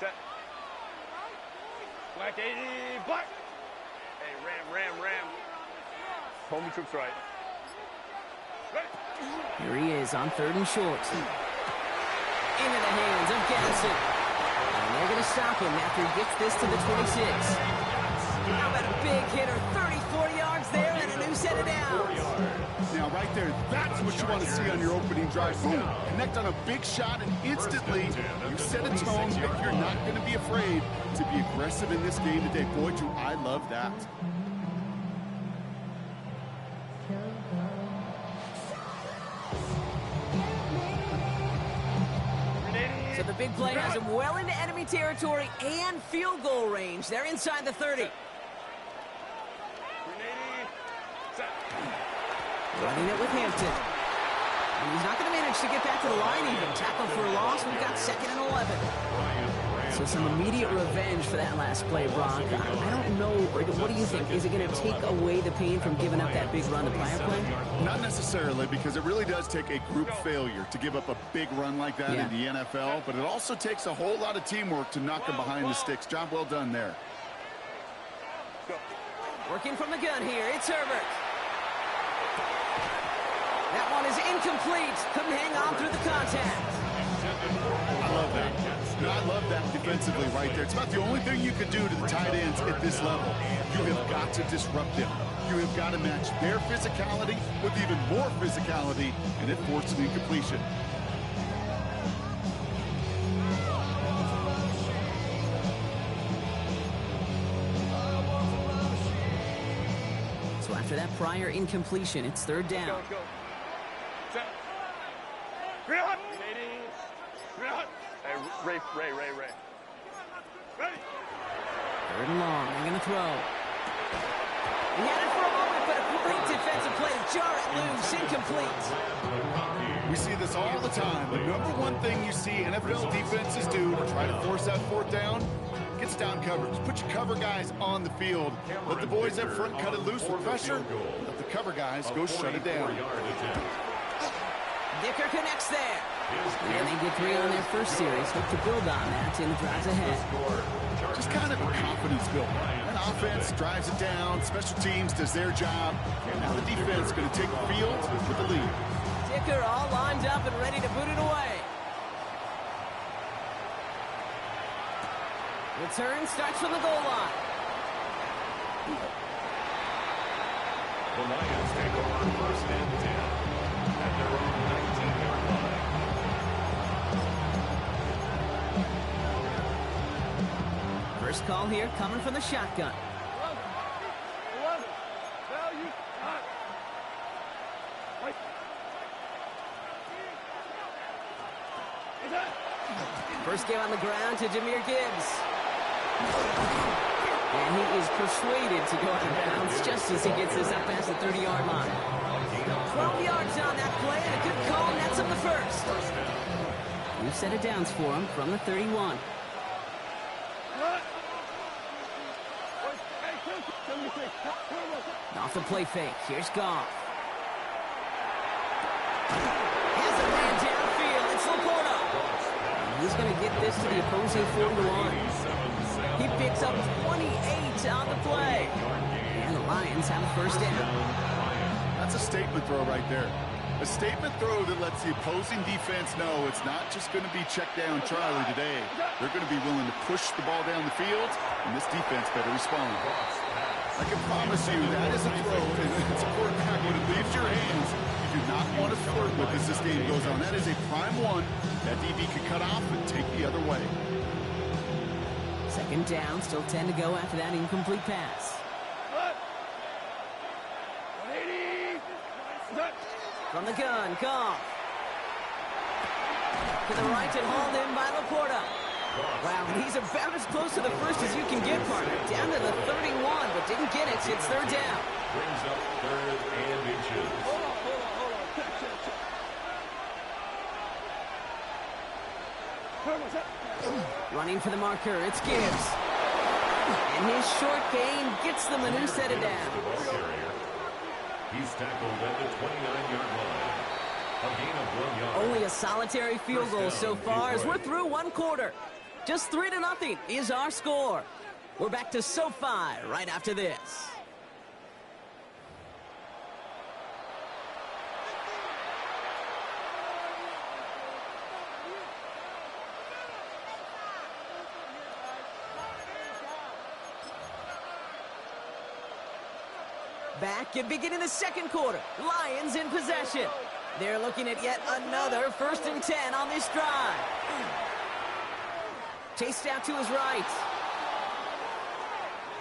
Set. Black 80, black. Hey, ram. Homie troops right. Here he is on 3rd and short. Into the hands of Gadsden. And they're going to stop him after he gets this to the 26. How about a big hitter? 34 yards there and a new set of downs. Now, right there, that's what you want to see on your opening drive. Boom, connect on a big shot, and instantly you set a tone that you're not going to be afraid to be aggressive in this game today. Boy, do I love that. So the big play has him well into enemy territory and field goal range. They're inside the 30. Running it with Hampton. And he's not going to manage to get back to the line even. Tackle for a loss. We've got 2nd and 11. So some immediate revenge for that last play, Brock. I don't know. What do you think? Is it going to take away the pain from giving up that big run the prior play? Not necessarily, because it really does take a group failure to give up a big run like that in the NFL. But it also takes a whole lot of teamwork to knock him behind the sticks. Job well done there. Working from the gun here. It's Herbert. That one is incomplete. Couldn't hang on through the contact. I love that. I love that defensively right there. It's about the only thing you could do to the tight ends at this level. You have got to disrupt them. You have got to match their physicality with even more physicality, and it forced an incompletion. So after that prior incompletion, it's 3rd down. Go. Set. Hey, Ray. Ready. 3rd and long. They're going to throw. He had it for a moment, but a great defensive play to jar it loose. Incomplete. We see this all the time. The number one thing you see NFL defenses do to try to force that 4th down, gets down coverage. Put your cover guys on the field. Let the boys up front cut it loose with pressure. Let the cover guys go shut it down. Dicker connects there. And they get 3 on their first series. Hope to build on that in the drives ahead. Just kind of a confidence builder. An offense drives it down. Special teams does their job. And now the defense is going to take the field with the lead. Dicker all lined up and ready to boot it away. Return starts from the goal line. The Lions take over 1st and 10 at their own 19-yard line. First call here coming from the shotgun. 11. Value. First game on the ground to Jahmyr Gibbs. And he is persuaded to go out of bounds just as he gets this up past the 30-yard line. 12 yards on that play, and a good call nets him the first. New set of downs for him from the 31. Off the play fake. Here's Goff. Has a man downfield. It's Laporta. He's going to get this to the opposing 41. He picks up 28 on the play. And the Lions have a first down. That's a statement throw right there. A statement throw that lets the opposing defense know it's not just going to be check down Charlie today. They're going to be willing to push the ball down the field, and this defense better respond. I can promise you that is a throw, and it's a quarterback when it leaves your hands. You do not want to flirt with this game goes on. That is a prime one that DB could cut off and take the other way. 2nd down, still 10 to go after that incomplete pass. From the gun, Goff. To the right and hauled in by Laporta. Wow, he's about as close to the first as you can get, partner. Down to the 31, but didn't get it. It's 3rd down. Brings up 3rd and inches. Hold on. Check. Running for the marker, it's Gibbs. And his short gain gets them a new set of downs. He's tackled at the 29-yard line. A gain of 1 yard. Only a solitary field goal so far as we're through one quarter. Just 3-0 is our score. We're back to SoFi right after this. Back and beginning the second quarter. Lions in possession. They're looking at yet another 1st and 10 on this drive. Chased out to his right.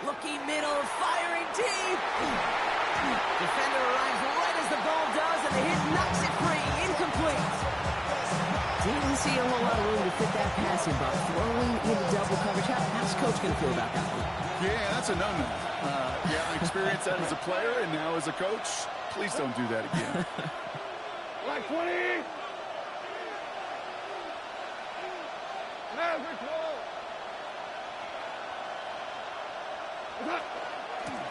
Looking middle, firing deep. Defender arrives right as the ball does, and the hit knocks it free. Incomplete. Didn't see a whole lot of room to fit that passing, but throwing into double coverage. How's Coach going to feel about that one? Yeah, that's a no-no. Yeah, I experienced that as a player, and now as a coach, please don't do that again. Black 20.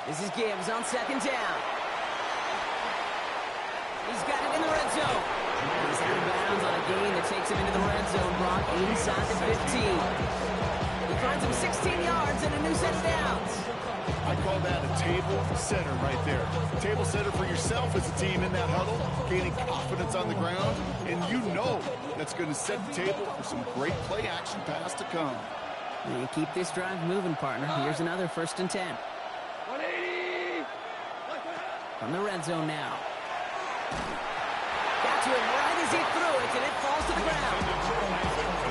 This is Gibbs on 2nd down. He's got it in the red zone. He's out of bounds on a gain that takes him into the red zone, Brock, inside the 15. He finds him 16 yards and a new set of downs. I call that a table setter right there. Table setter for yourself as a team in that huddle, gaining confidence on the ground, and you know that's going to set the table for some great play-action pass to come. You keep this drive moving, partner. Here's another 1st and 10. 180. From the red zone now. Got to him right as he threw it, and it falls to the ground.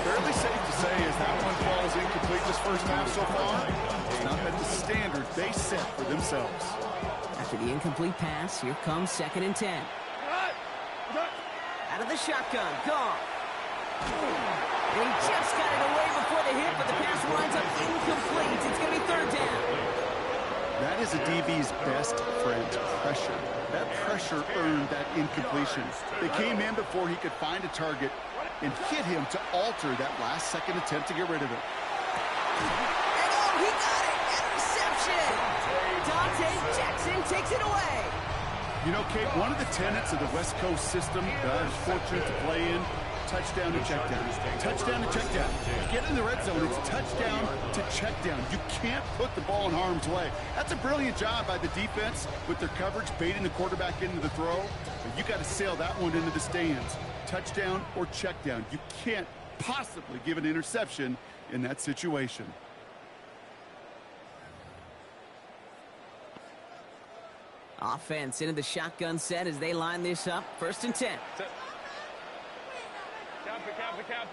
Fairly safe to say as that one falls incomplete this first half so far, it's not at the standard they set for themselves. After the incomplete pass, here comes 2nd and 10. Out of the shotgun, gone. And he just got it away before the hit, but the pass winds up incomplete. It's going to be 3rd down. That is a DB's best friend, pressure. That pressure earned that incompletion. They came in before he could find a target and hit him to alter that last-second attempt to get rid of it. And oh, he got it! Interception! Dante Jackson takes it away. You know, Kate, one of the tenets of the West Coast system that I was fortunate to play in, touchdown to check down. Touchdown to check down. Get in the red zone. It's touchdown to check down. You can't put the ball in harm's way. That's a brilliant job by the defense with their coverage, baiting the quarterback into the throw. But you got to sail that one into the stands. Touchdown or check down. You can't possibly give an interception in that situation. Offense into the shotgun set as they line this up. 1st and 10. Cap.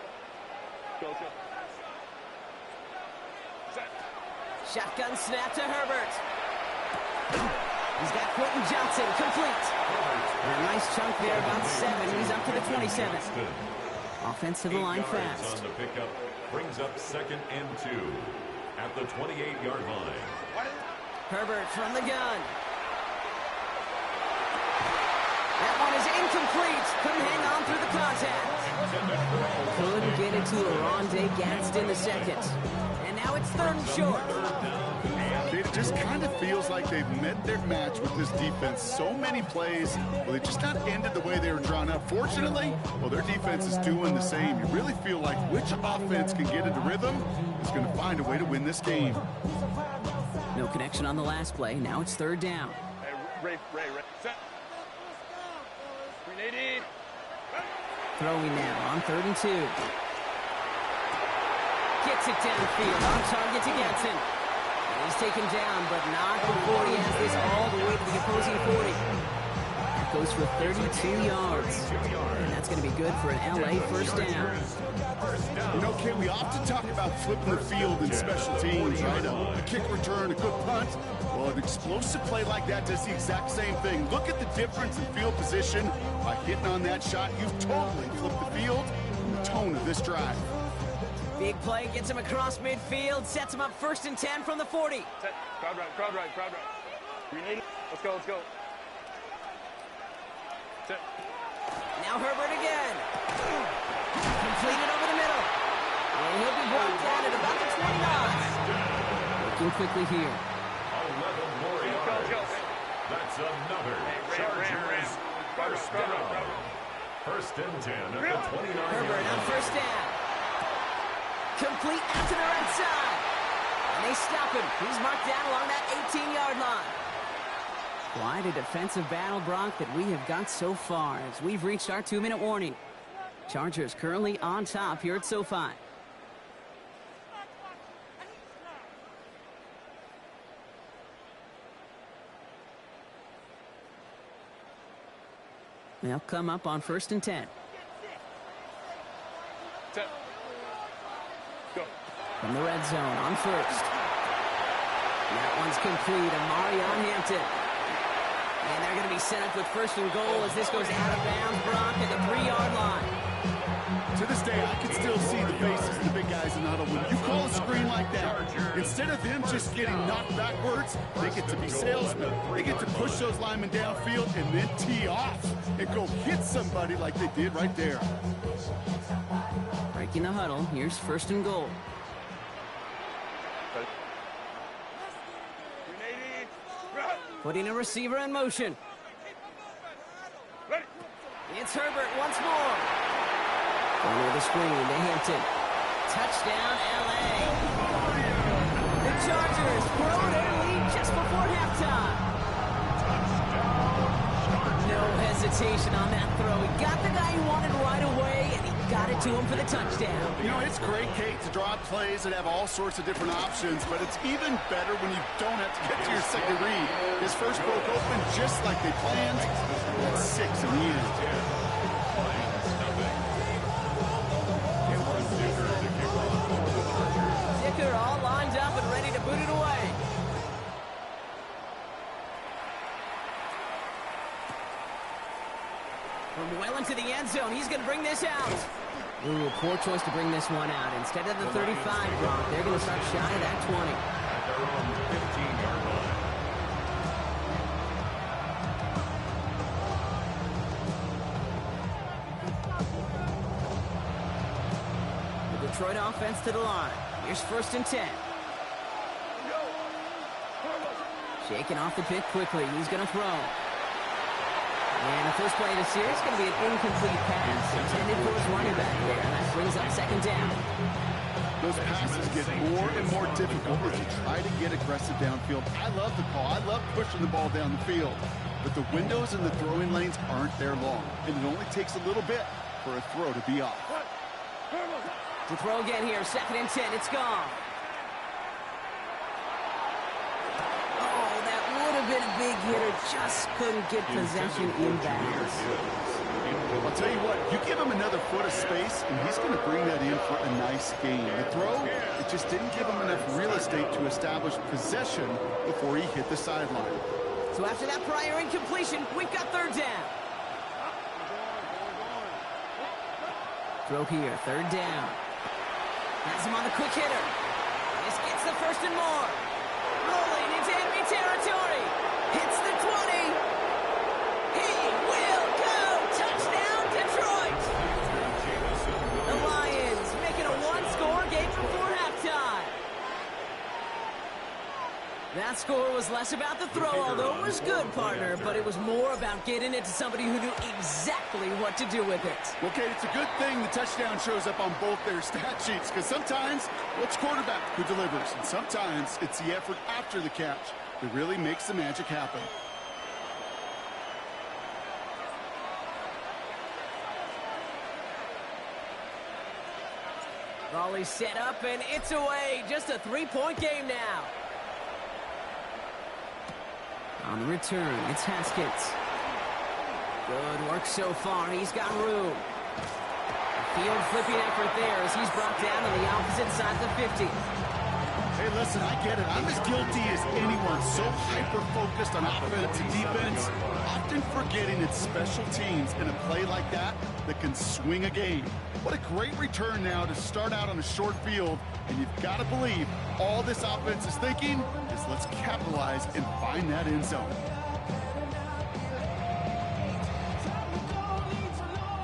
Go. Set. Shotgun snap to Herbert. He's got Quentin Johnson complete. And a nice chunk there, about 7. He's up to the 27. Offense to the line fast. On the pickup brings up 2nd and 2 at the 28-yard line. Herbert from the gun. That one is incomplete. Couldn't hang on through the contact. Couldn't get it to Aronde Gadsden the second. And now it's 3rd and short. It just kind of feels like they've met their match with this defense. So many plays, well, they just not ended the way they were drawn up. Fortunately, well, their defense is doing the same. You really feel like which offense can get into rhythm is going to find a way to win this game. No connection on the last play. Now it's 3rd down. Hey, Ray. Set. 380. Throwing now on 3rd and 2. Gets it downfield on target to Gadsden. He's taken down, but not before he has this all the way to the opposing 40. That goes for 32 yards. And that's going to be good for an LA 1st down. You know, Ken, we often talk about flipping the field in special teams, right? A kick return, a good punt. Well, an explosive play like that does the exact same thing. Look at the difference in field position. By hitting on that shot, you've totally flipped the field and the tone of this drive. Big play gets him across midfield, sets him up 1st and 10 from the 40. Set. Crowd right. 380. Let's go. Set. Now Herbert again. Completed over the middle. And he'll be brought down at about the 29. Looking quickly here. 11 more yards. That's another Chargers 1st down. 1st and 10 at the 29-yard line. Herbert on 1st down. complete out to the right side. And they stop him. He's marked down along that 18-yard line. Quite a defensive battle, Brock, that we have got so far as we've reached our 2-minute warning. Chargers currently on top here at SoFi. They'll come up on 1st and 10. Go. From the red zone on 1st. That one's complete. Amari on Hampton. And they're going to be set up with 1st and goal as this goes out of bounds, Brock, at the 3-yard line. To this day, I can still see the faces of the big guys in the huddle. When you call a screen like that, instead of them just getting knocked backwards, they get to be salesmen. They get to push those linemen downfield and then tee off and go hit somebody like they did right there. Breaking the huddle. Here's 1st and goal. Putting a receiver in motion. Ready. It's Herbert once more. Going with the screen to Hampton. Touchdown, L.A. The Chargers grow their lead just before halftime. No hesitation on that throw. He got the guy he wanted right away, and he got it to him for the touchdown. You know, it's great, Kate, to draw up plays that have all sorts of different options, but it's even better when you don't have to get to your second read. His first broke open just like they planned. That's 6 in the end. Dicker all lined up and ready to boot it away. From well into the end zone, he's going to bring this out. Ooh, a poor choice to bring this one out. Instead of the 35, Brock, they're going to start shy of that 20. At their own 15-yard line. The Detroit offense to the line. Here's 1st and 10. Shaking off the pick quickly. He's going to throw. And the first play of the series is going to be an incomplete pass intended for his running back there. And that brings up 2nd down. Those passes get more and more difficult as you try to get aggressive downfield. I love the call. I love pushing the ball down the field. But the windows in the throwing lanes aren't there long. And it only takes a little bit for a throw to be off. To throw again here, 2nd and 10. It's gone. Oh, that would have been a big hitter. Just couldn't get possession in bounds. I'll tell you what, you give him another foot of space, and he's going to bring that in for a nice gain. The throw, it just didn't give him enough real estate to establish possession before he hit the sideline. So after that prior incompletion, we've got 3rd down. Throw here, 3rd down. Has him on the quick hitter. This gets the 1st and more. Rolling into enemy territory. Hits the 20. He will go. Touchdown, Detroit. The Lions making a one-score game before halftime. That score was less about the throw, although it was good, partner, but it was more about getting it to somebody who knew exactly what to do with it. Okay, it's a good thing the touchdown shows up on both their stat sheets, because sometimes it's quarterback who delivers, and sometimes it's the effort after the catch that really makes the magic happen. Raleigh's set up, and it's away. Just a 3-point game now. On the return, it's Haskins. Good work so far. He's got room. Field flipping effort there as he's brought down on the opposite side of the 50. Hey, listen, I get it. I'm as guilty as anyone. So hyper-focused on offense and defense, often forgetting it's special teams in a play like that that can swing a game. What a great return now to start out on a short field, and you've got to believe all this offense is thinking is let's capitalize and find that end zone.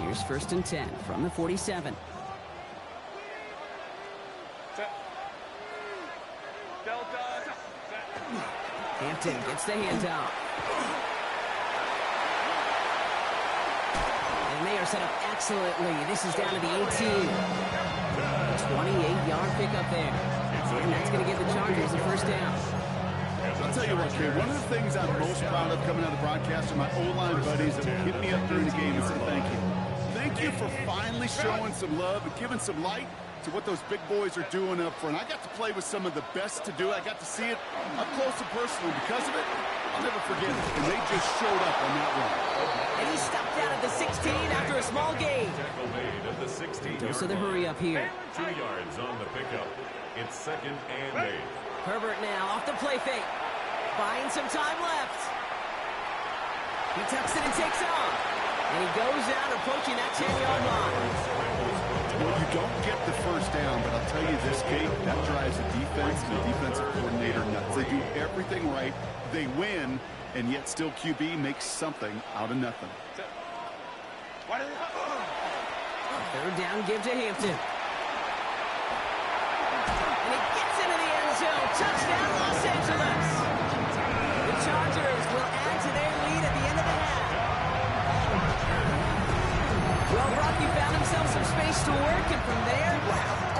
Here's 1st and 10 from the 47. Hampton gets the handoff. And they are set up excellently. This is down to the 18. 28-yard pickup there. And that's going to give the Chargers the first down. I'll tell you what, kid, one of the things I'm most proud of coming out of the broadcast are my O-line buddies that will hit me up during the game and say thank you. Thank you for finally showing some love and giving some light to what those big boys are doing up front. I got to play with some of the best to do it. I got to see it up close and personal. Because of it, I'll never forget it. And they just showed up on that run. And he stopped out at the 16 after a small gain. Tackle made at the 16-yard line. So the hurry up here. 2 yards on the pickup. It's 2nd and 8. Herbert now off the play fake. Buying some time left. He tucks it and takes off. And he goes out approaching that 10-yard line. Well, you don't get the first down, but I'll tell you this, Kate, that drives the defense and the defensive coordinator nuts. They do everything right. They win, and yet still QB makes something out of nothing. Third down, give to Hampton. And he gets into the end zone. Touchdown, Los Angeles. The Chargers will add to their lead at the end of the half. Well, Rocky found himself some space to work, and from there,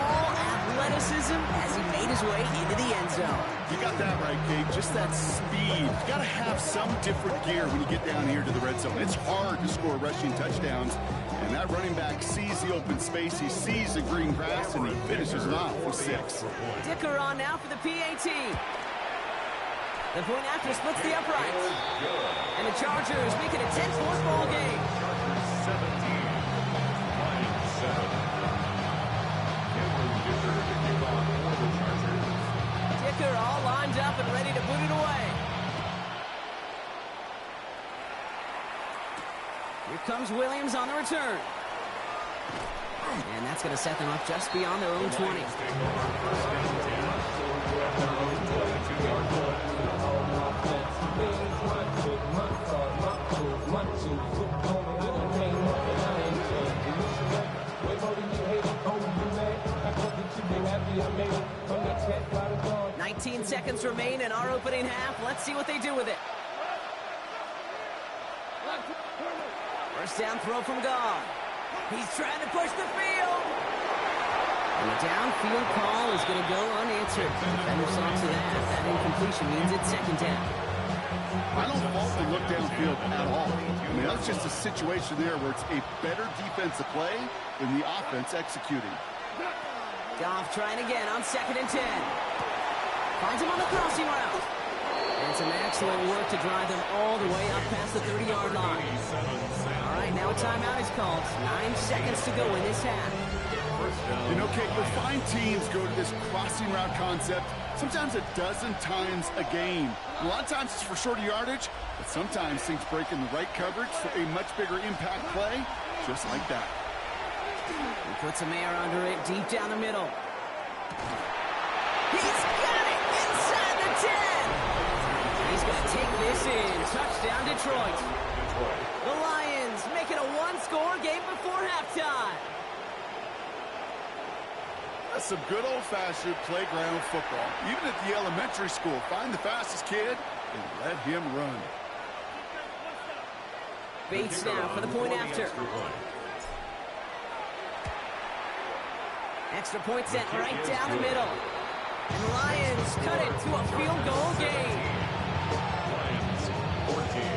all athleticism as he made his way into the end zone. You got that right, Kate. Just that speed. You got to have some different gear when you get down here to the red zone. It's hard to score rushing touchdowns, and that running back sees the open space, he sees the green grass, and he finishes it off with 6. Dicker on now for the PAT. The point after splits the uprights. And the Chargers make it a 10-point ball game. 17-7. Cameron Dicker to kick off for the Chargers. Dicker all lined up and ready to boot it away. Here comes Williams on the return. And that's going to set them up just beyond their own 20. Hey, 19 seconds remain in our opening half. Let's see what they do with it. First down throw from God. He's trying to push the field. And the downfield call is going to go unanswered. Defender saw to that. That incompletion means it's 2nd down. I don't fault the look downfield at all. I mean, that's just a situation there where it's a better defensive play than the offense executing. Goff trying again on 2nd and 10. Finds him on the crossing route. And some excellent work to drive them all the way up past the 30-yard line. All right, now a timeout is called. 9 seconds to go in this half. You know, Kate, you'll find teams go to this crossing route concept sometimes a dozen times a game. A lot of times it's for shorter yardage, but sometimes things break in the right coverage for a much bigger impact play, just like that. He puts a Mayer under it, deep down the middle. He's got it inside the 10. He's going to take this in. Touchdown, Detroit. The Lions make it a one-score game before halftime. That's some good old-fashioned playground football. Even at the elementary school, find the fastest kid and let him run. Bates now for the point after. Extra point sent right down the middle. And Lions cut it to a field goal game. Lions 14.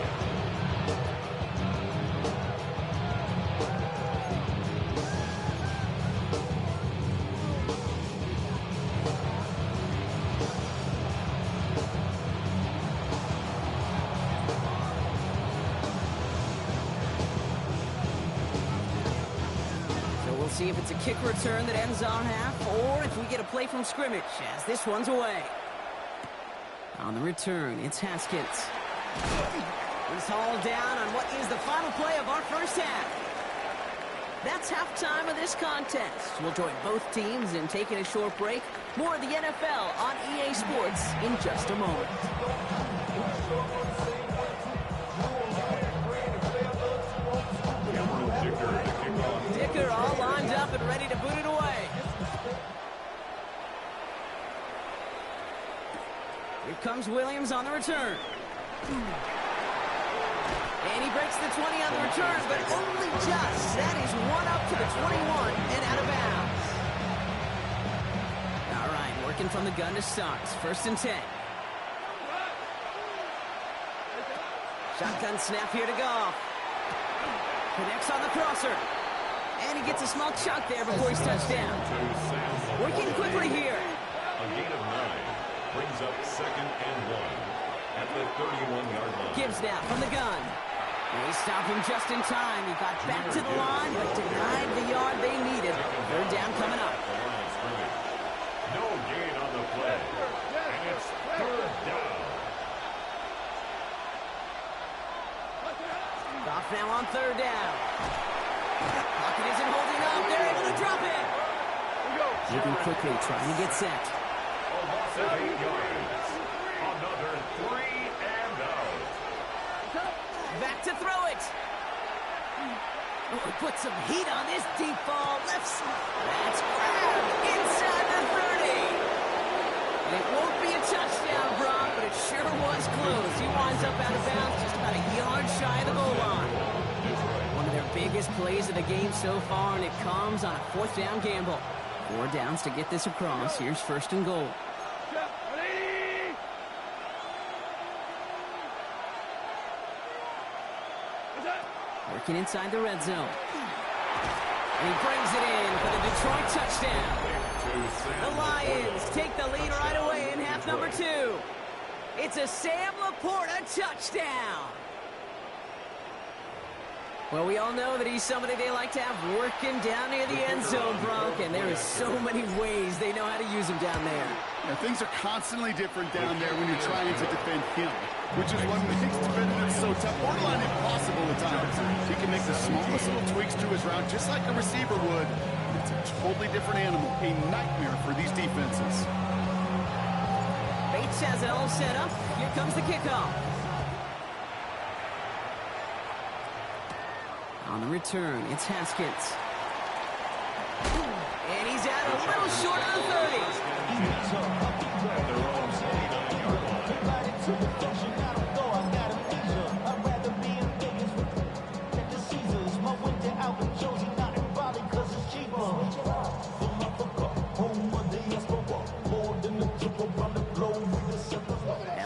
See if it's a kick return that ends our half, or if we get a play from scrimmage as this one's away. On the return, it's Haskins. He's hauled down on what is the final play of our first half. That's halftime of this contest. We'll join both teams in taking a short break. More of the NFL on EA Sports in just a moment. Dicker all lined up and ready to boot it away. Here comes Williams on the return. And he breaks the 20 on the return, but only just. That is one up to the 21 and out of bounds. Working from the gun to start. 1st and 10. Shotgun snap here to Goff. Connects on the crosser. And he gets a small chunk there before he's touched down. Working quickly here. A gain of 9 brings up 2nd and 1 at the 31-yard line. Gibbs now from the gun. And they stop him just in time. He got back to the line, but denied the yard they needed. 3rd down coming up. No gain on the play. And it's 3rd down. Goff now on 3rd down. Pocket isn't holding up. They're able to drop it. Moving quickly, trying to get set. A loss of 8 yards. Another 3 and out. Back to throw it. Oh, he put some heat on this deep ball. Left side. That's grabbed inside the 30. And it won't be a touchdown, Brock, but it sure was close. He winds up out of bounds just about a yard shy of the goal line. One of their biggest plays of the game so far, and it comes on a 4th down gamble. 4 downs to get this across. Here's 1st and goal. Working inside the red zone. And he brings it in for the Detroit touchdown. The Lions take the lead right away in half number 2. It's a Sam Laporta touchdown. Well, we all know that he's somebody they like to have working down near the end zone, Bronk, and there is so many ways they know how to use him down there. Yeah, things are constantly different down there when you're trying to defend him, which is what makes defending him so tough, borderline impossible at times. He can make the smallest little tweaks to his route, just like a receiver would. It's a totally different animal, a nightmare for these defenses. Bates has it all set up. Here comes the kickoff. On the return, it's Haskins. And he's out a little short of the 30.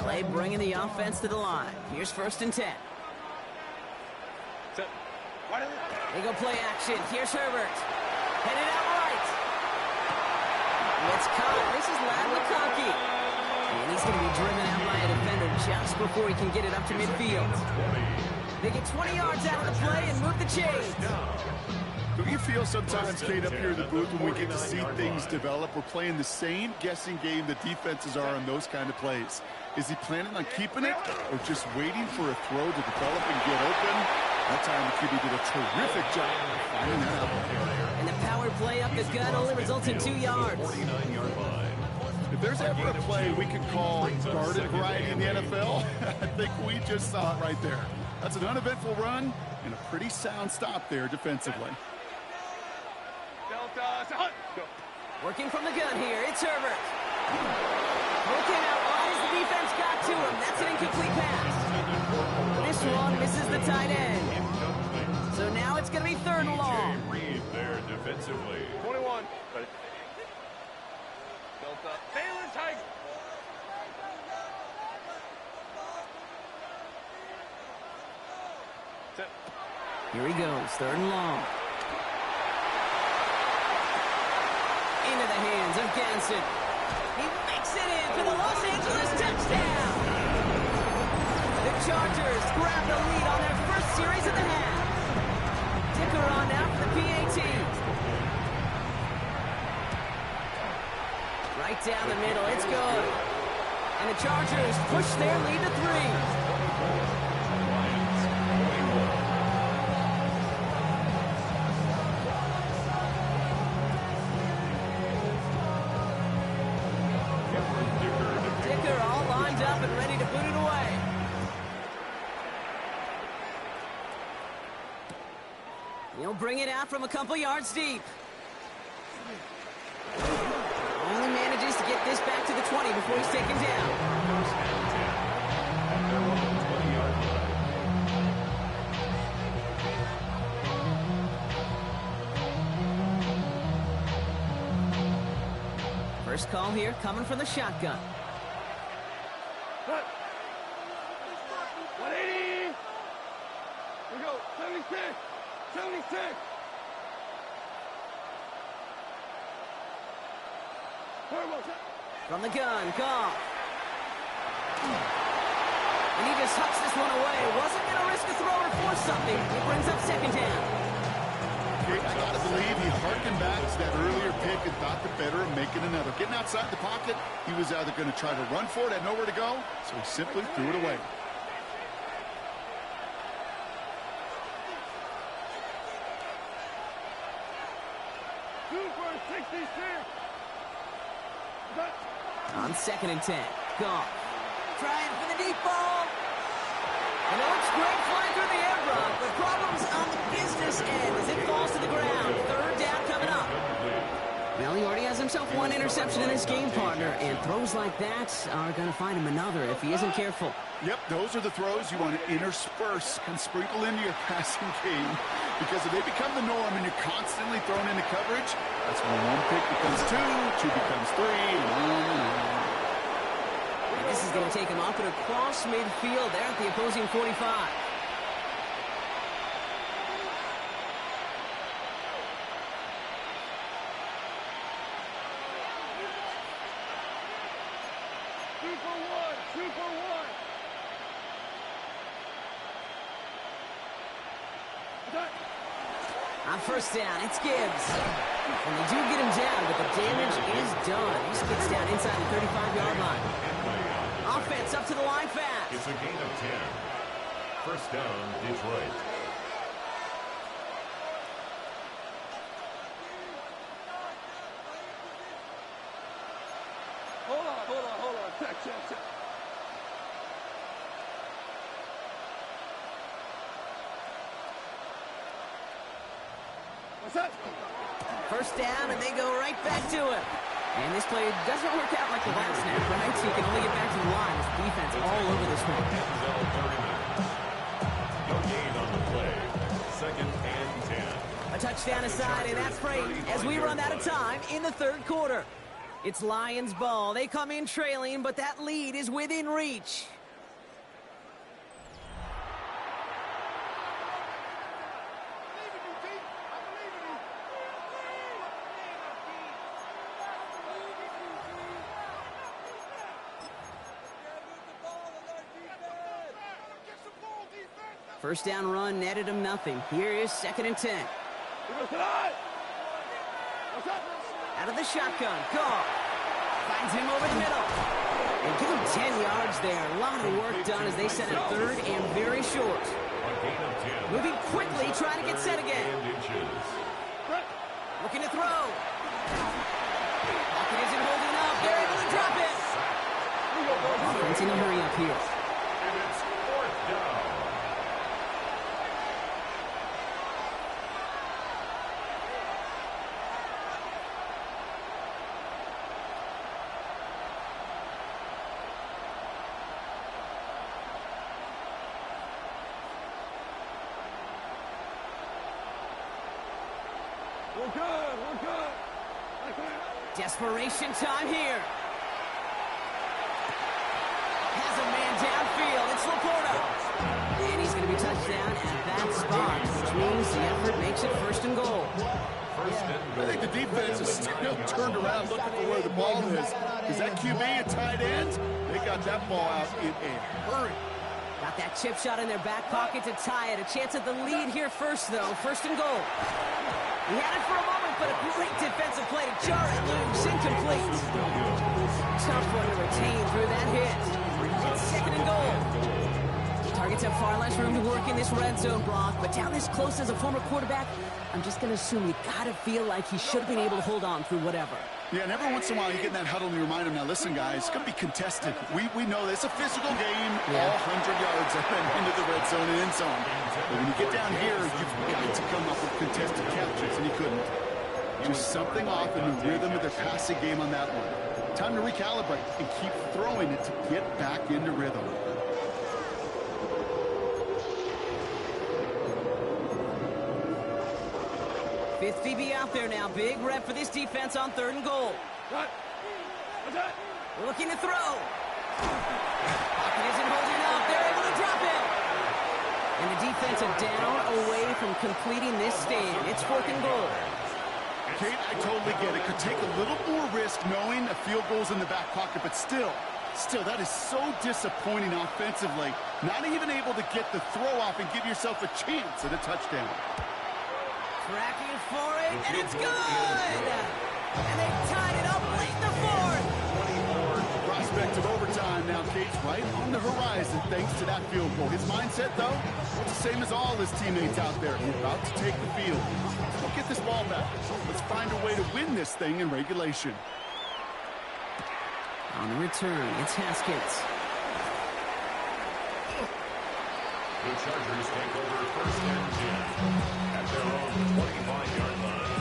LA bringing the offense to the line. Here's 1st and 10. They go play action. Here's Herbert. Headed out right. It's caught. This is Lad McConkey. And he's going to be driven out by a defender just before he can get it up to midfield. They get 20 yards out of the play and move the chains. Don't you feel sometimes, Kate, up here in the booth when we get to see things develop? We're playing the same guessing game the defenses are on those kind of plays. Is he planning on keeping it or just waiting for a throw to develop and get open? That time the QB did a terrific job of finding that out. And the power play up the gut only results in 2 yards. 49-yard line. If there's ever a play we could call guarded variety in the NFL, I think we just saw it right there. That's an uneventful run and a pretty sound stop there defensively. Working from the gun here, it's Herbert. Broken out wide as the defense got to him. That's an incomplete pass. This one misses the tight end. So now it's going to be 3rd and long. Reed there defensively. 21. Delta. Baylor Tiger. Here he goes, 3rd and long. Into the hands of Ganson. He makes it in for the Los Angeles touchdown. The Chargers grab the lead on their first series of the half. Dicker on now for the PAT. Right down the middle, it's good. And the Chargers push their lead to 3. He'll bring it out from a couple yards deep. Only manages to get this back to the 20 before he's taken down. First call here coming from the shotgun. 180. We go. 76. 76. From the gun, Goff. And he just hucks this one away. Wasn't going to risk a throw or force something. It brings up second down. I got to believe he harkened back to that earlier pick and thought the better of making another. Getting outside the pocket, he was either going to try to run for it, had nowhere to go, so he simply threw it away. On 2nd and 10. Goff. Trying for the deep ball. And it looks great flying through the air, Brock, but problems on the business end as it falls to the ground. Third down coming up. Well, he already has himself one interception in this game, partner, and throws like that are going to find him another if he isn't careful. Yep, those are the throws you want to intersperse and sprinkle into your passing game, because if they become the norm and you're constantly thrown into coverage, that's when one pick becomes two becomes three, and on and on. And this is going to take him up and across midfield there at the opposing 45. On first down, it's Gibbs. And they do get him down, but the damage is done. He just gets down inside the 35-yard line. Offense up to the line fast. It's a gain of 10. First down, Detroit. Hold on. Check. What's that? First down, and they go right back to it. And this play doesn't work out like the last snap, right? So you can only get back to the line with the defense all over this one. No gain on the play. 2nd and 10. A touchdown aside, and that's great as we run out of time in the third quarter. It's Lions ball. They come in trailing, but that lead is within reach. First down run netted him nothing. Here is 2nd and 10. Out of the shotgun, Goff finds him over the middle. And give him 10 yards there. A lot of work done as they set a third and very short. Moving quickly, trying to get set again. Looking to throw. Pocket isn't holding up. They're able to drop it. Offense in a hurry up here. And it's 4th down. We're good. Desperation time here. Has a man downfield. It's Laporta. And he's going to be touched down at that spot, which means the effort makes it 1st and goal. I think the defense is still turned around looking for where the ball is. Is that QB a tight end? They got that ball out in a hurry. Got that chip shot in their back pocket to tie it. A chance at the lead here first, though. 1st and goal. He had it for a moment, but a great defensive play to jar it loose. Incomplete. Tough one to retain through that hit. It's 2nd and goal. Targets have far less room to work in this red zone, Brock, but down this close as a former quarterback, I'm just going to assume you got to feel like he should have been able to hold on through whatever. Yeah, and every once in a while you get in that huddle and you remind him, now listen, guys, it's going to be contested. We know this. It's a physical game, all 100 yards into the red zone and end zone. But when you get down here, you've got to come up with contested catches, and he couldn't. Just something off in the rhythm of their passing game on that one. Time to recalibrate and keep throwing it to get back into rhythm. Fifth DB out there now. Big rep for this defense on 3rd and goal. Looking to throw. Pocket isn't holding up. They're able to drop it. And the defense are down away from completing this stand. It's 4th and goal. Kate, I totally get it. Could take a little more risk knowing a field goal's in the back pocket, but still, that is so disappointing offensively. Not even able to get the throw off and give yourself a chance at a touchdown. Tracking for it, and it's good! And they've tied it up late in the 4th. Prospect of overtime now, Kate's right on the horizon thanks to that field goal. His mindset, though, it's the same as all his teammates out there. We're about to take the field. Let's get this ball back. Let's find a way to win this thing in regulation. On the return, it's Haskins. The Chargers take over 1st and 10 at their own 25-yard line.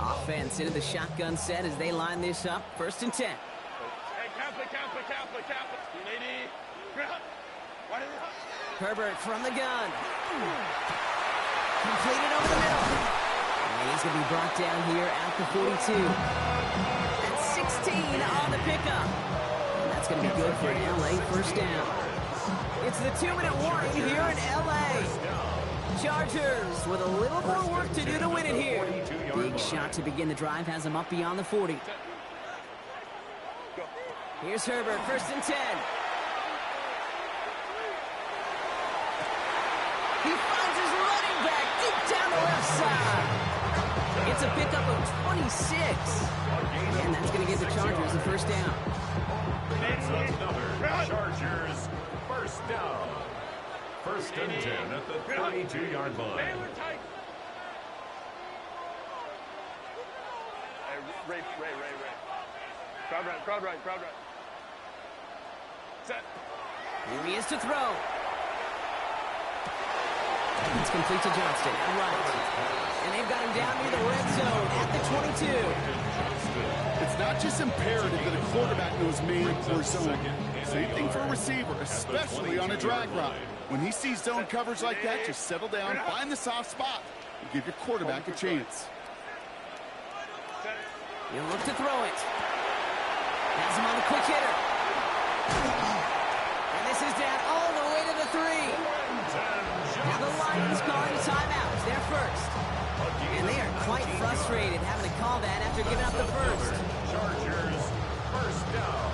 Offense into the shotgun set as they line this up. 1st and 10. Hey, cap it. You lady. Herbert from the gun. Completed over the middle. And he's going to be brought down here at the 42. That's 16 on the pickup. And that's going to be good for an LA 1st down. It's the 2-minute warning here in LA. Chargers with a little more work to do to win it here. Big shot to begin the drive has them up beyond the 40. Here's Herbert, 1st and 10. He finds his running back deep down the left side. It's a pickup of 26. And that's going to give the Chargers a 1st down. That's another Chargers 1st down. 1st and 10 at the 32-yard line. Hey, Ray. Crowd right. Set. Here he is to throw. It's complete to Johnston. Right. And they've got him down near the red zone at the 22. It's not just imperative that a quarterback knows man or zone. Same thing for a receiver, especially on a drag route. When he sees zone coverage like that, just settle down, find the soft spot, and give your quarterback a chance. He'll look to throw it. Has him on the quick hitter. And this is down all the way to the 3. Now the Lions calling a timeout. It's their 1st. And they are quite frustrated having to call that after giving up the 1st. Chargers 1st down.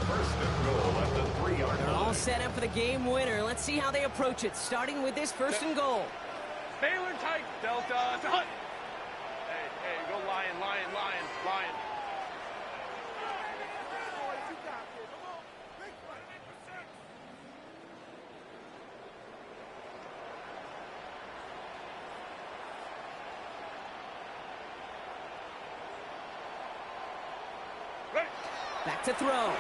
1st and goal at the 3-yard line. They're all set up for the game winner. Let's see how they approach it, starting with this 1st and goal. Baylor tight. Delta. Hey, go Lion. Back to throw.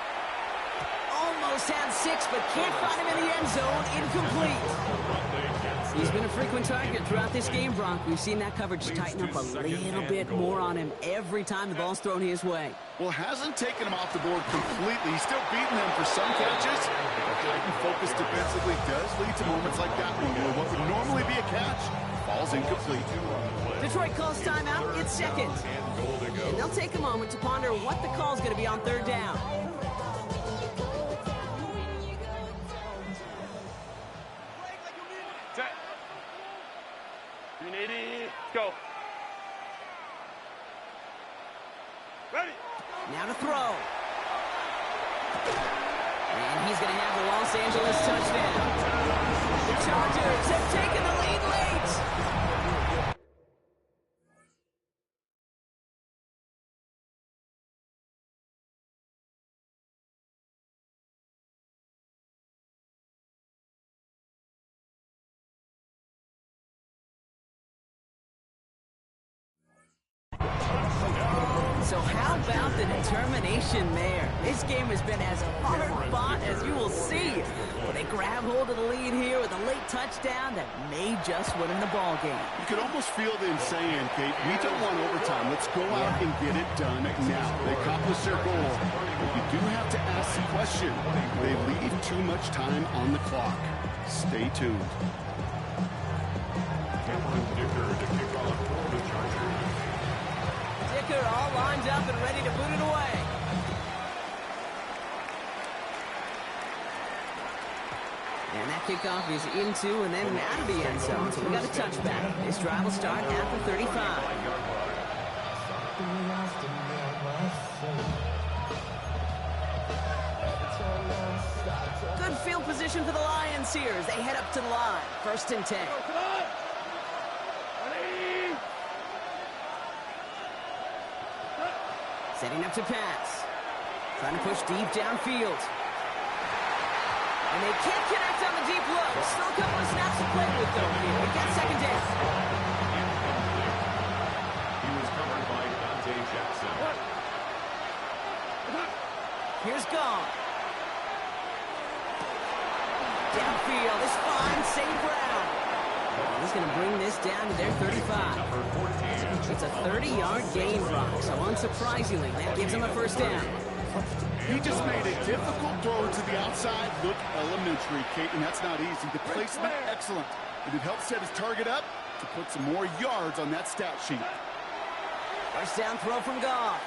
Almost had 6, but can't find him in the end zone. Incomplete. He's been a frequent target throughout this game, Bronk. We've seen that coverage tighten up a little bit more on him every time the ball's thrown his way. Well, hasn't taken him off the board completely. He's still beating them for some catches. But focus defensively does lead to moments like that one where what would normally be a catch falls incomplete. Detroit calls timeout. It's 2nd. And they'll take a moment to ponder what the call's going to be on 3rd down. Set. 380. Go. Ready. Now to throw. And he's going to have the Los Angeles touchdown. The Chargers have taken the lead late. So how about the determination there? This game has been as hard-fought as you will see. Well, they grab hold of the lead here with a late touchdown that may just win in the ball game. You could almost feel them saying, Kate, we don't want overtime. Let's go out and get it done now. They accomplished their goal. But you do have to ask the question. They leave too much time on the clock. Stay tuned. Dicker all lined up and ready to boot it away. And that kickoff is into and then out of the end zone. So we got a touchback. This drive will start at the 35. Good field position for the Lions here as they head up to the line. 1st and 10. Setting up to pass. Trying to push deep downfield. And they can't connect on the deep look. Still a couple of snaps to play with, though, here. We got 2nd down. He was covered by Dante Jackson. Here's Gone. Downfield is fine. Save Brown. He's going to bring this down to their 35. It's a 30-yard gain, Brock. So unsurprisingly, that gives him a 1st down. He just made a difficult throw to the outside look elementary, Kate, and that's not easy. The placement, excellent. And it helped set his target up to put some more yards on that stat sheet. 1st down throw from Goff.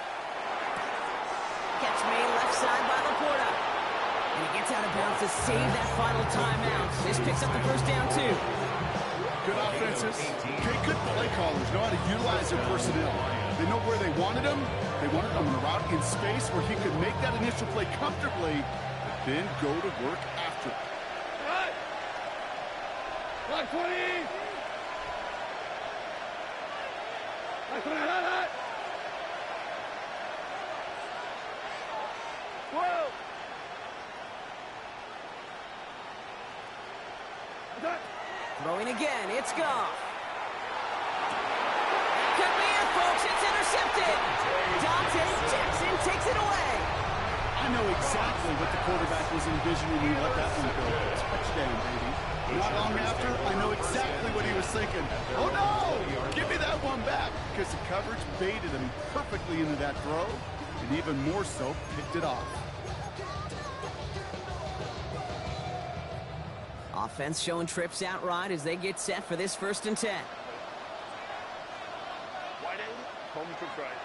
Catch made left side by Laporta. And he gets out of bounds to save that final timeout. This picks up the 1st down, too. Good offenses. Kate, good play callers know how to utilize their personnel. They know where they wanted him. They wanted him in a route in space where he could make that initial play comfortably, but then go to work after it. Like 20! Like 20! Whoa! Throwing again, it's Goff. Could be it, folks. It's intercepted. Dante Jackson takes it away. I know exactly what the quarterback was envisioning when he let that one go. Touchdown, baby. Not long after, I know exactly what he was thinking. Oh, no! Give me that one back. Because the coverage baited him perfectly into that throw, and even more so, picked it off. Offense showing trips out right as they get set for this 1st and 10. Wide end, home trips right.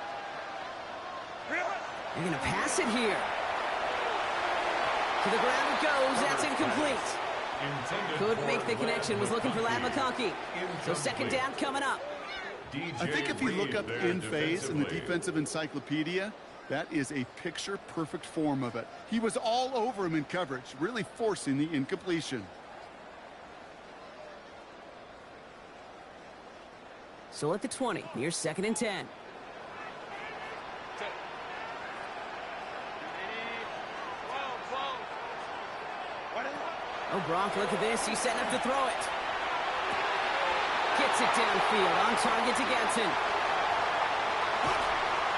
They're going to pass it here. To the ground it goes. That's incomplete. Could make the connection. Was looking for Ladd McConkey. So 2nd down coming up. I think if you look up in phase in the defensive encyclopedia, that is a picture-perfect form of it. He was all over him in coverage, really forcing the incompletion. So at the 20, here's 2nd and 10. Oh, Gronk, look at this. He's setting up to throw it. Gets it downfield. On target to Gatson.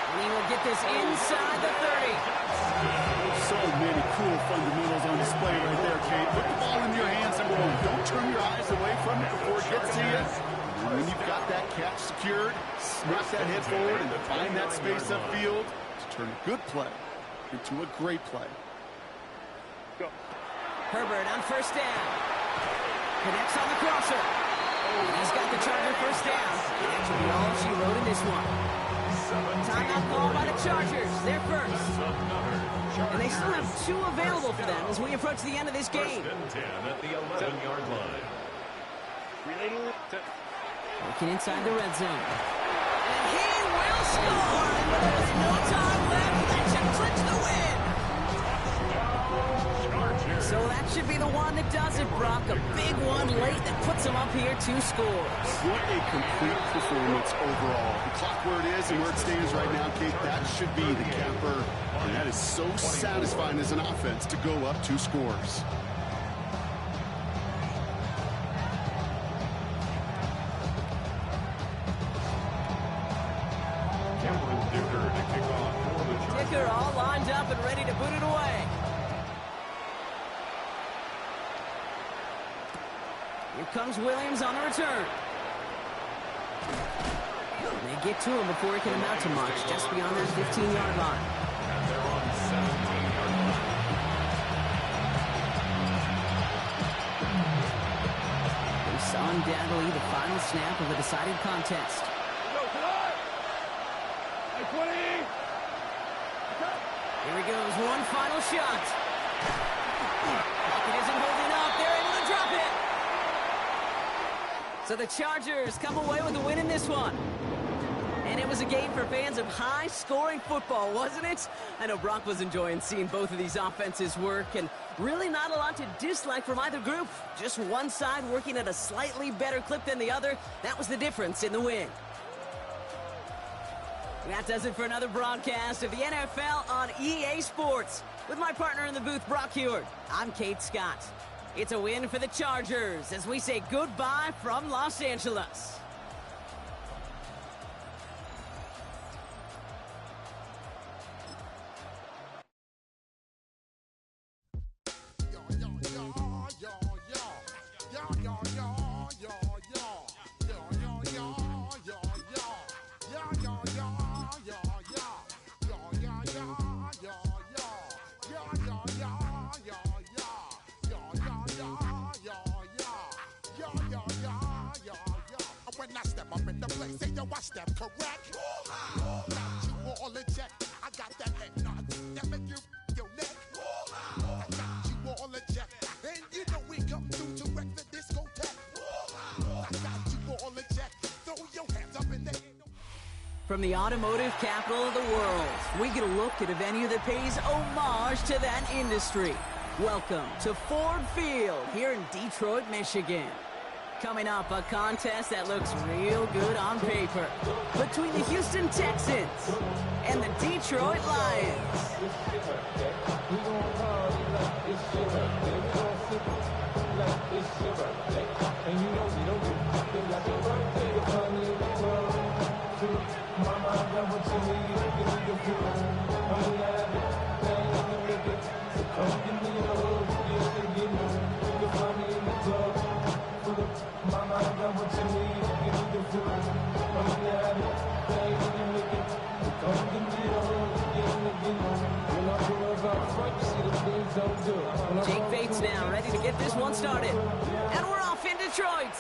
And he will get this inside the 30. So many cool fundamentals on display right there, Kate. Put the ball in your hands, number one. Don't turn your eyes away from it before it gets to you. And when you've got that catch secured, snap that head forward and find that space upfield to turn a good play into a great play. Go. Herbert on 1st down. Connects on the crosser. And he's got the Charger 1st down. And that should be all she wrote in this one. Timeout call by the Chargers. They're first. And they still have 2 available for them as we approach the end of this game. 1st and 10 at the 11-yard line. Looking inside the red zone. And he will score! And there's no time left. That should clinch the win! So that should be the one that does it, Brock. A big one late that puts them up here 2 scores. What a complete performance overall. The clock where it is and where it stands right now, Kate, that should be the capper. And that is so satisfying as an offense to go up 2 scores. Dicker to kick off Here comes Williams on the return. They get to him before he can amount to much, just beyond that 15-yard line. And they're on 17-yard line. We saw undoubtedly the final snap of a decided contest. Here he goes, one final shot. Pocket isn't holding up. They're able to drop it. So the Chargers come away with a win in this one. And it was a game for fans of high-scoring football, wasn't it? I know Brock was enjoying seeing both of these offenses work, and really not a lot to dislike from either group. Just one side working at a slightly better clip than the other. That was the difference in the win. That does it for another broadcast of the NFL on EA Sports. With my partner in the booth, Brock Heward, I'm Kate Scott. It's a win for the Chargers as we say goodbye from Los Angeles. When I step up in the place, say yo, I step correct. Got you all in check. I got that head nod that make you your neck. I got you all in check, and you know we come through to wreck the discotheque. I got you all in check. Throw your hands up in the air. From the automotive capital of the world, we get a look at a venue that pays homage to that industry. Welcome to Ford Field here in Detroit, Michigan. Coming up, a contest that looks real good on paper between the Houston Texans and the Detroit Lions. Jake Bates now ready to get this one started. And we're off in Detroit.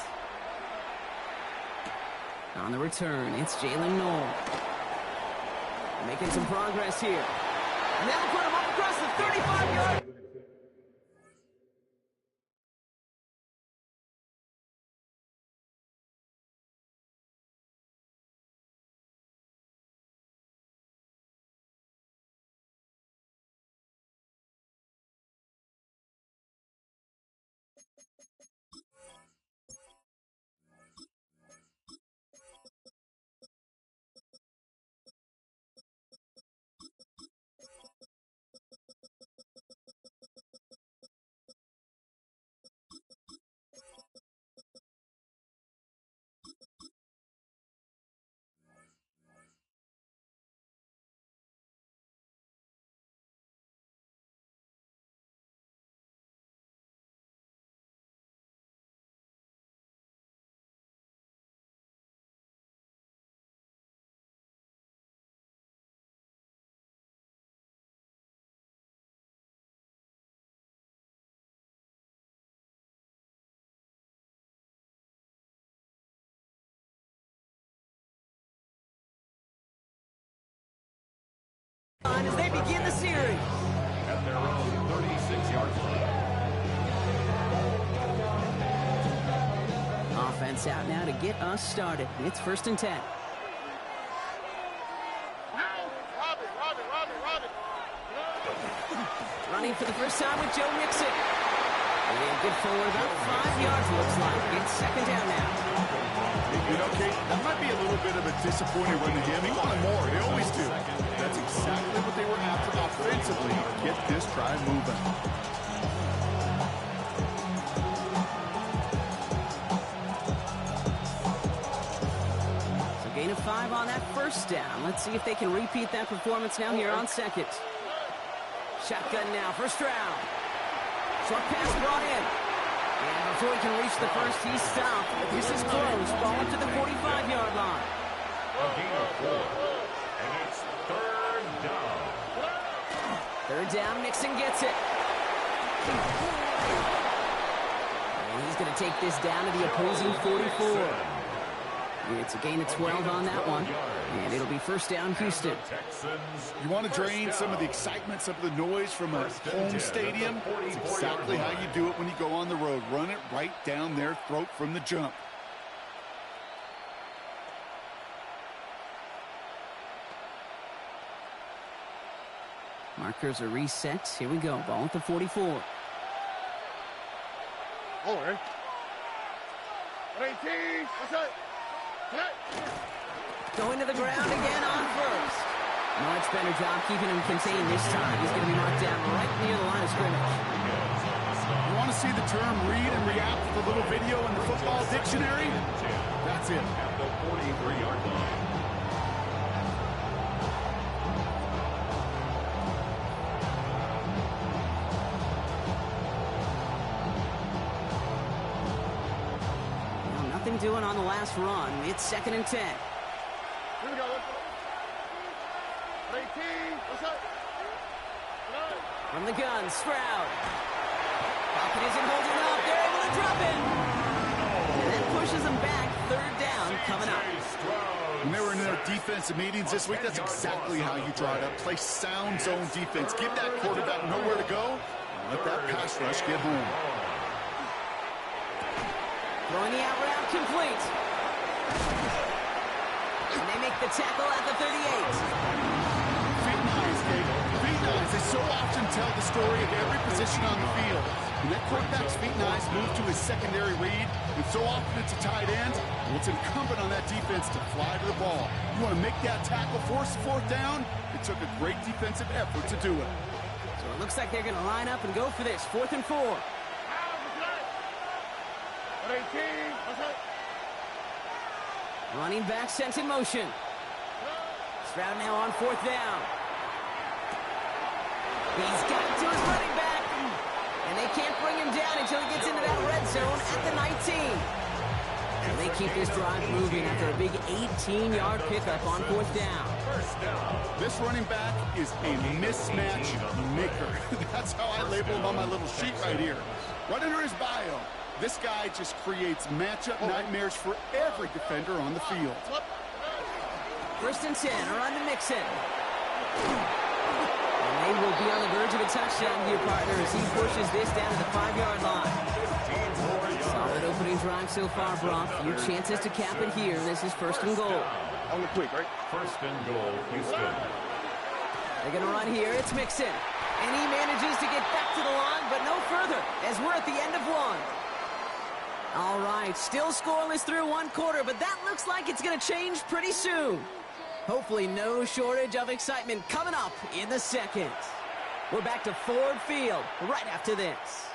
On the return, it's Jalen Noel. Making some progress here. And that'll put him up across the 35-yard. As they begin the series. At their own 36-yard line. Offense out now to get us started. It's 1st and 10. Running for the first time with Joe Mixon. And good forward about 5 yards, looks like. It's 2nd down now. You know, Kate, that might be a little bit of a disappointing run to him. He wanted more. They always do. That's exactly what they were after offensively. Get this drive moving. So gain of 5 on that 1st down. Let's see if they can repeat that performance now here on 2nd. Shotgun now, 1st round. Short pass brought in. And before he can reach the first, he's stopped. But this is close. Ball up to the 45-yard line. A gain of 4. And it's third down. Third down, Mixon gets it. And he's going to take this down to the opposing 44. It's a gain of 12 on that one. And it'll be first down, Houston. You want to drain some of the excitement, some of the noise from a home stadium? It's exactly how you do it when you go on the road. Run it right down their throat from the jump. Markers are reset. Here we go. Ball at the 44. Over. 18. What's up? Going to the ground again on first. Much better job keeping him contained this time. He's going to be marked down right near the line of scrimmage. You want to see the term read and react with a little video in the football dictionary? That's it. At the 43-yard line. Nothing doing on the last run. It's 2nd and 10. Here we go. 18. What's up? From the gun, Stroud. Pocket isn't holding up. They're able to drop it. And that pushes them back. Third down coming up. When they were in their defensive meetings this week, that's exactly how you draw it up. Play sound zone defense. Give that quarterback nowhere to go. And let that pass rush get home. Throwing the out route complete. And they make the tackle at the 38. Feet and eyes, Gabe. Feet and eyes. They so often tell the story of every position on the field. When that quarterback's feet and eyes move to his secondary read, and so often it's a tight end, well, it's incumbent on that defense to fly to the ball. You want to make that tackle, force the fourth down? It took a great defensive effort to do it. So it looks like they're going to line up and go for this. 4th and 4. 18. What's up? Running back sent in motion. Stroud now on 4th down. He's got to his running back. And they can't bring him down until he gets into that red zone at the 19. And they keep this drive moving after a big 18-yard pickup on 4th down. This running back is a mismatch maker. That's how I label him on my little sheet right here. Right under his bio. This guy just creates matchup nightmares for every defender on the field. 1st and 10, run to Mixon. And they will be on the verge of a touchdown here, partner, as he pushes this down to the 5-yard line. Solid opening drive so far, Brock. Few chances to cap it here. This is 1st and goal. On the quick, right? 1st and goal, Houston. They're going to run here. It's Mixon. And he manages to get back to the line, but no further, as we're at the end of one. All right, still scoreless through 1 quarter, but that looks like it's going to change pretty soon. Hopefully no shortage of excitement coming up in the 2nd. We're back to Ford Field right after this.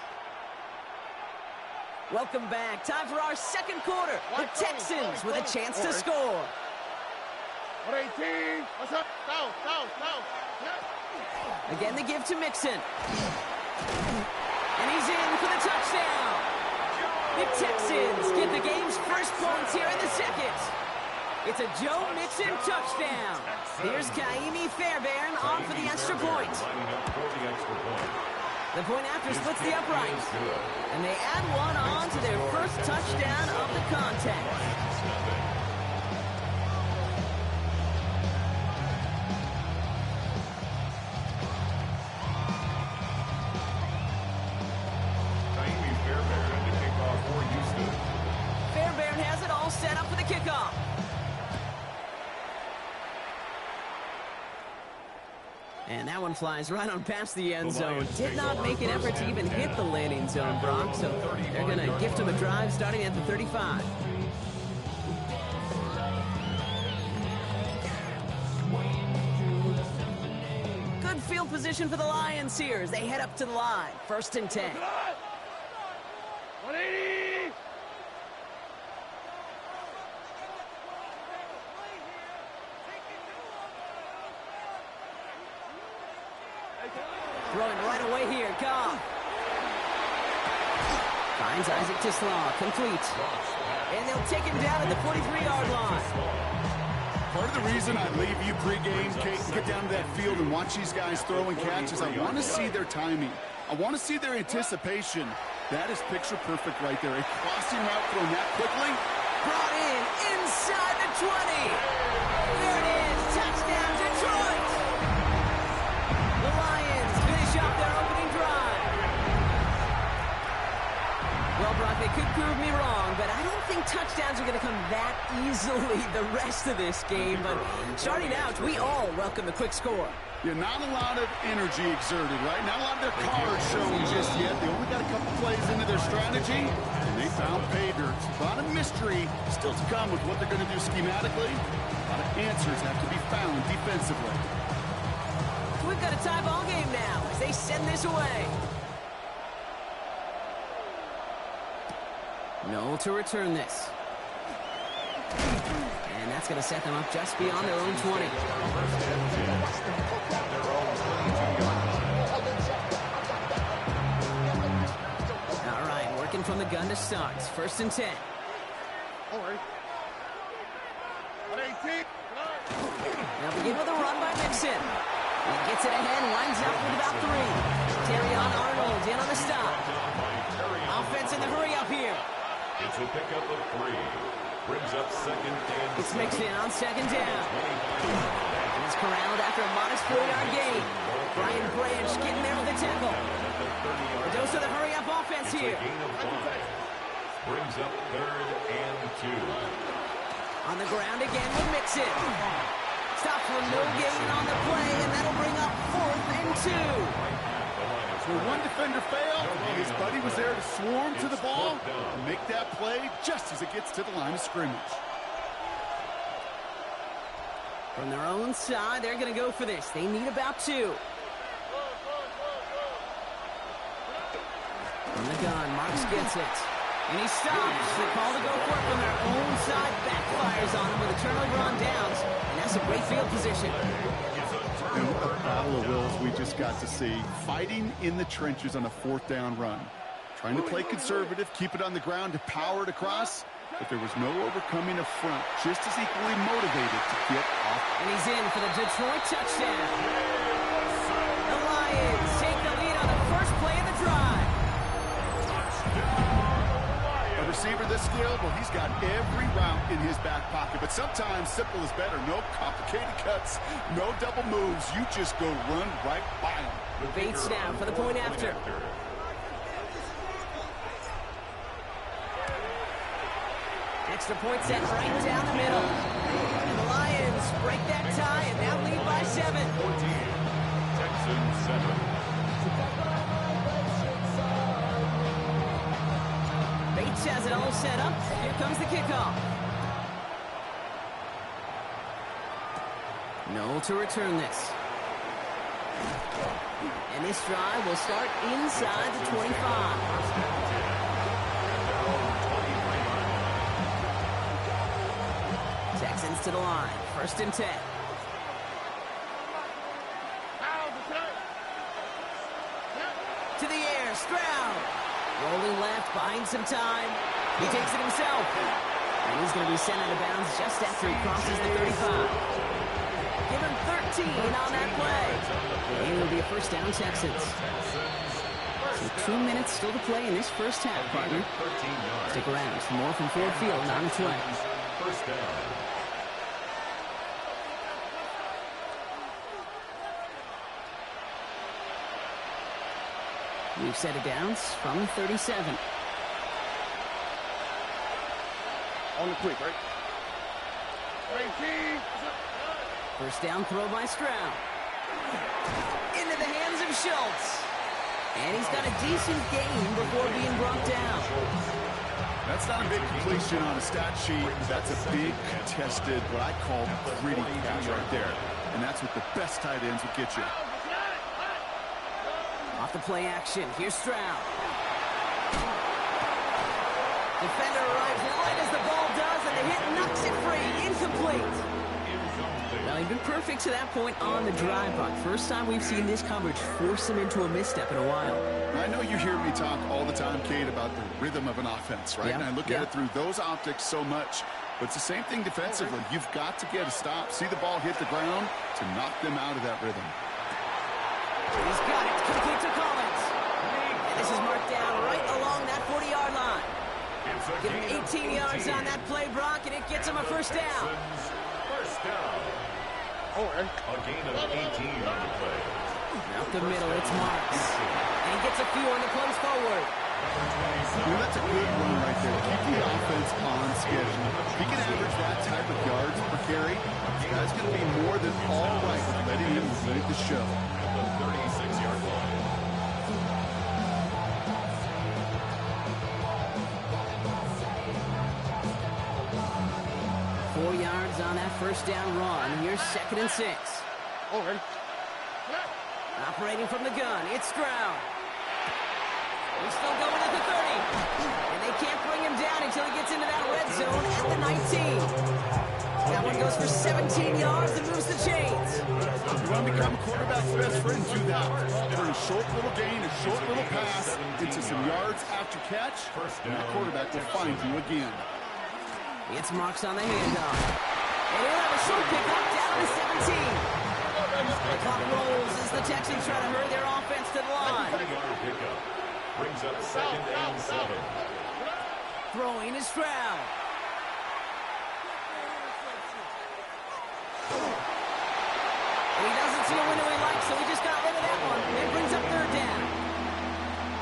Welcome back. Time for our 2nd quarter. The Texans with a chance to score. 18. What's up? Down. Again, the give to Mixon. And he's in for the touchdown. The Texans get the game's first points here in the 2nd. It's a Joe Mixon touchdown. Here's Kaimi Fairbairn on for the extra point. The point after splits the uprights. And they add one on to their first touchdown of the contest. Fairbairn has it all set up for the kickoff. And that one flies right on past the end zone. Did not make an effort to even hit the landing zone, Brock. So they're going to gift him a drive starting at the 35. Good field position for the Lions here as they head up to the line. 1st and 10. 180. Throwing right away here, Goff. Finds Isaac to Slaw. Complete. And they'll take him down at the 43-yard line. Part of the reason I leave you pregame, Kate, and get down to that field and watch these guys throw and catch is I want to see their timing. I want to see their anticipation. That is picture perfect right there. A crossing route thrown that quickly. Brought in inside the 20. There it is. Touchdown, Detroit. The Lions finish off their opening drive. Well, Brock, they could prove me wrong, but I don't think touchdowns are going to come that easily the rest of this game. But starting out, we all welcome the quick score. Yeah, not a lot of energy exerted, right? Not a lot of their cards showing just yet. They only got a couple plays into their strategy, and they found pay dirt. A lot of mystery still to come with what they're going to do schematically. A lot of answers have to be found defensively. We've got a tie ball game now as they send this away. No to return this. And that's going to set them up just beyond their own 20. All right, working from the gun to start. 1st and 10. They'll begin with a run by Mixon. He gets it ahead, lines up with about 3. Terrion Arnold in on the stop. Offense in the hurry up here. It's a pickup of 3. Brings up 2nd and It's Mixon on 2nd down. And it's corralled after a modest 4-yard gain. Brian Branch getting there with a tackle. The dose of the hurry-up offense here. gain of 5. Brings up 3rd and 2. On the ground again with Mixon. Stop for no gain on the play, and that'll bring up 4th and 2. When one defender failed, his buddy was there to swarm to the ball and make that play just as it gets to the line of scrimmage. From their own side, they're going to go for this. They need about 2. From the gun, Marks gets it. And he stops. The call to go for it from their own side backfires on him with a turnover on downs. And that's a great field position. And a battle of wills we just got to see. Fighting in the trenches on a 4th down run. Trying to play conservative, keep it on the ground to power it across. But there was no overcoming a front. Just as equally motivated to get off. And he's in for the Detroit touchdown. The Lions take the lead on the first play of the drive. A receiver this skilled, well, he's got every route in his back pocket. But sometimes simple is better. No complicated cuts, no double moves. You just go run right by him. Bates now for the point after. Extra point set right down the middle. And the Lions break that tie and now lead by 7. 14. Texans 7. Bates has it all set up. Here comes the kickoff. No to return this. And this drive will start inside the 25. Texans to the line. 1st and 10. To the air. Stroud. Rolling left, buying some time. He takes it himself. And he's going to be sent out of bounds just after he crosses the 35. Give him 13 on that play. And it'll be a 1st down, Texans. So 2 minutes still to play in this first half, partner. Stick around for more from Ford Field on its way. 1st down. We've set it downs from 37. On the quick, right? 1st down throw by Stroud. Into the hands of Schultz. And he's got a decent gain before being brought down. That's not a big completion on a stat sheet. That's a big contested, what I call gritty catch right there. And that's what the best tight ends will get you. Off the play action. Here's Stroud. Defender arrives right as the ball does, and the hit knocks it free. Incomplete. Well, he'd been perfect to that point on the drive, Brock. First time we've seen this coverage force him into a misstep in a while. I know you hear me talk all the time, Kate, about the rhythm of an offense, right? Yeah. And I look at it through those optics so much. But it's the same thing defensively. You've got to get a stop, see the ball hit the ground to knock them out of that rhythm. He's got it. Complete to Collins. And this is marked down right along that 40-yard line. Give him 18 yards on that play, Brock, and it gets him a first down. First down. A gain of 18 on the play. Out the middle, it's Marks. And he gets a few on the plays forward. That's a good run right there. Keep the offense on schedule. If he can average that type of yards per carry, this guy's going to be more than all right with letting him lead the show. At the 36-yard line. 4 yards on that first down run. Here's 2nd and 6. Operating from the gun, it's Stroud. He's still going at the 30. And they can't bring him down until he gets into that red zone at the 19. That one goes for 17 yards and moves the chains. You want to become a quarterback's best friend, do that. For a short little gain, a short little pass into some yards after catch, and the quarterback will find you again. It's Marks on the handoff. And he'll have a short pickup down to 17. The clock rolls as the Texans try to hurry their offense to the line. 30-yard pickup. Brings up 2nd and 7. Throwing is Stroud. And he doesn't see a window he likes, so he just got rid of that one. And brings up 3rd down.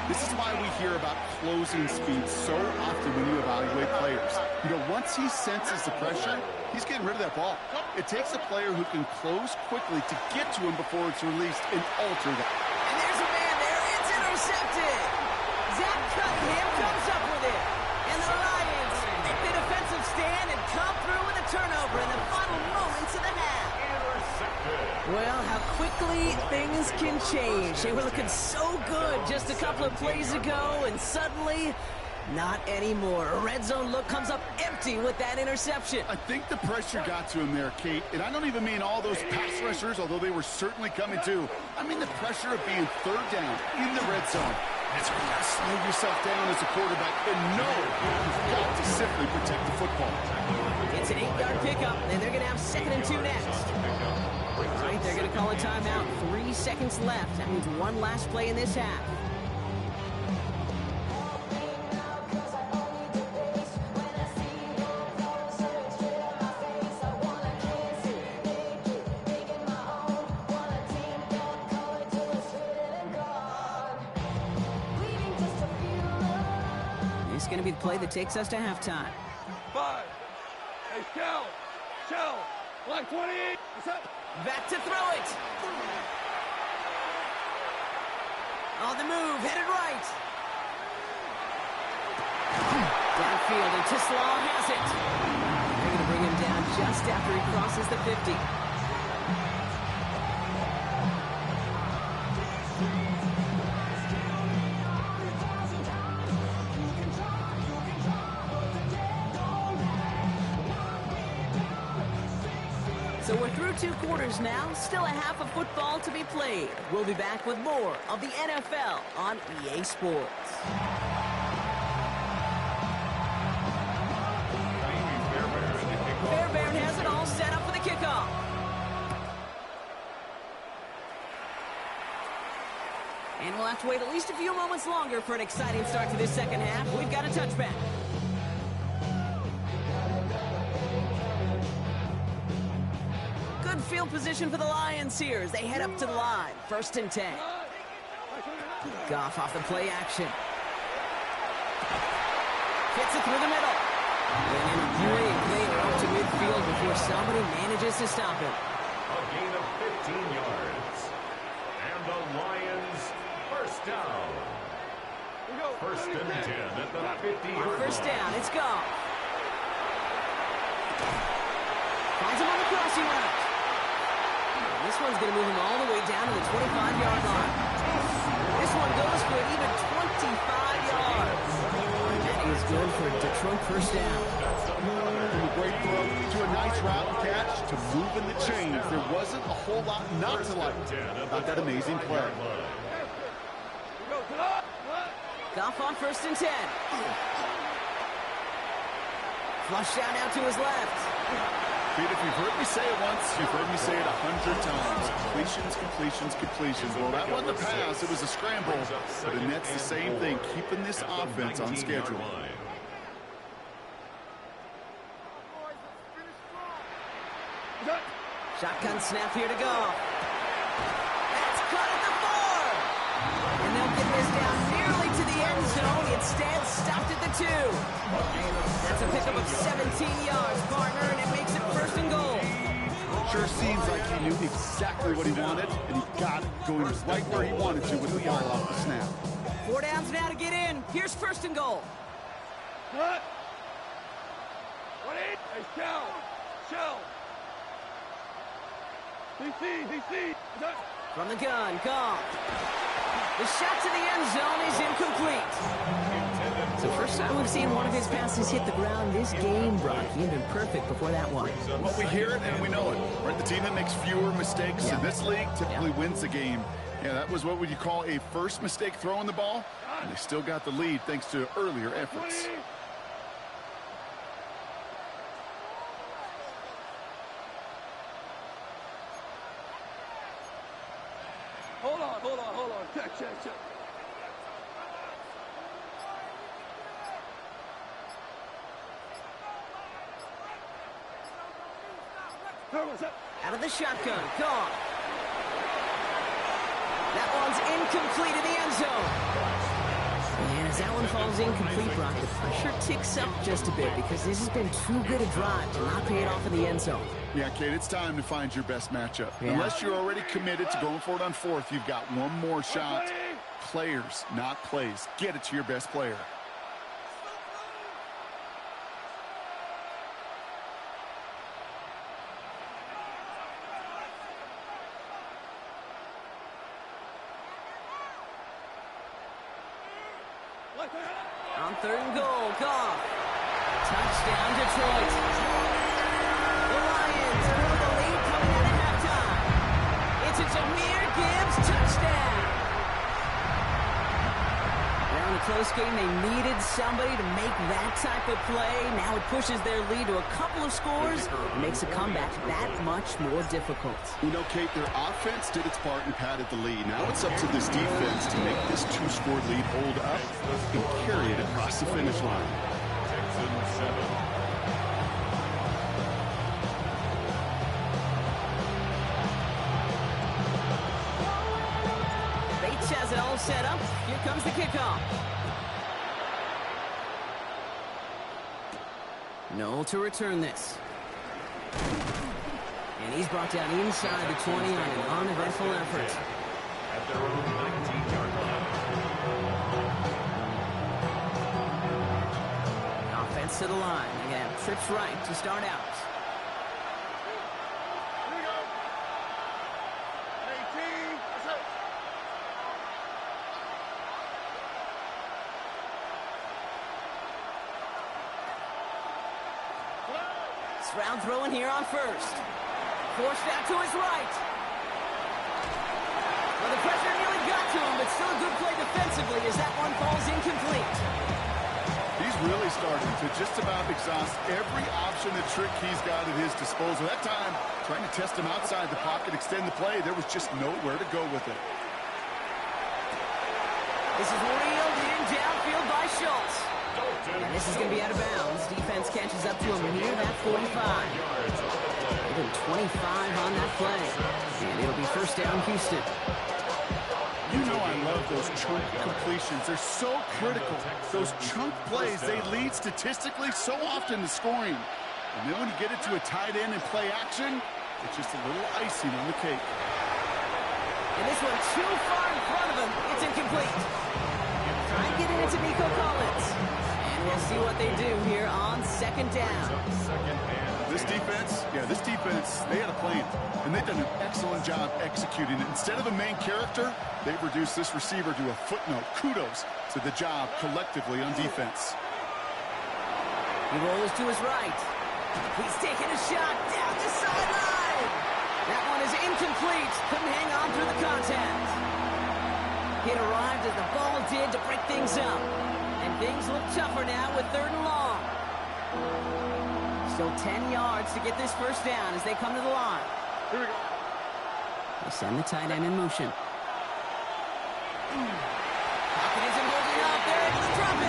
This is why we hear about closing speed so often when you evaluate players. You know, once he senses the pressure, he's getting rid of that ball. It takes a player who can close quickly to get to him before it's released and alter that. And there's a man there. It's intercepted. Zach Cunningham comes up with it. And the Lions make the defensive stand and come through with a turnover in the final moments of the half. Well, how quickly things can change. They were looking so good just a couple of plays ago, and suddenly, not anymore. A red zone look comes up empty with that interception. I think the pressure got to him there, Kate. And I don't even mean all those pass rushers, although they were certainly coming too. I mean the pressure of being 3rd down in the red zone. It's when you slow yourself down as a quarterback and know you've got to simply protect the football. It's an 8-yard pickup, and they're going to have 2nd and 2 next. All right, they're going to call a timeout. 3 seconds left. That means one last play in this half. This is going to be the play that takes us to halftime. 5. Hey, Shell. Block 28. What's up? Back to throw it. On the move, headed right. Downfield, and Tislaw has it. They're going to bring him down just after he crosses the 50. So we're through 2 quarters now, still a half of football to be played. We'll be back with more of the NFL on EA Sports. Fairbairn has it all set up for the kickoff. And we'll have to wait at least a few moments longer for an exciting start to this second half. We've got a touchback. Good field position for the Lions here as they head up to the line. 1st and 10. Goff off the play action. Hits it through the middle. And in a great play out to midfield before somebody manages to stop him. A gain of 15 yards. And the Lions first down. 1st and 10 at the 50-yard line. First down, it's Goff. Finds him on the crossing route. This one's going to move him all the way down to the 25-yard line. This one goes for an even 25 yards. That is good for a Detroit first down. From a great throw to a nice route and catch to moving the chains. There wasn't a whole lot not to like about that amazing play. Goff on 1st and 10. Flush down now to his left. Pete, if you've heard me say it once, you've heard me say it 100 times. Completions, completions, completions. Well, that wasn't a pass. It was a scramble. But the Nets, the same thing, keeping this offense on schedule. Shotgun snap here to go. That's caught at the 4. And they'll get this down nearly to the end zone. Instead, stopped at the 2. That's a pickup of 17 yards, partner, and it makes it 1st and goal. Sure seems like he knew exactly what he wanted, and he got it going right where he wanted to with the ball off the snap. 4 downs now to get in. Here's 1st and goal. What? Hey, shell. DC. From the gun, Goff. The shot to the end zone is incomplete. So first time we've seen one of his passes hit the ground this game, Brock. He had been perfect before that one. Well, we hear it and we know it. Right? The team that makes fewer mistakes in this league typically wins the game. Yeah, that was what would you call a first mistake throwing the ball. And they still got the lead thanks to earlier efforts. Hold on. Check. Out of the shotgun, Goff. That one's incomplete in the end zone. And as that one falls incomplete, Brock, the pressure ticks up just a bit because this has been too good a drive to not pay it off in the end zone. Yeah, Kate, it's time to find your best matchup. Yeah. Unless you're already committed to going for it on 4th, you've got one more shot. Players, not plays. Get it to your best player. On 3rd and goal, Goff. Touchdown, Detroit. The Lions grow the lead coming out of halftime. It's a Jahmyr Gibbs touchdown. Now in a close game, they needed somebody to make that type of play. Now it pushes their lead to a couple of scores and makes a comeback that much more difficult. You know, Kate, their offense did its part and padded the lead. Now it's up to this defense to make this 2-score lead hold up and carry it across the finish line. Texans 7. Bates has it all set up. Here comes the kickoff. Noel to return this. And he's brought down inside the 20 on an uneventful effort. At their own 19-yard line. Offense to the line. Again, trips right to start out. Round throwing here on 1st. Forced out to his right. Well, the pressure nearly got to him, but still a good play defensively as that one falls incomplete. He's really starting to just about exhaust every option and trick he's got at his disposal. That time, trying to test him outside the pocket, extend the play, there was just nowhere to go with it. This is reeled in downfield by Schultz. And this is going to be out of bounds. Defense catches up to him near that 45. Even 25 on that play. And it'll be 1st down, Houston. You know I love those chunk completions. They're so critical. Those chunk plays, they lead statistically so often to scoring. And then when you get it to a tight end and play action, it's just a little icing on the cake. And this one too far in front of him. It's incomplete. Try and get it into Nico Collins. And we'll see what they do here on 2nd down. This defense, they had a plan. And they've done an excellent job executing it. Instead of a main character, they've reduced this receiver to a footnote. Kudos to the job collectively on defense. He rolls to his right. He's taking a shot down the sideline. That one is incomplete. Couldn't hang on through the contact. It arrived as the ball did to break things up. And things look tougher now with 3rd and long. Still 10 yards to get this first down as they come to the line. Here we go. They send the tight end in motion. Pocket isn't holding up. They're able to drop it.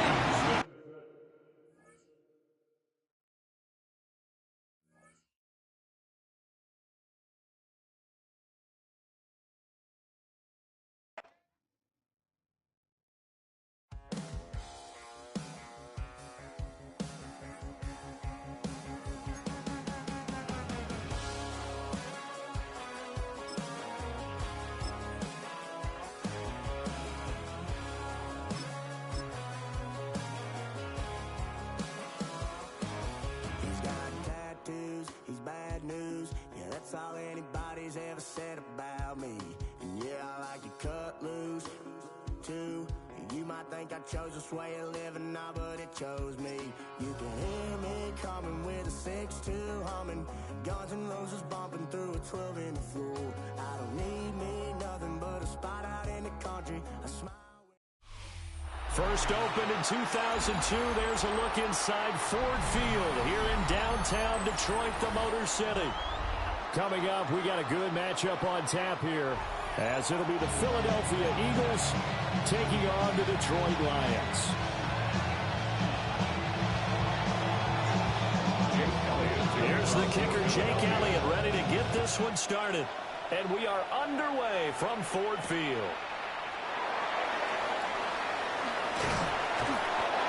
All anybody's ever said about me. And yeah, I like to cut loose too. You might think I chose this way of living now, but it chose me. You can hear me coming with a 6-2 humming, Guns N' Roses bumping through a 12 in the floor. I don't need me nothing but a spot out in the country. I smile. First opened in 2002. There's a look inside Ford Field here in downtown Detroit, the Motor City. Coming up, we got a good matchup on tap here, as it'll be the Philadelphia Eagles taking on the Detroit Lions. Here's the kicker, Jake Elliott, ready to get this one started. And we are underway from Ford Field.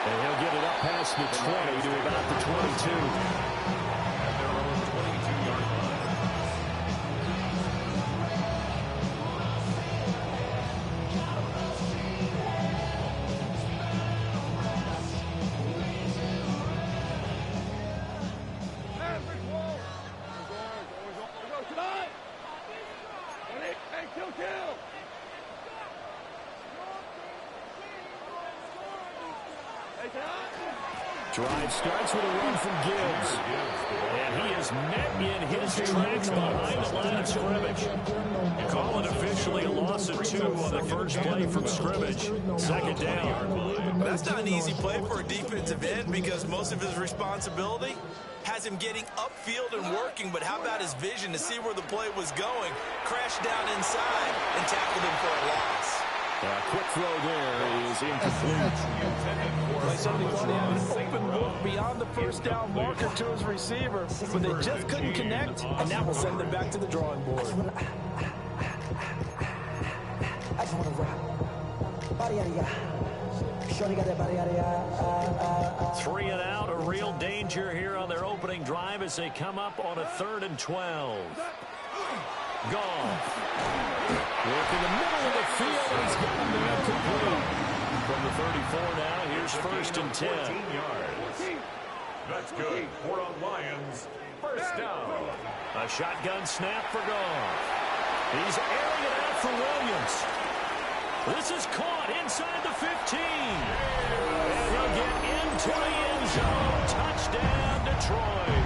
And he'll get it up past the 20 to about the 22. Drive starts with a run from Gibbs. And he is met in his tracks behind the line of scrimmage. Call it officially a loss of 2 on the first play from scrimmage. Second down. That's not an easy play for a defensive end because most of his responsibility has him getting upfield and working, but how about his vision to see where the play was going, crashed down inside, and tackled him for a loss. Quick throw there is incomplete. Like somebody thought he had an open look beyond the first down marker to his receiver, but they just couldn't connect, and that will send them back to the drawing board. I just want to rock. Body out of ya. Shorty got that body out of ya. 3 and out, a real danger here on their opening drive as they come up on a 3rd and 12. Goff. Work in the middle of the field, and he's got him there complete. From the 34 now, here's 1st and 10. 14 yards. That's good for a Lions first down. A shotgun snap for Goff. He's airing it out for Williams. This is caught inside the 15. And he'll get into the end zone. Touchdown, Detroit.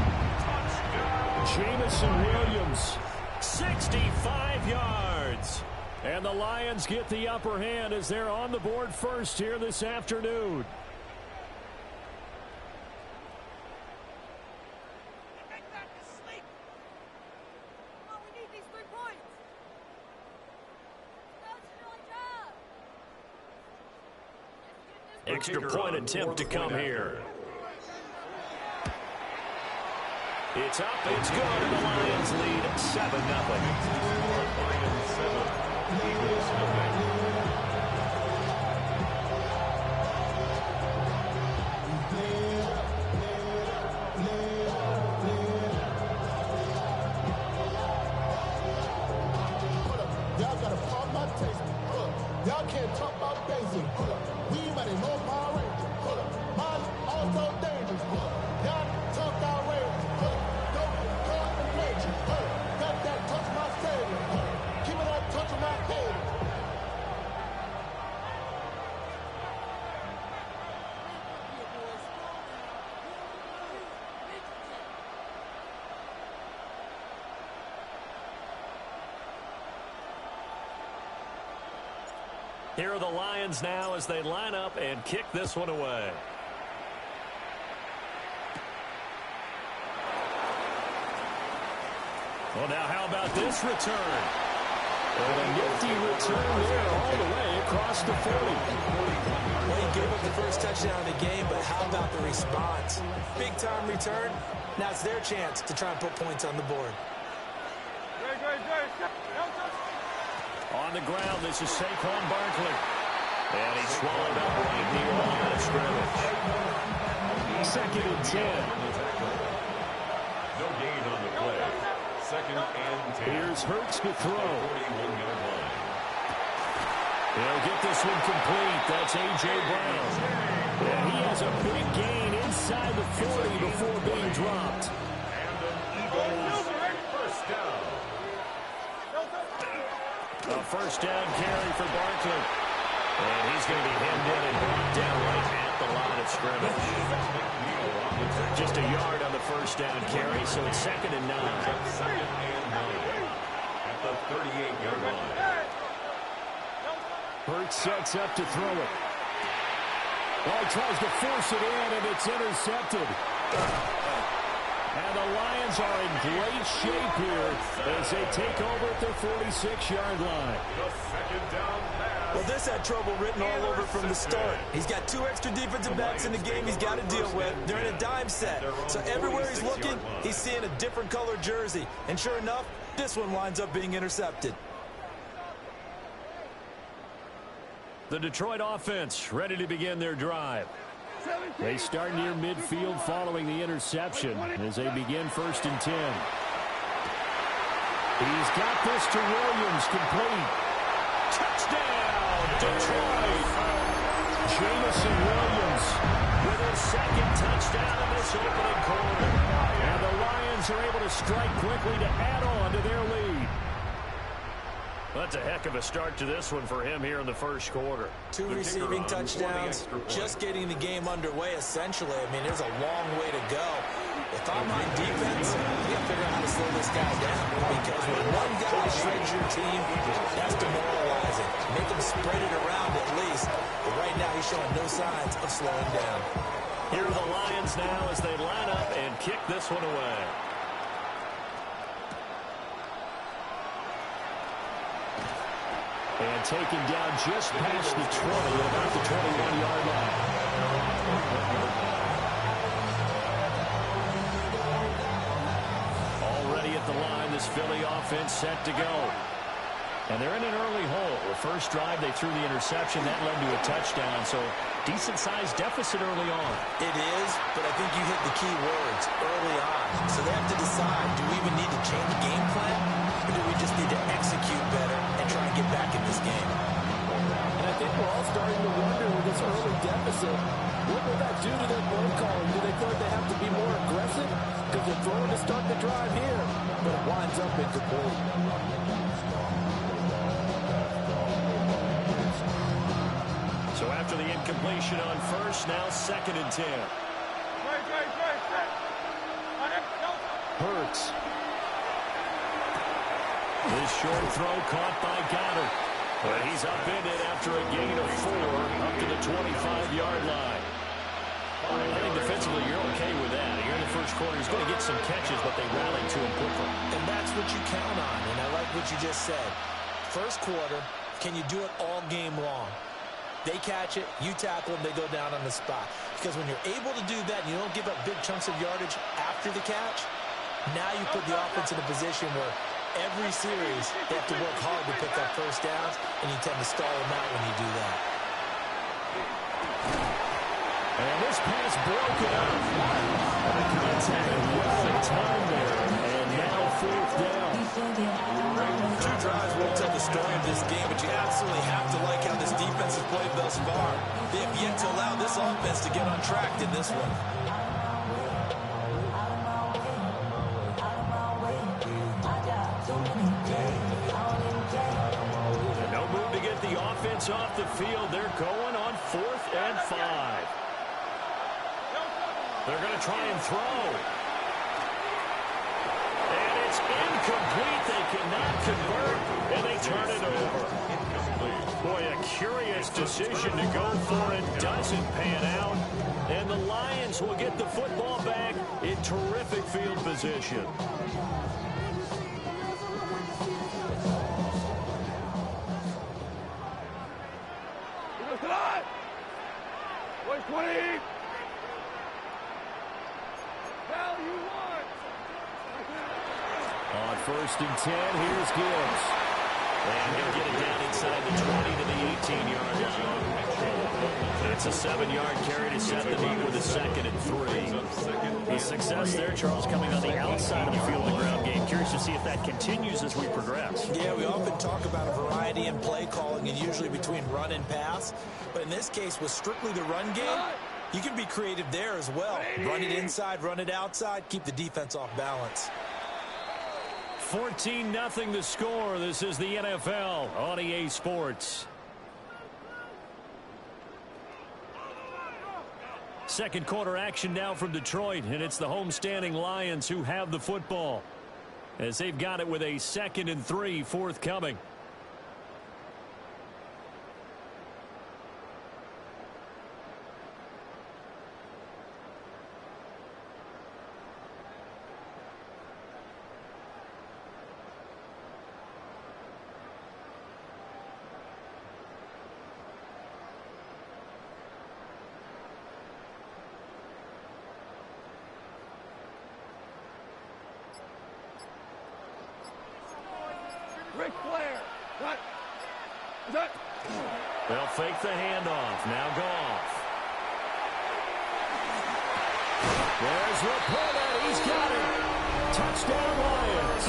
Jamison Williams, 65 yards. And the Lions get the upper hand as they're on the board first here this afternoon. Extra point attempt to come here. It's up, it's good, and the Lions lead 7-0. Lions 7, Eagles 0. Y'all gotta pump my taste. Y'all can't talk about basic. We mighty no Power Ranger. Mine also dangerous. Y'all talk outrageous. Don't talk the nature. Got that touch my savior. Keep it on touch of my head. Here are the Lions now as they line up and kick this one away. Well, now how about this return? And a nifty return there all the way across the 40. Well, he gave up the first touchdown of the game, but how about the response? Big-time return. Now it's their chance to try and put points on the board. On the ground, this is Saquon Barkley. And he swallowed up right near the line of scrimmage. 2nd and 10. No gain on the play. 2nd and 10. Here's Hurts to throw. 41-yard line. He'll get this one complete. That's A.J. Brown. And he has a big gain inside the 40 before being dropped. And an Eagles first down. A first down carry for Barkley. And he's going to be hemmed in and brought down right at the line of scrimmage. Just a yard on the first down carry, so it's 2nd and 9. 2nd and 9 at the 38-yard line. Hurts sets up to throw it. Oh, he tries to force it in, and it's intercepted. And the Lions are in great shape here as they take over at their 46-yard line. The 2nd down pass. Well, this had trouble written all over from the start. He's got 2 extra defensive backs in the game he's got to deal with. They're in a dime set. So everywhere he's looking, he's seeing a different color jersey. And sure enough, this one winds up being intercepted. The Detroit offense ready to begin their drive. They start near midfield following the interception as they begin 1st and 10. He's got this to Williams, complete. Touchdown, Detroit! Jamison Williams with his 2nd touchdown in this opening quarter. And the Lions are able to strike quickly to add on to their lead. That's a heck of a start to this one for him here in the first quarter. 2 receiving touchdowns, just getting the game underway, essentially. I mean, there's a long way to go. If I'm on defense, you got to figure out how to slow this guy down. Because when one guy shreds your team, that's demoralizing. Make him spread it around at least. But right now, he's showing no signs of slowing down. Here are the Lions now as they line up and kick this one away. And taken down just past the 20, about the 21-yard line. Already at the line, this Philly offense set to go. And they're in an early hole. The first drive, they threw the interception. That led to a touchdown, so decent-sized deficit early on. It is, but I think you hit the key words early on. So they have to decide, do we even need to change the game plan, or do we just need to execute better and try and get back in this game? And I think we're all starting to wonder with this early deficit, what will that do to their play calling? Do they feel like they have to be more aggressive? Because they're throwing to start the drive here, but it winds up incomplete. So after the incompletion on first, now 2nd and 10. Hurts. This short throw caught by Goddard. But he's upended after a gain of 4 up to the 25-yard line. I think defensively you're okay with that. Here in the first quarter, he's going to get some catches, but they rallied to him quickly. And that's what you count on, and I like what you just said. First quarter, can you do it all game long? They catch it, you tackle them, they go down on the spot. Because when you're able to do that and you don't give up big chunks of yardage after the catch, now you put the offense in a position where every series they have to work hard to pick up first downs, and you tend to stall them out when you do that. And this pass broken up. The contact well in time there, and now 4th down. 2 drives won't tell the story of this game, but you absolutely have to like how this defense has played thus far. They have yet to allow this offense to get on track in this one. And no move to get the offense off the field. They're going on 4th and 5. They're going to try and throw. And it's incomplete. They cannot convert, and they turn it over. Incomplete. Boy, a curious decision to go for it doesn't pan out. And the Lions will get the football back in terrific field position. On 1st and 10, here's Gibbs. And he'll get it down inside the 20 to the 18-yard line. It's a 7-yard carry to set the need with a 2nd and 3. The success there, Charles, coming on the outside of the field and ground game. Curious to see if that continues as we progress. Yeah, we often talk about a variety in play calling and usually between run and pass. But in this case, with strictly the run game, you can be creative there as well. Run it inside, run it outside, keep the defense off balance. 14-0 the score. This is the NFL on EA Sports. Second quarter action now from Detroit, and it's the homestanding Lions who have the football as they've got it with a 2nd and 3 forthcoming. Ric Flair. What? That. They'll fake the handoff. Now Goff. There's Laporta. He's got it. Touchdown Lions.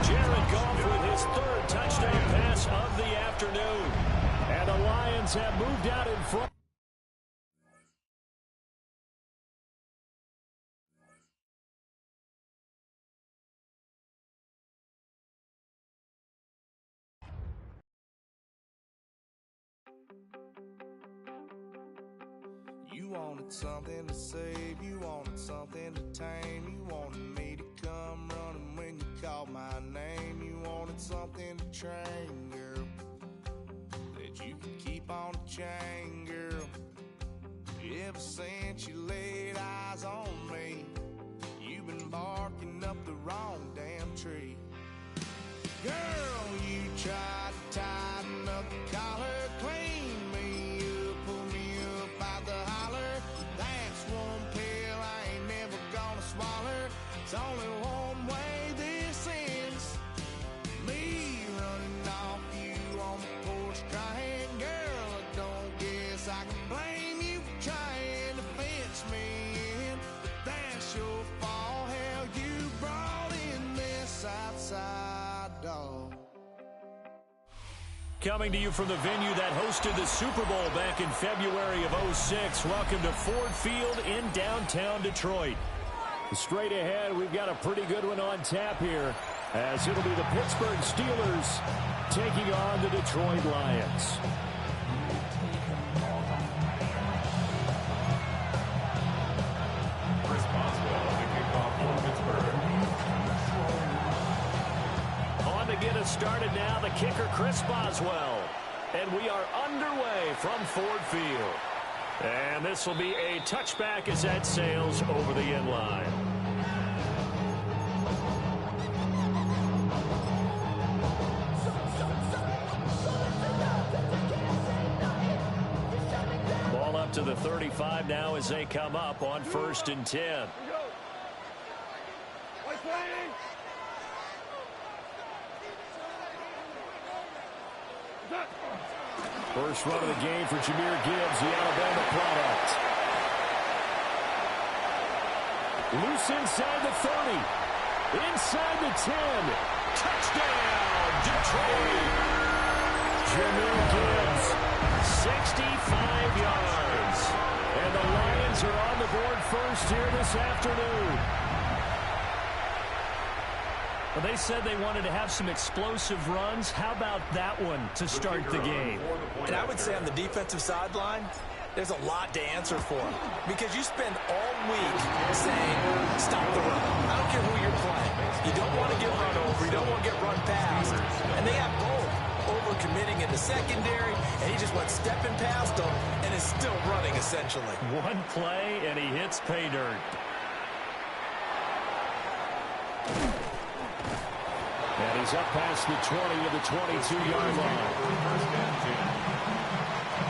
Jared Goff with his 3rd touchdown pass of the afternoon. And the Lions have moved out in front. You wanted something to save, you wanted something to tame, you wanted me to come running when you called my name, you wanted something to train, girl, that you could keep on the chain, girl. Ever since you laid eyes on me, you've been barking up the wrong damn tree. Girl, you tried to tighten up the collar, clean me up, pull me up out the holler. That's one pill I ain't never gonna swallow. It's only one way this ends. Me running off you on the porch crying. Girl, I don't guess I can blame you for trying to fence me in. But that's your fault, hell, you brought in this outside dog. Coming to you from the venue that hosted the Super Bowl back in February of '06. Welcome to Ford Field in downtown Detroit. Straight ahead, we've got a pretty good one on tap here, as it'll be the Pittsburgh Steelers taking on the Detroit Lions. On to get us started now, the kicker, Chris Boswell. And we are underway from Ford Field. And this will be a touchback as that sails over the end line. Ball up to the 35 now as they come up on 1st and 10. First run of the game for Jahmyr Gibbs, the Alabama product. Loose inside the 30. Inside the 10. Touchdown, Detroit. Jahmyr Gibbs, 65 yards. And the Lions are on the board first here this afternoon. Well, they said they wanted to have some explosive runs. How about that one to start the game? And I would say on the defensive sideline, there's a lot to answer for. Because you spend all week saying, stop the run. I don't care who you're playing. You don't want to get run over. You don't want to get run past. And they have both over were committing in the secondary, and he just went stepping past them and is still running, essentially. One play, and he hits pay dirt. And he's up past the 20 to the 22-yard line.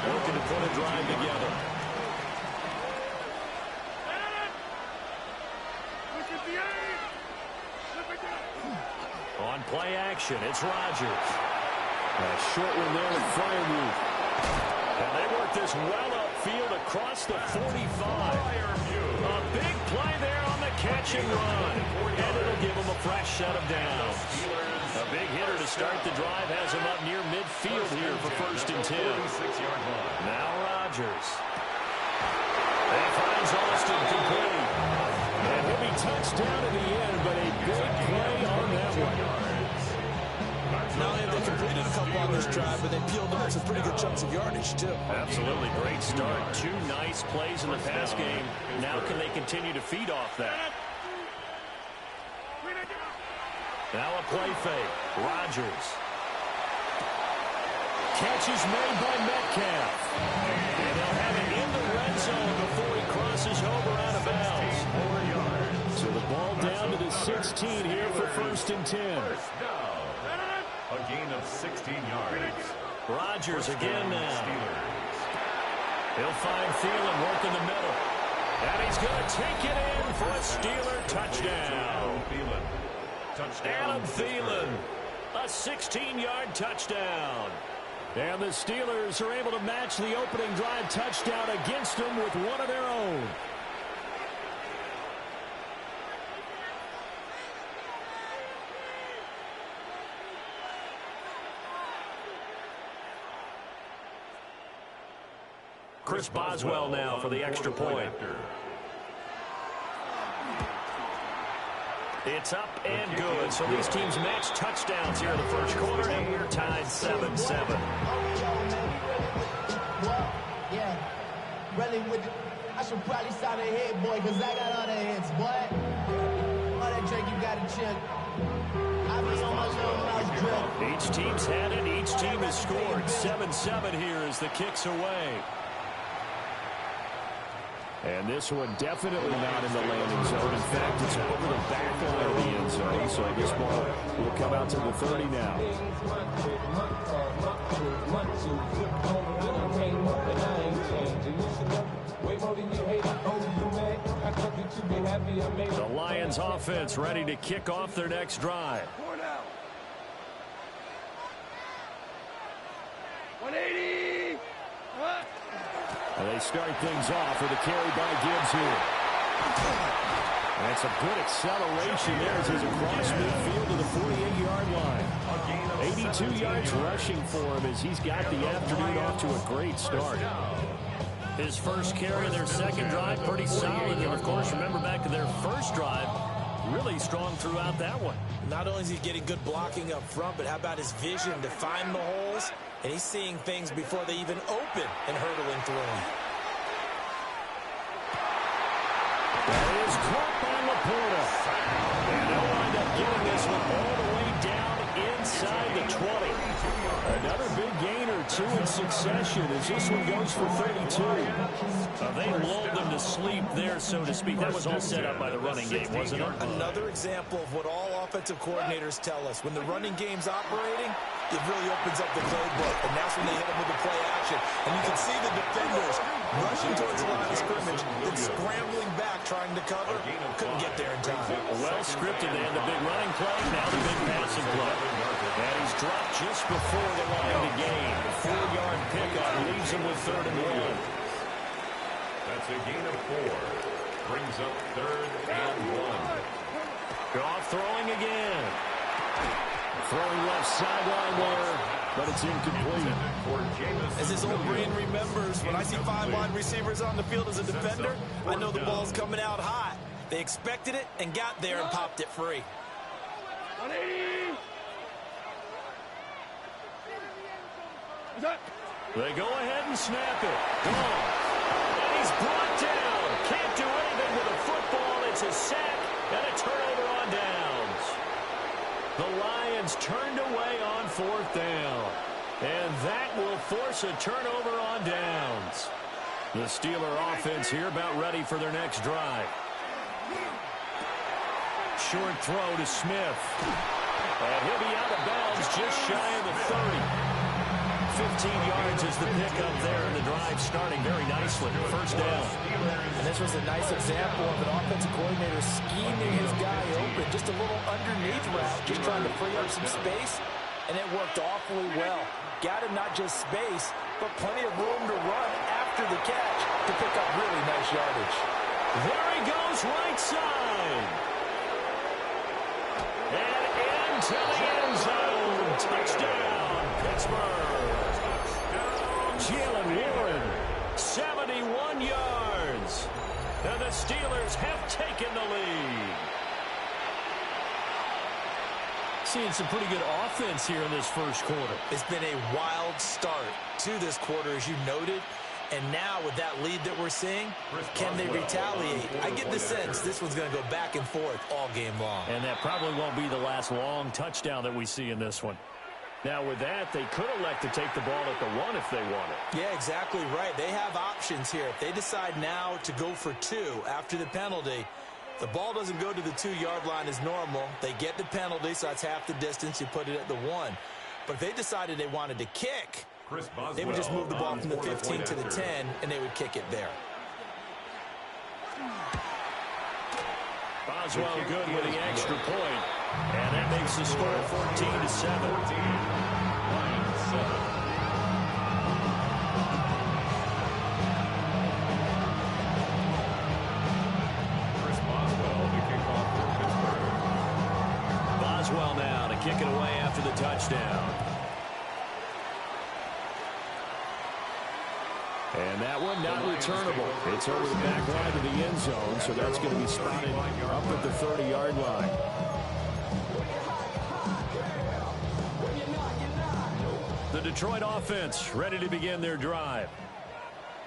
Looking to put a drive together. On play action, it's Rodgers. A short one there with Firemove. And they work this well upfield across the 45. A big play there on the catch and run. And it'll give them a fresh set of downs. A big hitter to start the drive has him up near midfield here for 1st and 10. Now Rodgers. And finds Austin complete. And he'll be touched down in the end, but a big play on that one. Not only have they completed a couple on this drive, but they peeled off some pretty good chunks of yardage, too. Absolutely great start. 2 nice plays in the pass game. Now can they continue to feed off that? Now a play fake. Rodgers. Catch is made by Metcalf. And they'll have it in the red zone before he crosses over out of bounds. So the ball down to the 16 here for 1st and 10. A gain of 16 yards. Rodgers again now. He'll find Thielen work in the middle. And he's going to take it in for a Steeler touchdown. Adam Thielen, a 16-yard touchdown. And the Steelers are able to match the opening drive touchdown against them with one of their own. Chris Boswell now for the extra point. It's up and good. So these teams match touchdowns here in the first quarter, and we're tied 7-7. Yeah, really with the, I should probably sign a hit, boy, because I got all the hits, boy. All that drink you got to chill. I be on my little mouse drill. Each team's had it. Each team has scored. 7-7 here as the kick's away. And this one definitely not in the landing zone. In fact, it's over the back line of the end zone. So this ball will come out to the 30 now. The Lions offense ready to kick off their next drive. 180. And they start things off with a carry by Gibbs here. That's a good acceleration there as he's across midfield to the 48-yard line. 82 yards rushing for him as he's got the afternoon off to a great start. His first carry of their second drive, pretty solid. And, of course, remember back to their first drive, really strong throughout that one. Not only is he getting good blocking up front, but how about his vision to find the holes? And he's seeing things before they even open and hurdling through them. That is caught by Laporta. And they'll wind up getting this one all the way down inside the 20. Another big gain or 2 in succession as this one goes for 32. They lulled them to sleep there, so to speak. That was all set up by the running game, wasn't it? Another example of what all offensive coordinators tell us. When the running game's operating, it really opens up the playbook, and that's when they hit them with the play action. And you can see the defenders rushing towards the line of scrimmage, then scrambling back, trying to cover. Couldn't get there in time. Well scripted. They had the big running play, now the big passing play. And he's dropped just before the line to gain. A 4-yard pickup leaves him with 3rd and 1. That's a gain of 4. Brings up 3rd and 1. Goff throwing again. Throwing left sideline there, but it's incomplete. As his old brain remembers, when I see 5 wide receivers on the field as a defender, I know the ball's coming out hot. They expected it and got there and popped it free. 180. They go ahead and snap it. Gone. And he's brought down. Can't do anything with a football. It's a sack and a turnover on downs. The Lions turned away on 4th down. And that will force a turnover on downs. The Steeler offense here about ready for their next drive. Short throw to Smith. And he'll be out of bounds just shy of the 30. 15 yards is the pickup there, and the drive starting very nicely. First down. And this was a nice example of an offensive coordinator scheming his guy open. Just a little underneath route, just trying to free up some space, and it worked awfully well. Got him not just space, but plenty of room to run after the catch to pick up really nice yardage. There he goes, right side. And into the end zone. Touchdown, Pittsburgh. Jalen Warren, 71 yards. And the Steelers have taken the lead. Seeing some pretty good offense here in this first quarter. It's been a wild start to this quarter, as you noted. And now with that lead that we're seeing, can they retaliate? I get the sense this one's going to go back and forth all game long. And that probably won't be the last long touchdown that we see in this one. Now with that, they could elect to take the ball at the 1 if they want it. Yeah, exactly right. They have options here. If they decide now to go for 2 after the penalty, the ball doesn't go to the 2-yard line as normal. They get the penalty, so that's half the distance. You put it at the 1. But if they decided they wanted to kick, they would just move the ball from the 15 to the 10, and they would kick it there. Boswell good with the extra point. And that makes the score 14-7. Boswell now to kick it away after the touchdown. And that one not returnable. It's over the back line of the end zone, so that's going to be spotted up at the 30-yard line. The Detroit offense ready to begin their drive.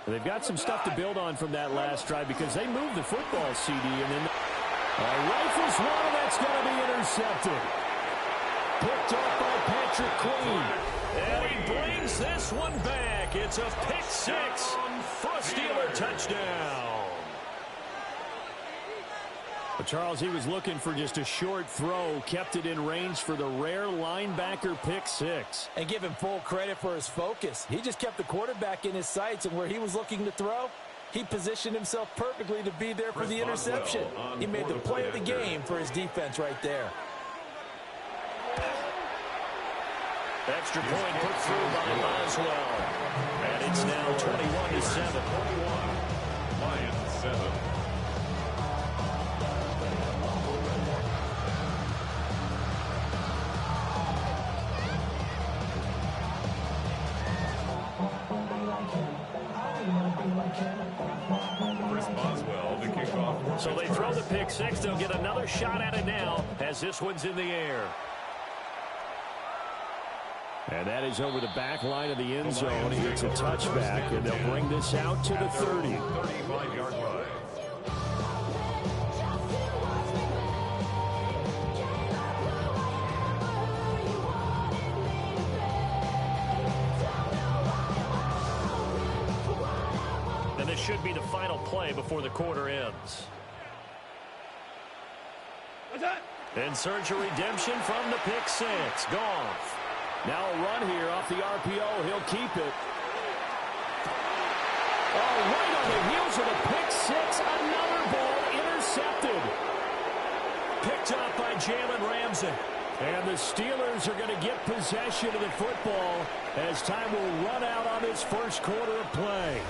They've got some stuff to build on from that last drive because they moved the football, CD, and then rifles one, and that's going to be intercepted. Picked up by Patrick Queen. And he brings this one back. It's a pick 6 for a Steeler touchdown. But Charles, he was looking for just a short throw, kept it in range for the rare linebacker pick 6. And give him full credit for his focus. He just kept the quarterback in his sights, and where he was looking to throw, he positioned himself perfectly to be there for the interception. He made the play of the game for his defense right there. Extra point put through by Boswell. And it's now 21-7. Lions 7. Chris Boswell, the kickoff. So they throw the pick 6. They'll get another shot at it now as this one's in the air. And that is over the back line of the end zone. He gets a touchback, and they'll bring this out to the 30. 35-yard line. And this should be the final play before the quarter ends. In search of redemption from the pick 6. Goff. Now a run here off the RPO. He'll keep it. Oh, right on the heels of the pick 6. Another ball intercepted. Picked up by Jalen Ramsey. And the Steelers are going to get possession of the football as time will run out on this first quarter of play.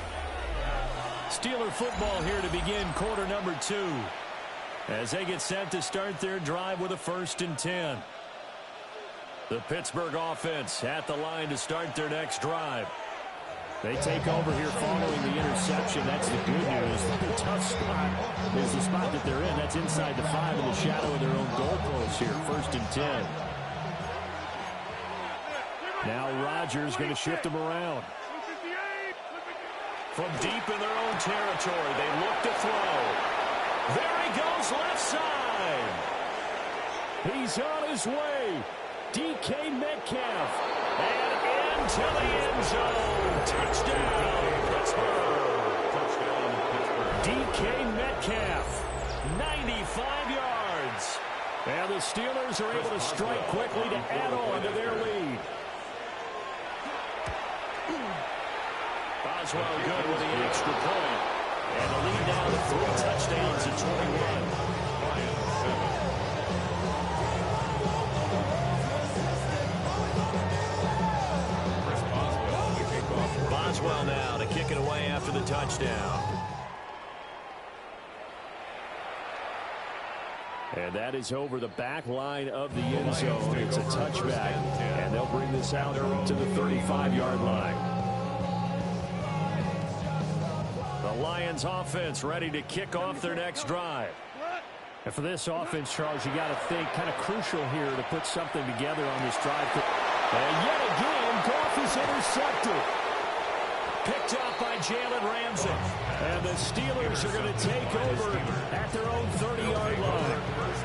Steeler football here to begin quarter number 2. As they get set to start their drive with a 1st and 10. The Pittsburgh offense at the line to start their next drive. They take over here following the interception. That's the good news. The tough spot is the spot that they're in. That's inside the 5 in the shadow of their own goalpost here. 1st and 10. Now Rodgers going to shift them around. From deep in their own territory, they look to throw. There he goes, left side. He's on his way. DK Metcalf. And to the end zone. Touchdown, Pittsburgh. Touchdown, Pittsburgh. DK Metcalf, 95 yards. And the Steelers are able to strike quickly to add on to their lead. Boswell good with the extra point. And the lead now to 3 touchdowns at 21. Boswell now to kick it away after the touchdown. And that is over the back line of the end zone. It's a touchback, and they'll bring this out to the 35-yard line. The Lions offense ready to kick off their next drive. And for this offense, Charles, you got to think kind of crucial here to put something together on this drive. And yet again, Goff is intercepted. Picked up by Jalen Ramsey. And the Steelers are going to take over at their own 30-yard line.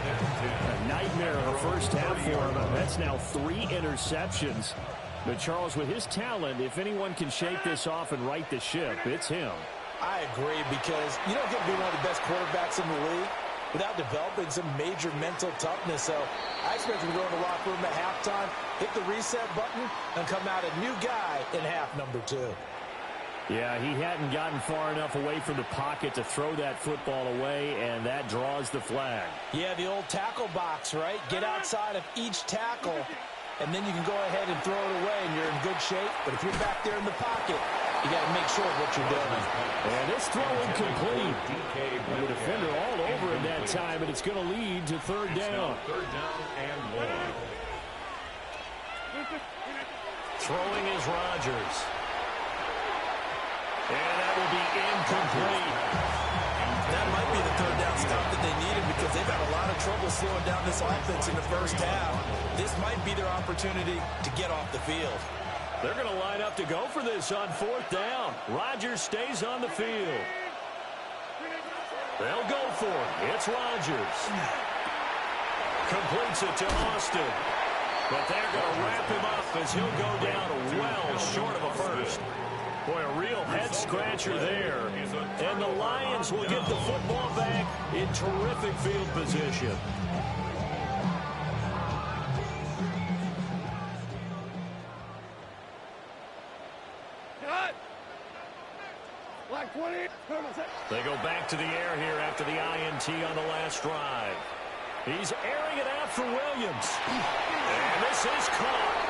A nightmare of a first half for him. That's now 3 interceptions. But Charles, with his talent, if anyone can shake this off and right the ship, it's him. I agree, because you don't get to be one of the best quarterbacks in the league without developing some major mental toughness. So I expect him to go in the locker room at halftime, hit the reset button, and come out a new guy in half number 2. Yeah, he hadn't gotten far enough away from the pocket to throw that football away, and that draws the flag. Yeah, the old tackle box, right? Get outside of each tackle, and then you can go ahead and throw it away, and you're in good shape. But if you're back there in the pocket, you got to make sure of what you're doing. And this throw incomplete. And the defender all over him that time, and it's going to lead to third down. Third down and 1. Throwing is Rodgers. And that will be incomplete. That might be the third down stop that they needed, because they've had a lot of trouble slowing down this offense in the first half. This might be their opportunity to get off the field. They're going to line up to go for this on 4th down. Rodgers stays on the field. They'll go for it. It's Rodgers. Completes it to Austin. But they're going to wrap him up as he'll go down well short of a first. Boy, a real head-scratcher there. And the Lions will get the football back in terrific field position. They go back to the air here after the INT on the last drive. He's airing it out for Williams. And this is caught.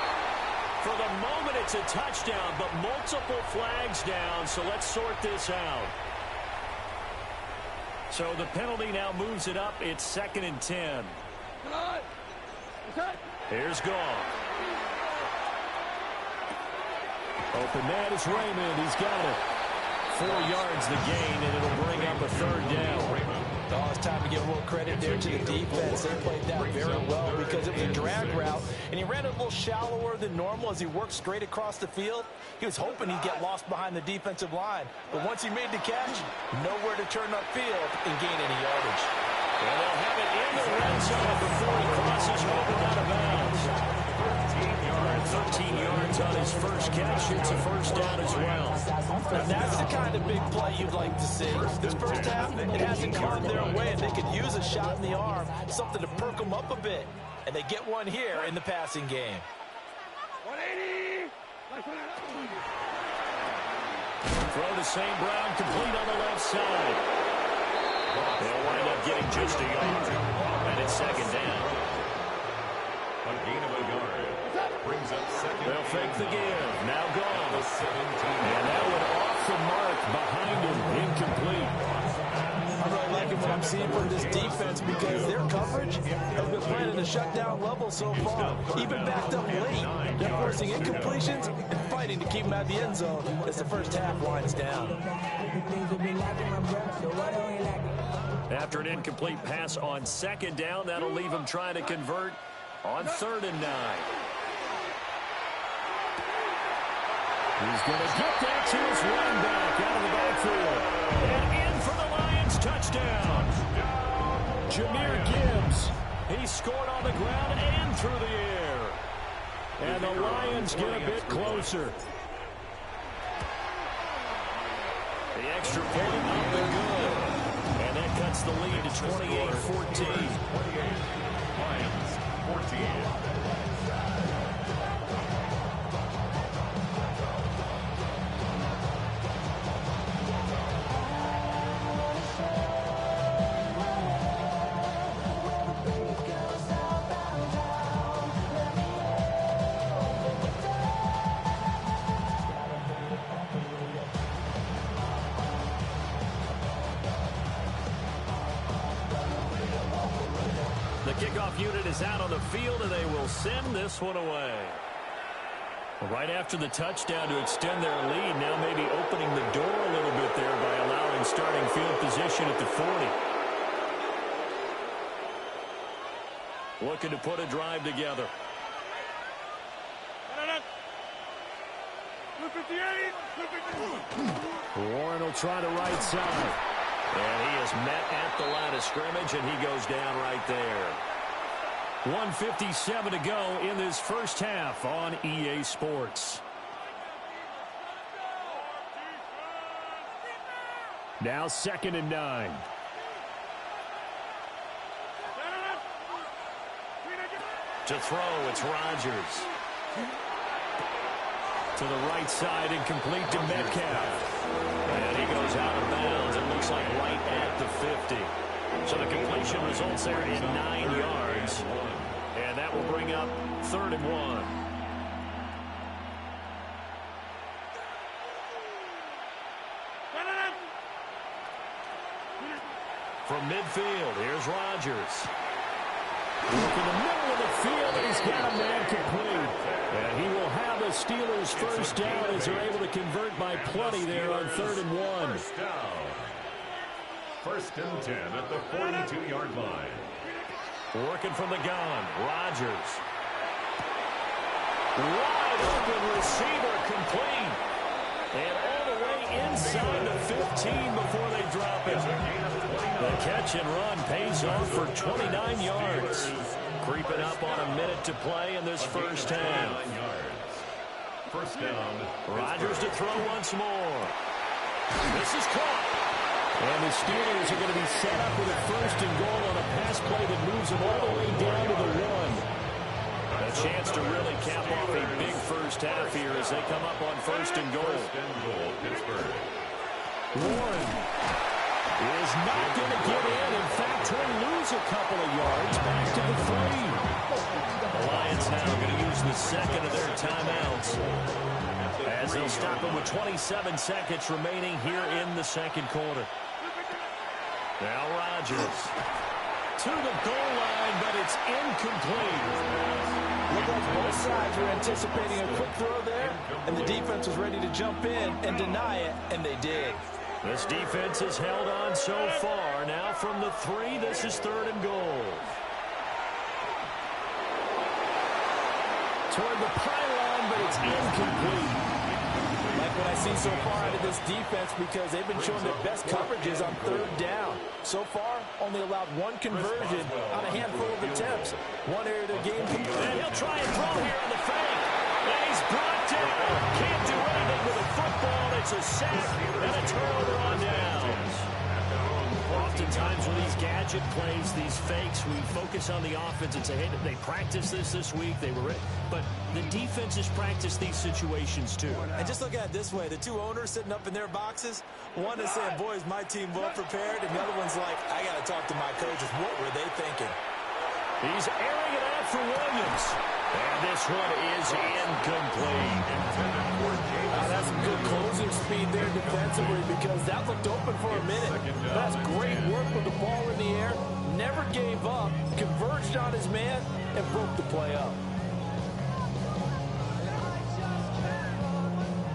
For the moment, it's a touchdown, but multiple flags down, so let's sort this out. So the penalty now moves it up. It's 2nd and 10. Here's Goff. Open man is Raymond. He's got it. 4 yards the gain, and it'll bring up a third down. Oh, it's time to give a little credit there to the defense. They played that very well, because it was a drag route, and he ran it a little shallower than normal as he worked straight across the field. He was hoping he'd get lost behind the defensive line, but once he made the catch, nowhere to turn upfield and gain any yardage. And they'll have it in the red zone before he crosses over out of bounds. 13 yards on his first catch. It's a first down as well. Now that's the kind of big play you'd like to see. This first half, it hasn't gone their way, and they could use a shot in the arm, something to perk them up a bit. And they get one here in the passing game. 180. Throw to St. Brown, complete on the left side. They'll wind up getting just a yard. And it's 2nd down. A gain of a yard. Brings up 2nd. They'll fake the give. Now gone. And that one off the mark behind him. Incomplete. I'm really liking what I'm seeing from this defense, because their coverage has been playing at a shutdown level so far. Even backed up late, they're forcing incompletions and fighting to keep them out of the end zone as the first half winds down. After an incomplete pass on 2nd down, that'll leave him trying to convert on 3rd and 9. He's going to get that to his running back out of the backfield. And in for the Lions touchdown. Jahmyr Gibbs. He scored on the ground and through the air. And the Lions get a bit closer. The extra point up and good. And that cuts the lead to 28-14. Lions 14. Kickoff unit is out on the field, and they will send this one away. Right after the touchdown to extend their lead, now maybe opening the door a little bit there by allowing starting field position at the 40. Looking to put a drive together. Warren will try the right side. And he is met at the line of scrimmage, and he goes down right there. 1:57 to go in this first half on EA Sports. Now 2nd and 9. To throw, it's Rodgers. To the right side and complete to Metcalf. And he goes out of bounds. It looks like right at the 50. So the completion results there in 9 yards. And that will bring up 3rd and 1. From midfield, here's Rodgers. Look in the middle of the field, and he's got a man complete. And he will have the Steelers first down as they're able to convert by plenty there on 3rd and 1. First down. 1st and 10 at the 42-yard line. Working from the gun, Rodgers. Wide open receiver complete. And all the way inside the 15 before they drop it. The catch and run pays off for 29 yards. Creeping up on a minute to play in this first half. First down. Rodgers to throw once more. This is caught. And the Steelers are going to be set up with a 1st and goal on a pass play that moves them all the way down to the 1. A chance to really cap off a big first half here as they come up on 1st and goal. Pittsburgh. Warren is not going to get in. In fact, he'll lose a couple of yards back to the 3. The Lions now going to use the second of their timeouts as they'll stop it with 27 seconds remaining here in the 2nd quarter. Now Rodgers to the goal line, but it's incomplete. Look like both sides were anticipating a quick throw there, and the defense was ready to jump in and deny it, and they did. This defense has held on so far. Now from the 3, this is 3rd and goal. Toward the pylon, but it's incomplete. Like what I see so far out of this defense, because they've been showing their best coverages on 3rd down. So far, only allowed 1 conversion on a handful of attempts. One area of their game. And he'll try and throw here on the fake. And he's brought down. Can't do anything with a football. It's a sack and a turnover on downs. Oftentimes with these gadget plays, these fakes, we focus on the offense and say, hey, they practiced this week. They were ready. But the defense has practiced these situations too. And just look at it this way. The 2 owners sitting up in their boxes, one is saying, boy, is my team well prepared, and the other one's like, I got to talk to my coaches. What were they thinking? He's airing it out for Williams. And this one is incomplete. That's some good closing speed there defensively, because that looked open for a minute. That's great work with the ball in the air. Never gave up, converged on his man, and broke the play up.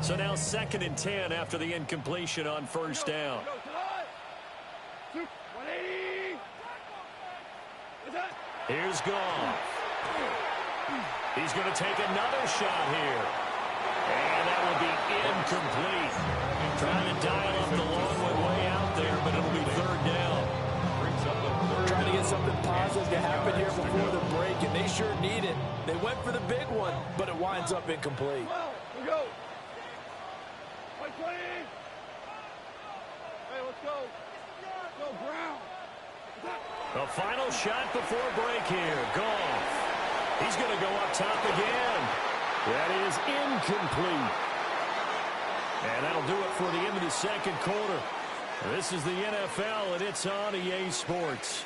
So now 2nd and 10 after the incompletion on 1st down. Here's Goff. He's going to take another shot here. And that will be incomplete. Trying to dial up the long one way out there, but it'll be 3rd down. Trying to get something positive to happen here before the break, and they They sure need it. They went for the big one, but it winds up incomplete. Well, we go. White 20. Hey, let's go. Go, Brown. The final shot before break here. Goff. He's going to go up top again. That is incomplete. And that'll do it for the end of the second quarter. This is the NFL, and it's on EA Sports.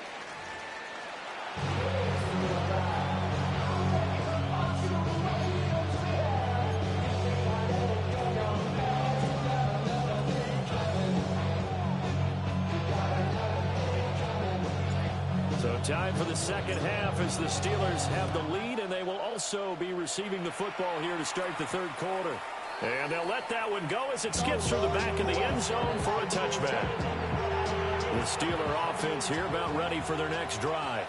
So time for the second half as the Steelers have the lead, and they will also be receiving the football here to start the third quarter. And they'll let that one go as it skips through the back of the end zone for a touchback. The Steeler offense here about ready for their next drive.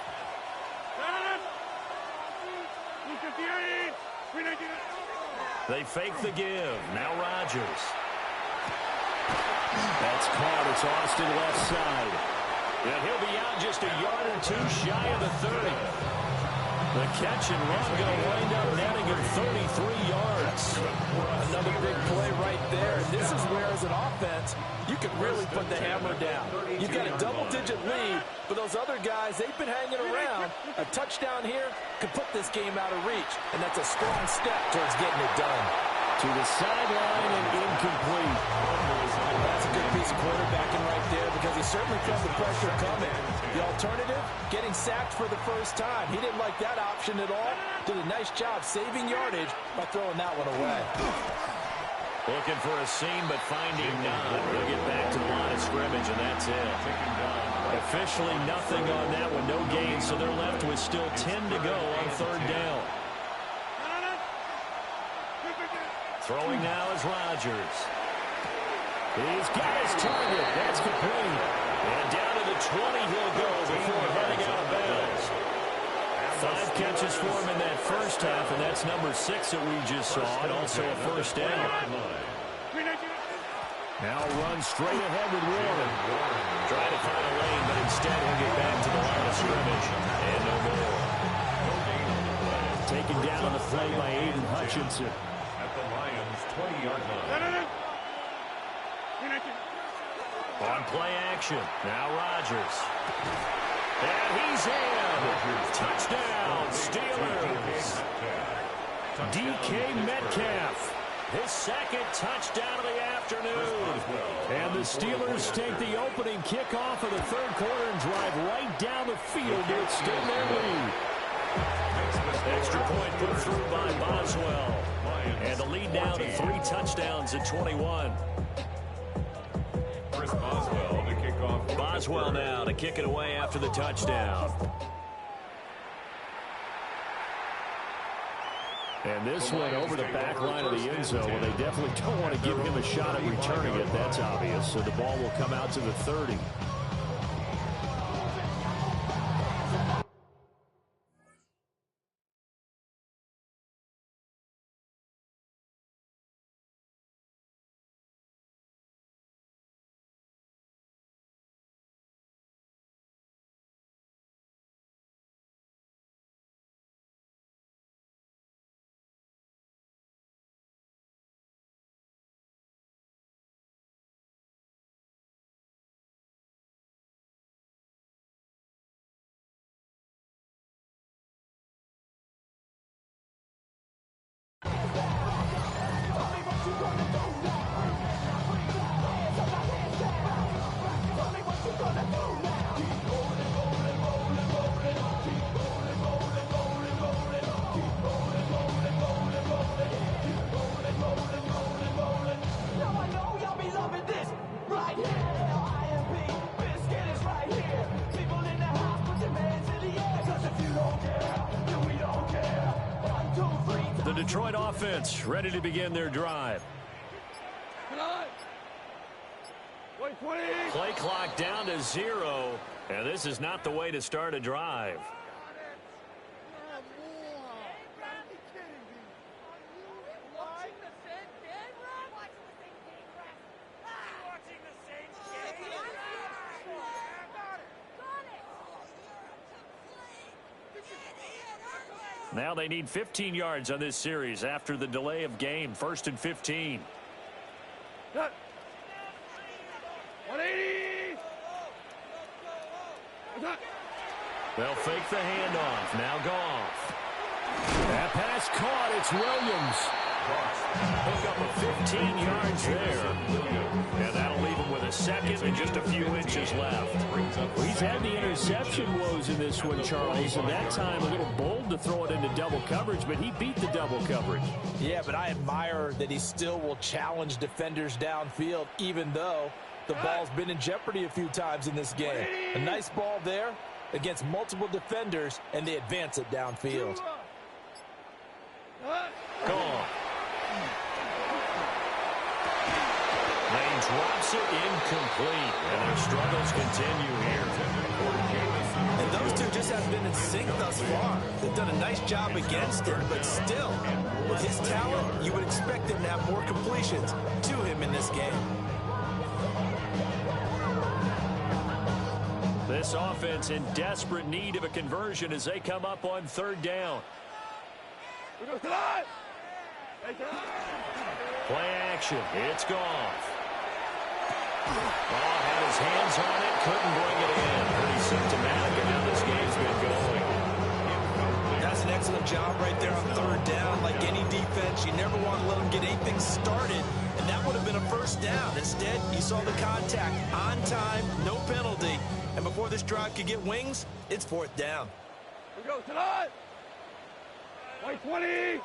They fake the give. Now Rodgers. That's caught. It's Austin left side. And he'll be out just a yard or two shy of the 30. The catch and run going to wind up netting him 33 yards. Another big play right there. This is where, as an offense, you can really put the hammer down. You've got a double-digit lead, but those other guys, they've been hanging around. A touchdown here could put this game out of reach, and that's a strong step towards getting it done. To the sideline and incomplete. That's a good piece of quarterbacking right there because he certainly felt the pressure coming. The alternative, getting sacked for the first time. He didn't like that option at all. Did a nice job saving yardage by throwing that one away. Looking for a seam, but finding none. They'll get back to the line of scrimmage, and that's it. Officially nothing on that one, no gain, so they're left with still 10 to go on third down. Throwing now is Rodgers. He's got his target. That's complete. And down to the 20 he'll go before heading out of bounds. 5 catches for him in that first half, and that's number 6 that we just saw, and also a first down. Now run straight ahead with Warren. Trying to find a lane, but instead he'll get back to the line of scrimmage. And no more. Taken down on the play by Aiden Hutchinson. At the Lions' 20-yard line. On play action. Now Rodgers. And he's in. Touchdown, Steelers. DK Metcalf. His second touchdown of the afternoon. And the Steelers take the opening kickoff of the third quarter and drive right down the field to extend their lead. Extra point put through by Boswell. And the lead now to 3 touchdowns at 21. Boswell to kick off. Boswell now to kick it away after the touchdown. And this one over the back line of the end zone. Well, they definitely don't want to give him a shot at returning it. That's obvious. So the ball will come out to the 30. The Detroit offense ready to begin their drive. Play clock down to 0, and this is not the way to start a drive. Now they need 15 yards on this series after the delay of game. 1st and 15. 180. They'll fake the handoff. Now Goff. That pass caught. It's Williams. Pick up a 15 yards there. And that'll leave him with a second and just a few inches left. Well, he's had the interception woes in this one, Charles, and that time a little bold to throw it into double coverage, but he beat the double coverage. Yeah, but I admire that he still will challenge defenders downfield, even though the ball's been in jeopardy a few times in this game. A nice ball there against multiple defenders, and they advance it downfield. Gone. Lane drops it incomplete, and their struggles continue here. And those two just haven't been in sync thus far. They've done a nice job against him, but still, with his talent, you would expect him to have more completions to him in this game. This offense in desperate need of a conversion as they come up on 3rd down. Play action. It's Goff. Goff had his hands on it, couldn't bring it in. Pretty symptomatic of how this game's been going. That's an excellent job right there on 3rd down. Like any defense, you never want to let them get anything started, and that would have been a 1st down. Instead, you saw the contact on time, no penalty, and before this drive could get wings, it's 4th down. We go tonight. White 20.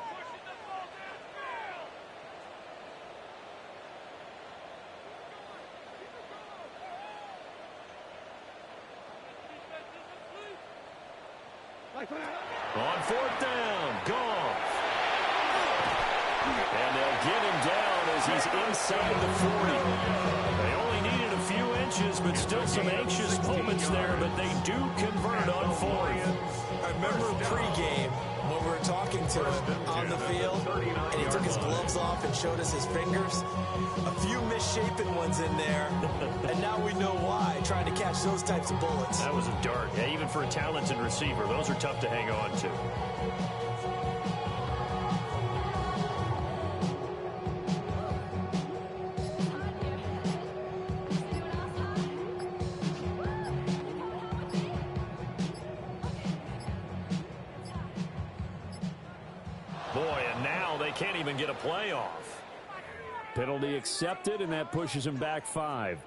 On 4th down, Goff. And they'll get him down as he's inside the 40. They only needed a few inches, but still some anxious moments there, but they do convert on 4th. I remember pregame when we were talking to him on the field, and he took his gloves off and showed us his fingers. A few misshapen ones in there, and now we know why, trying to catch those types of bullets. That was a dart. Yeah, even for a talented receiver, those are tough to hang on to. Boy, and now they can't even get a playoff. Penalty accepted, and that pushes him back 5.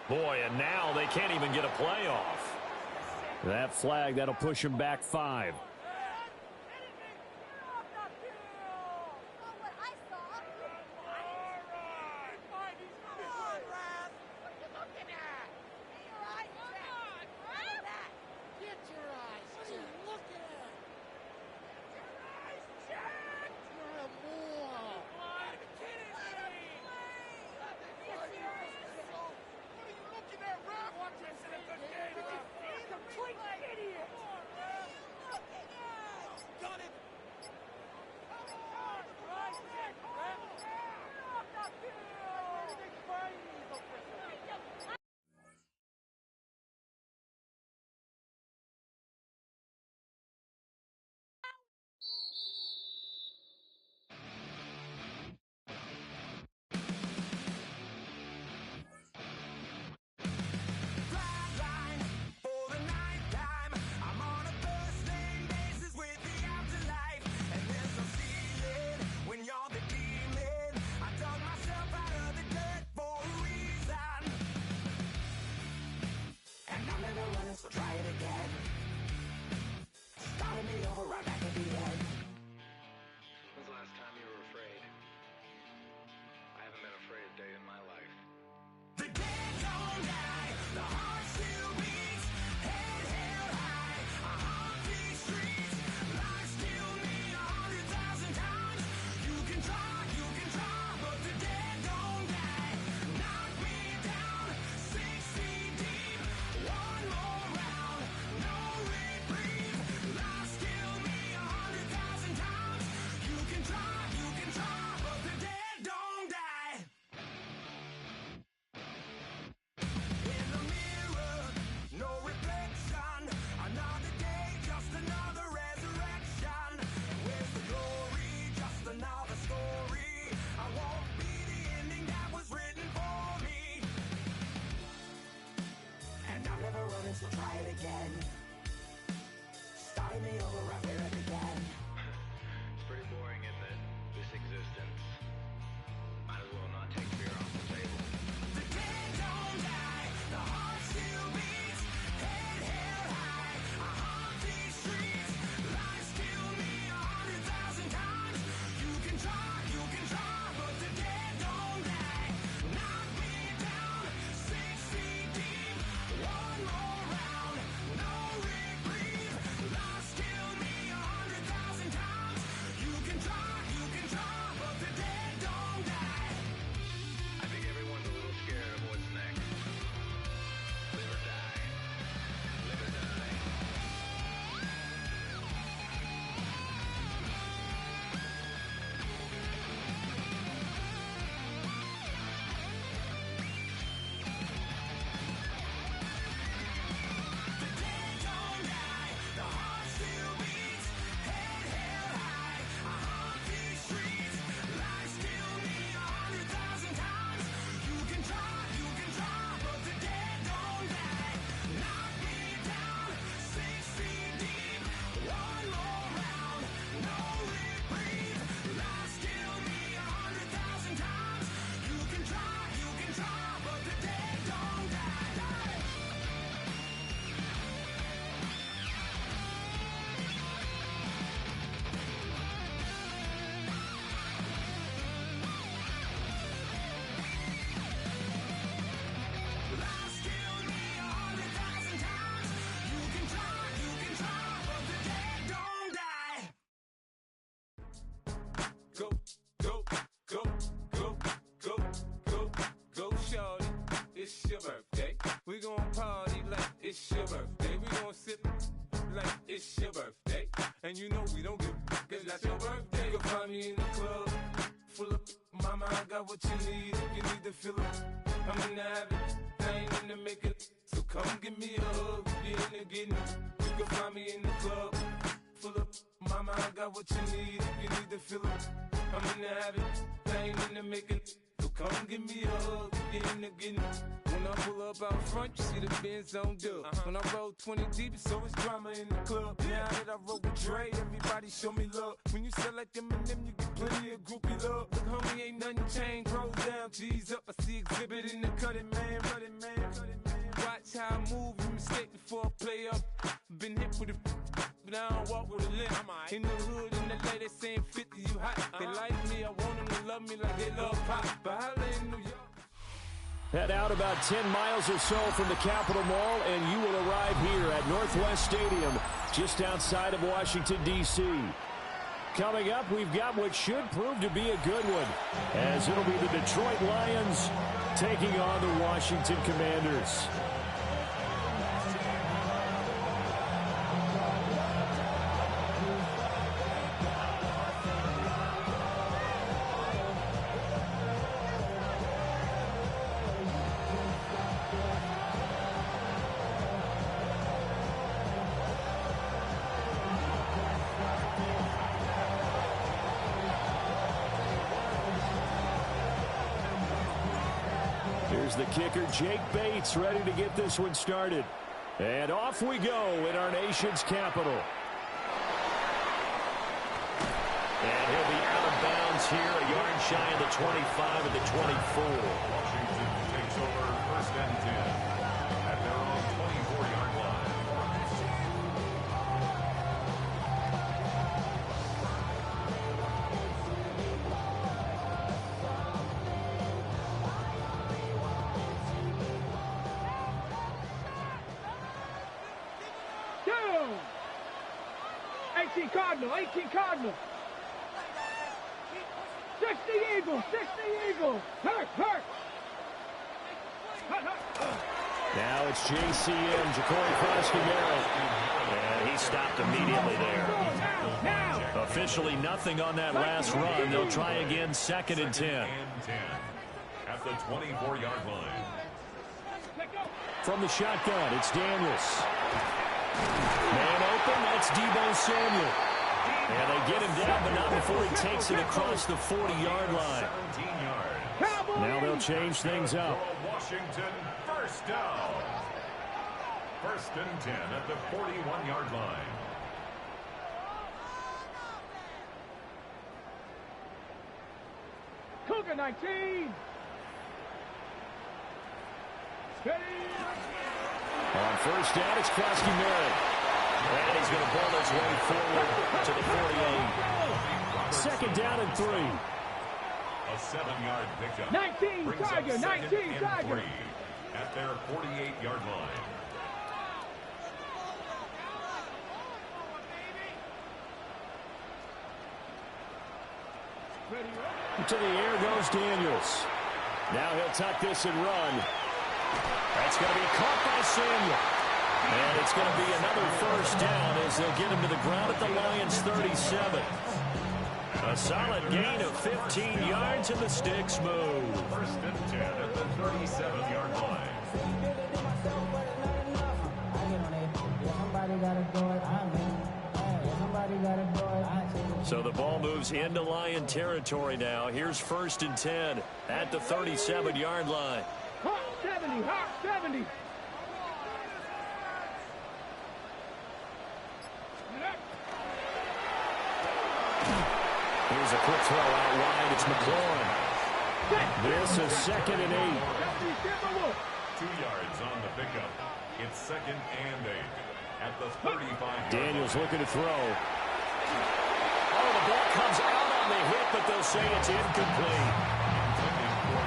Boy, and now they can't even get a playoff. That flag, that'll push him back 5. It's pretty boring, isn't it? This existence. Might as well not take fear off the table. The dead don't die, the heart still beats, head held high, I haunt these streets, lies kill me 100,000 times, you can try, but the dead don't die, knock me down, 6 feet deep, one more round, no reprieve, lies kill me 100,000 times, you can try, but the dead don't die. I think everyone's a little scared of what's next. Live or die. Live or die. The dead don't die, the heart still beats, head held high, I haunt these streets, lies kill me 100,000 times, you can try, but the dead don't die, knock me down, 6 feet deep, one more round, no reprieve, lies kill me 100,000 times, you can try, but the dead don't die. Lies kill me 100,000 times. You can try, but the dead don't die. Go, go, go, go, go, go, go, shorty. It's your birthday. We gon' party like it's your birthday. We gon' sip like it's your birthday. And you know we don't give cause that's your birthday. You'll find me in the club, full of mama, I got what you need. If you need to fill up, I'm in the habit, I ain't in the make it. So come give me a hug, get in the getting. You can find me in the club, full of mama, I got what you need. If you need to fill up, I'm in the habit, I ain't in the making. So come give me a hug, get in the getting. When I pull up out front, you see the Benz on dub. When I roll 20 deep, it's always drama in the club. Now that I roll with Dre, everybody show me love. When you sell like them and them, you get plenty of groupie love. Look, homie, ain't nothing changed. Roll down, G's up. I see exhibit in the cutting, man. Watch how I move, you mistake before I play up. Been hit with a but I don't walk with a limp. In the hood, in the lady saying 50, you hot. They like me, I want them to love me like they love pop. But holla in New York. Head out about 10 miles or so from the Capitol Mall, and you will arrive here at Northwest Stadium, just outside of Washington, D.C. Coming up, we've got what should prove to be a good one, as it'll be the Detroit Lions taking on the Washington Commanders. Here's the kicker, Jake Bates, ready to get this one started. And off we go in our nation's capital. And he'll be out of bounds here, a yard shy of the 25 and the 24. Washington takes over 1st and 10 at their own 24-yard line. Down! 18 Cardinal, 18 Cardinal. 60 Eagle, 60 Eagle. Hurt. Now it's JCM, Jacory Croscamero. And he stopped immediately there. Officially nothing on that last run. They'll try again, 2nd and 10. At the 24-yard line. From the shotgun, it's Daniels. Man open, that's Deebo Samuel. And they get him down, but not before he takes it across the 40-yard line. 17 yards. Now they'll change things up. Washington, first down. 1st and 10 at the 41-yard line. Look at 19. On first down, it's Krosky Merritt. And he's going to pull his way forward to the 48. Second down and 3. A 7-yard pickup. 19 Brings up Tiger, second 19 and Tiger. 3 at their 48-yard line. To the air goes Daniels. Now he'll tuck this and run. That's going to be caught by Samuel. And it's going to be another first down as they'll get him to the ground at the Lions' 37. A solid gain of 15 yards and the sticks move. First and 10 at the 37-yard line. So the ball moves into Lion territory now. Here's first and 10 at the 37-yard line. Hot 70, hot 70. Here's a quick throw out wide. It's McLaurin. This is second and 8. 2 yards on the pickup. It's second and 8 at the 35. Daniels looking to throw. Oh, the ball comes out on the hit, but they'll say it's incomplete.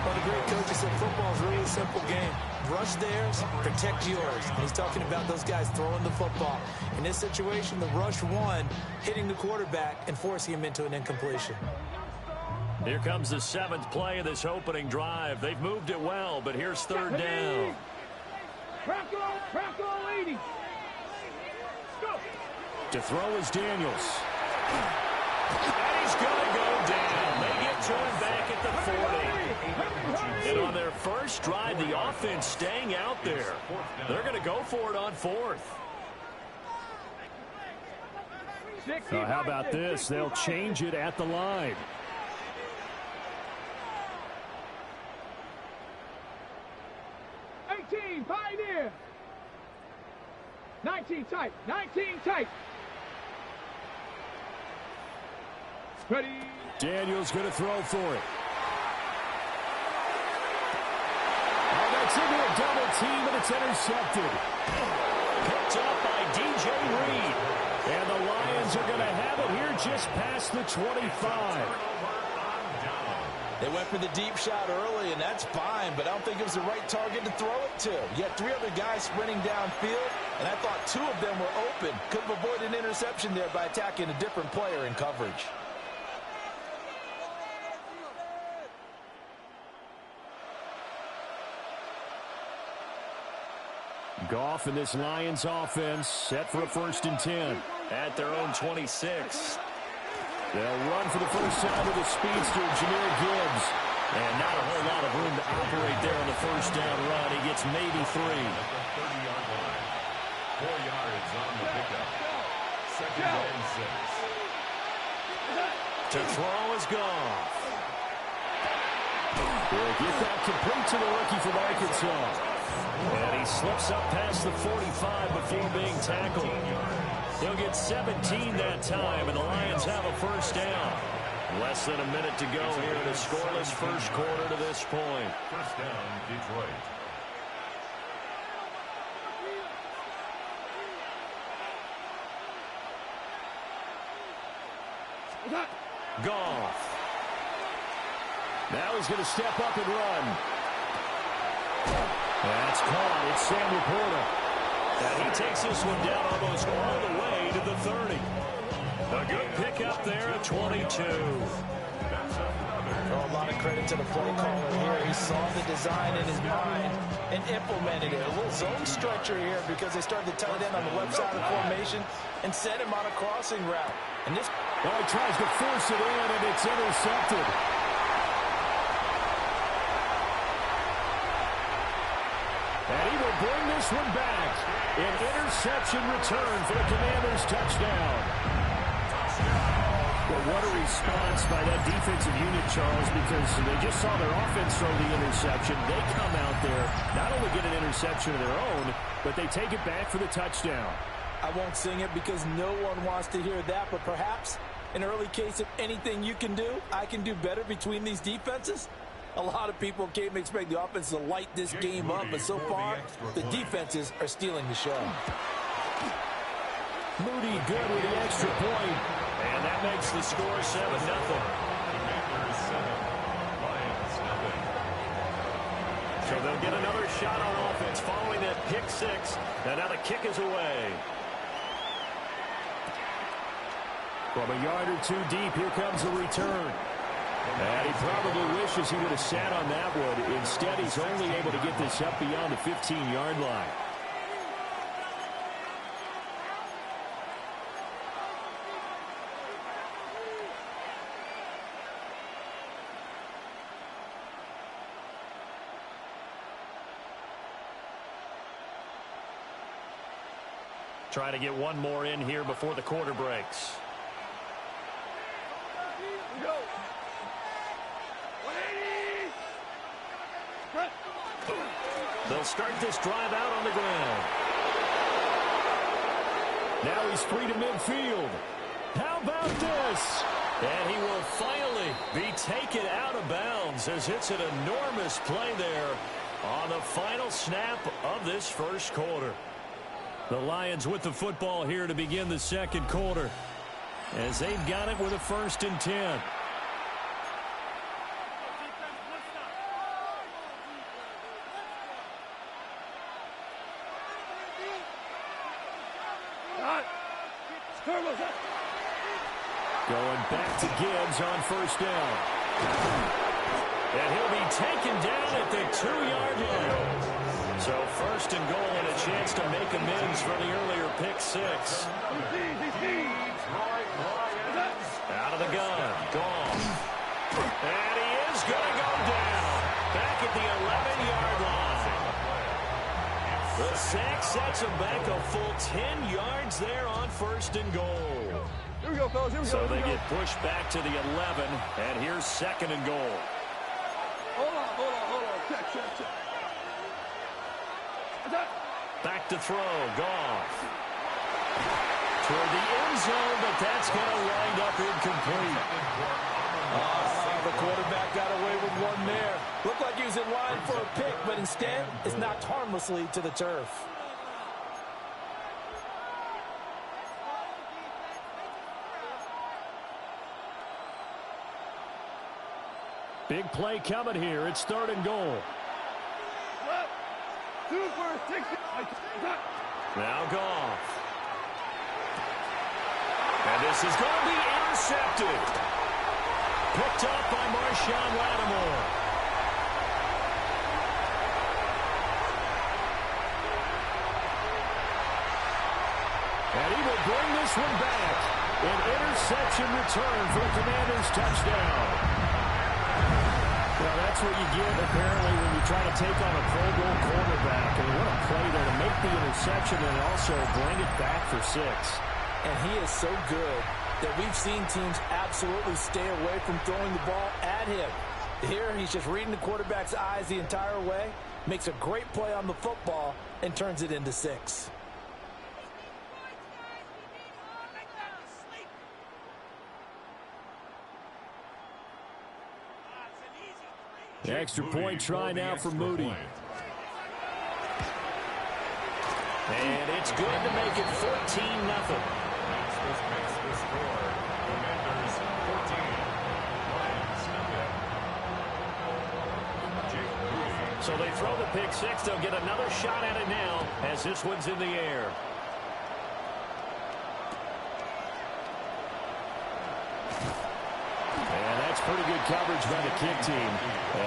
Well, the great coach said football is really a simple game. Rush theirs, protect yours. And he's talking about those guys throwing the football. In this situation, the rush won, hitting the quarterback and forcing him into an incompletion. Here comes the 7th play of this opening drive. They've moved it well, but here's third down. Crackle 80. Go. To throw is Daniels. And he's going to go down. They get to him back at the 40. And on their first drive, the offense staying out there. They're going to go for it on 4th. So how about this? They'll change it at the line. Pioneer. 19 tight. 19 tight. Ready. Daniels going to throw for it. Oh, that's into a double team, and it's intercepted. Picked up by DJ Reed. And the Lions are going to have it here just past the 25. They went for the deep shot early, and that's fine, but I don't think it was the right target to throw it to. You had 3 other guys sprinting downfield, and I thought 2 of them were open. Could have avoided an interception there by attacking a different player in coverage. Goff and this Lions offense set for a first and 10 at their own 26. They'll run for the first time with the speedster, Jahmyr Gibbs. And not a whole lot of room to operate there on the first down run. He gets maybe 3. 30-yard line. 4 yards on the pickup. Second and 6. To throw is Goff. He'll get that complete to the rookie from Arkansas. And he slips up past the 45 before being tackled. They'll get 17 that time, and the Lions have a first down. Less than a minute to go here in a scoreless first quarter to this point. First down, Detroit. Goff. Now he's going to step up and run. That's caught. It's Sam Laporta. And he takes this one down almost all the way to the 30. A good pickup there at 22. A lot of credit to the play caller here. He saw the design in his mind and implemented it. A little zone stretcher here because they started the tight end on the left side of the formation and sent him on a crossing route. And this, well, he tries to force it in, and it's intercepted. And he will bring this one back. An interception return for the Commanders' touchdown. Well, what a response by that defensive unit, Charles, because they just saw their offense throw the interception. They come out there, not only get an interception of their own, but they take it back for the touchdown. I won't sing it because no one wants to hear that, but perhaps an early case of anything you can do, I can do better between these defenses? A lot of people came to expect the offense to light this game up, but so far, the defenses are stealing the show. Moody good with the extra point, and that makes the score 7-0. Commanders 7, Lions nothing. So they'll get another shot on offense following that pick six, and now the kick is away. From a yard or two deep, here comes the return. And he probably wishes he would have sat on that one. Instead, he's only able to get this up beyond the 15-yard line. Trying to get one more in here before the quarter breaks. They'll start this drive out on the ground. Now he's free to midfield. How about this? And he will finally be taken out of bounds as it's an enormous play there on the final snap of this first quarter. The Lions with the football here to begin the second quarter as they've got it with a 1st and 10. Going back to Gibbs on 1st down. And he'll be taken down at the 2-yard line. So 1st and goal and a chance to make amends for the earlier pick six. Out of the gun. Gone. And he is going to go down. Back at the 11-yard line. The sack sets him back a full 10 yards there on 1st and goal. Here we go, fellas. Here we go. So they get pushed back to the 11, and here's 2nd and goal. Hold on. Check. Back to throw. Goff. Toward the end zone, but that's going to wind up incomplete. The quarterback got away with one there. Looked like he was in line for a pick, but instead, it's knocked harmlessly to the turf. Big play coming here. It's 3rd and goal. Now Goff. And this is going to be intercepted. Picked up by Marshawn Lattimore. And he will bring this one back. An interception return for the Commanders' touchdown. Well, that's what you get, apparently, when you try to take on a Pro Bowl quarterback. And what a play there to make the interception and also bring it back for 6. And he is so good that we've seen teams absolutely stay away from throwing the ball at him. Here, he's just reading the quarterback's eyes the entire way, makes a great play on the football, and turns it into 6. The extra point try now for Moody. And it's good to make it 14-0. So they throw the pick six. They'll get another shot at it now as this one's in the air. Pretty good coverage by the kick team,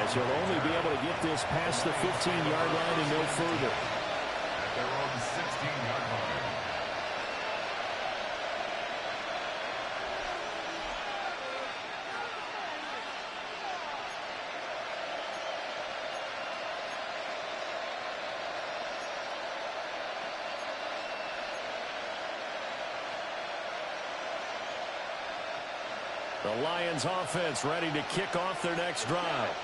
as he'll only be able to get this past the 15-yard line and no further. At their own 16-yard line. The Lions offense ready to kick off their next drive.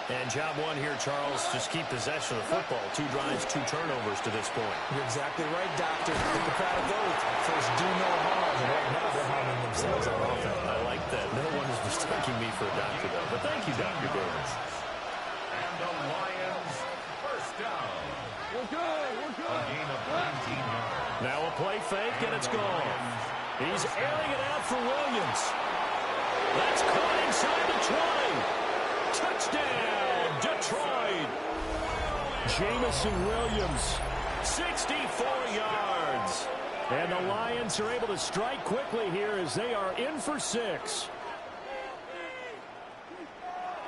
And job one here, Charles, just keep possession of the football. 2 drives, 2 turnovers to this point. You're exactly right, Doctor. Hippocratic oath. First, do no harm. And right now, they're harming themselves on offense. I like that. No one is mistaking me for a doctor, though. But thank you, Dr. Davis. And the Lions, first down. We're good. We're good. A gain of 19 yards. Now a play fake, and it's gone. He's airing it out for Williams. That's caught inside the 20. Touchdown, Detroit. Jamison Williams, 64 yards. And the Lions are able to strike quickly here as they are in for 6.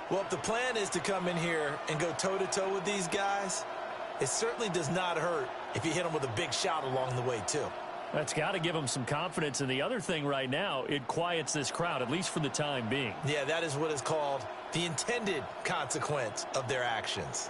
Well, if the plan is to come in here and go toe-to-toe with these guys, it certainly does not hurt if you hit them with a big shot along the way, too. That's got to give them some confidence. And the other thing right now, it quiets this crowd, at least for the time being. Yeah, that is what is called the intended consequence of their actions.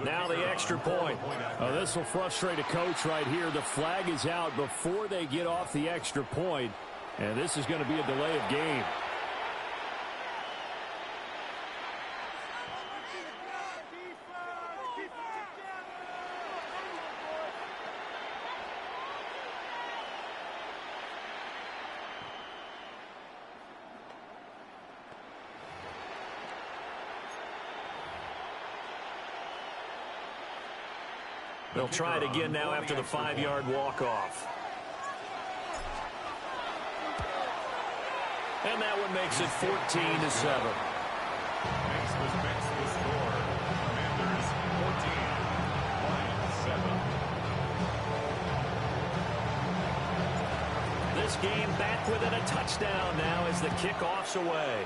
Now the extra point. Oh, this will frustrate a coach right here. The flag is out before they get off the extra point, and this is going to be a delay of game. They'll try it again now after the 5-yard walk-off. And that one makes it 14-7. Makes the score. Commanders 14, Lions 7. This game back within a touchdown now as the kickoff's away.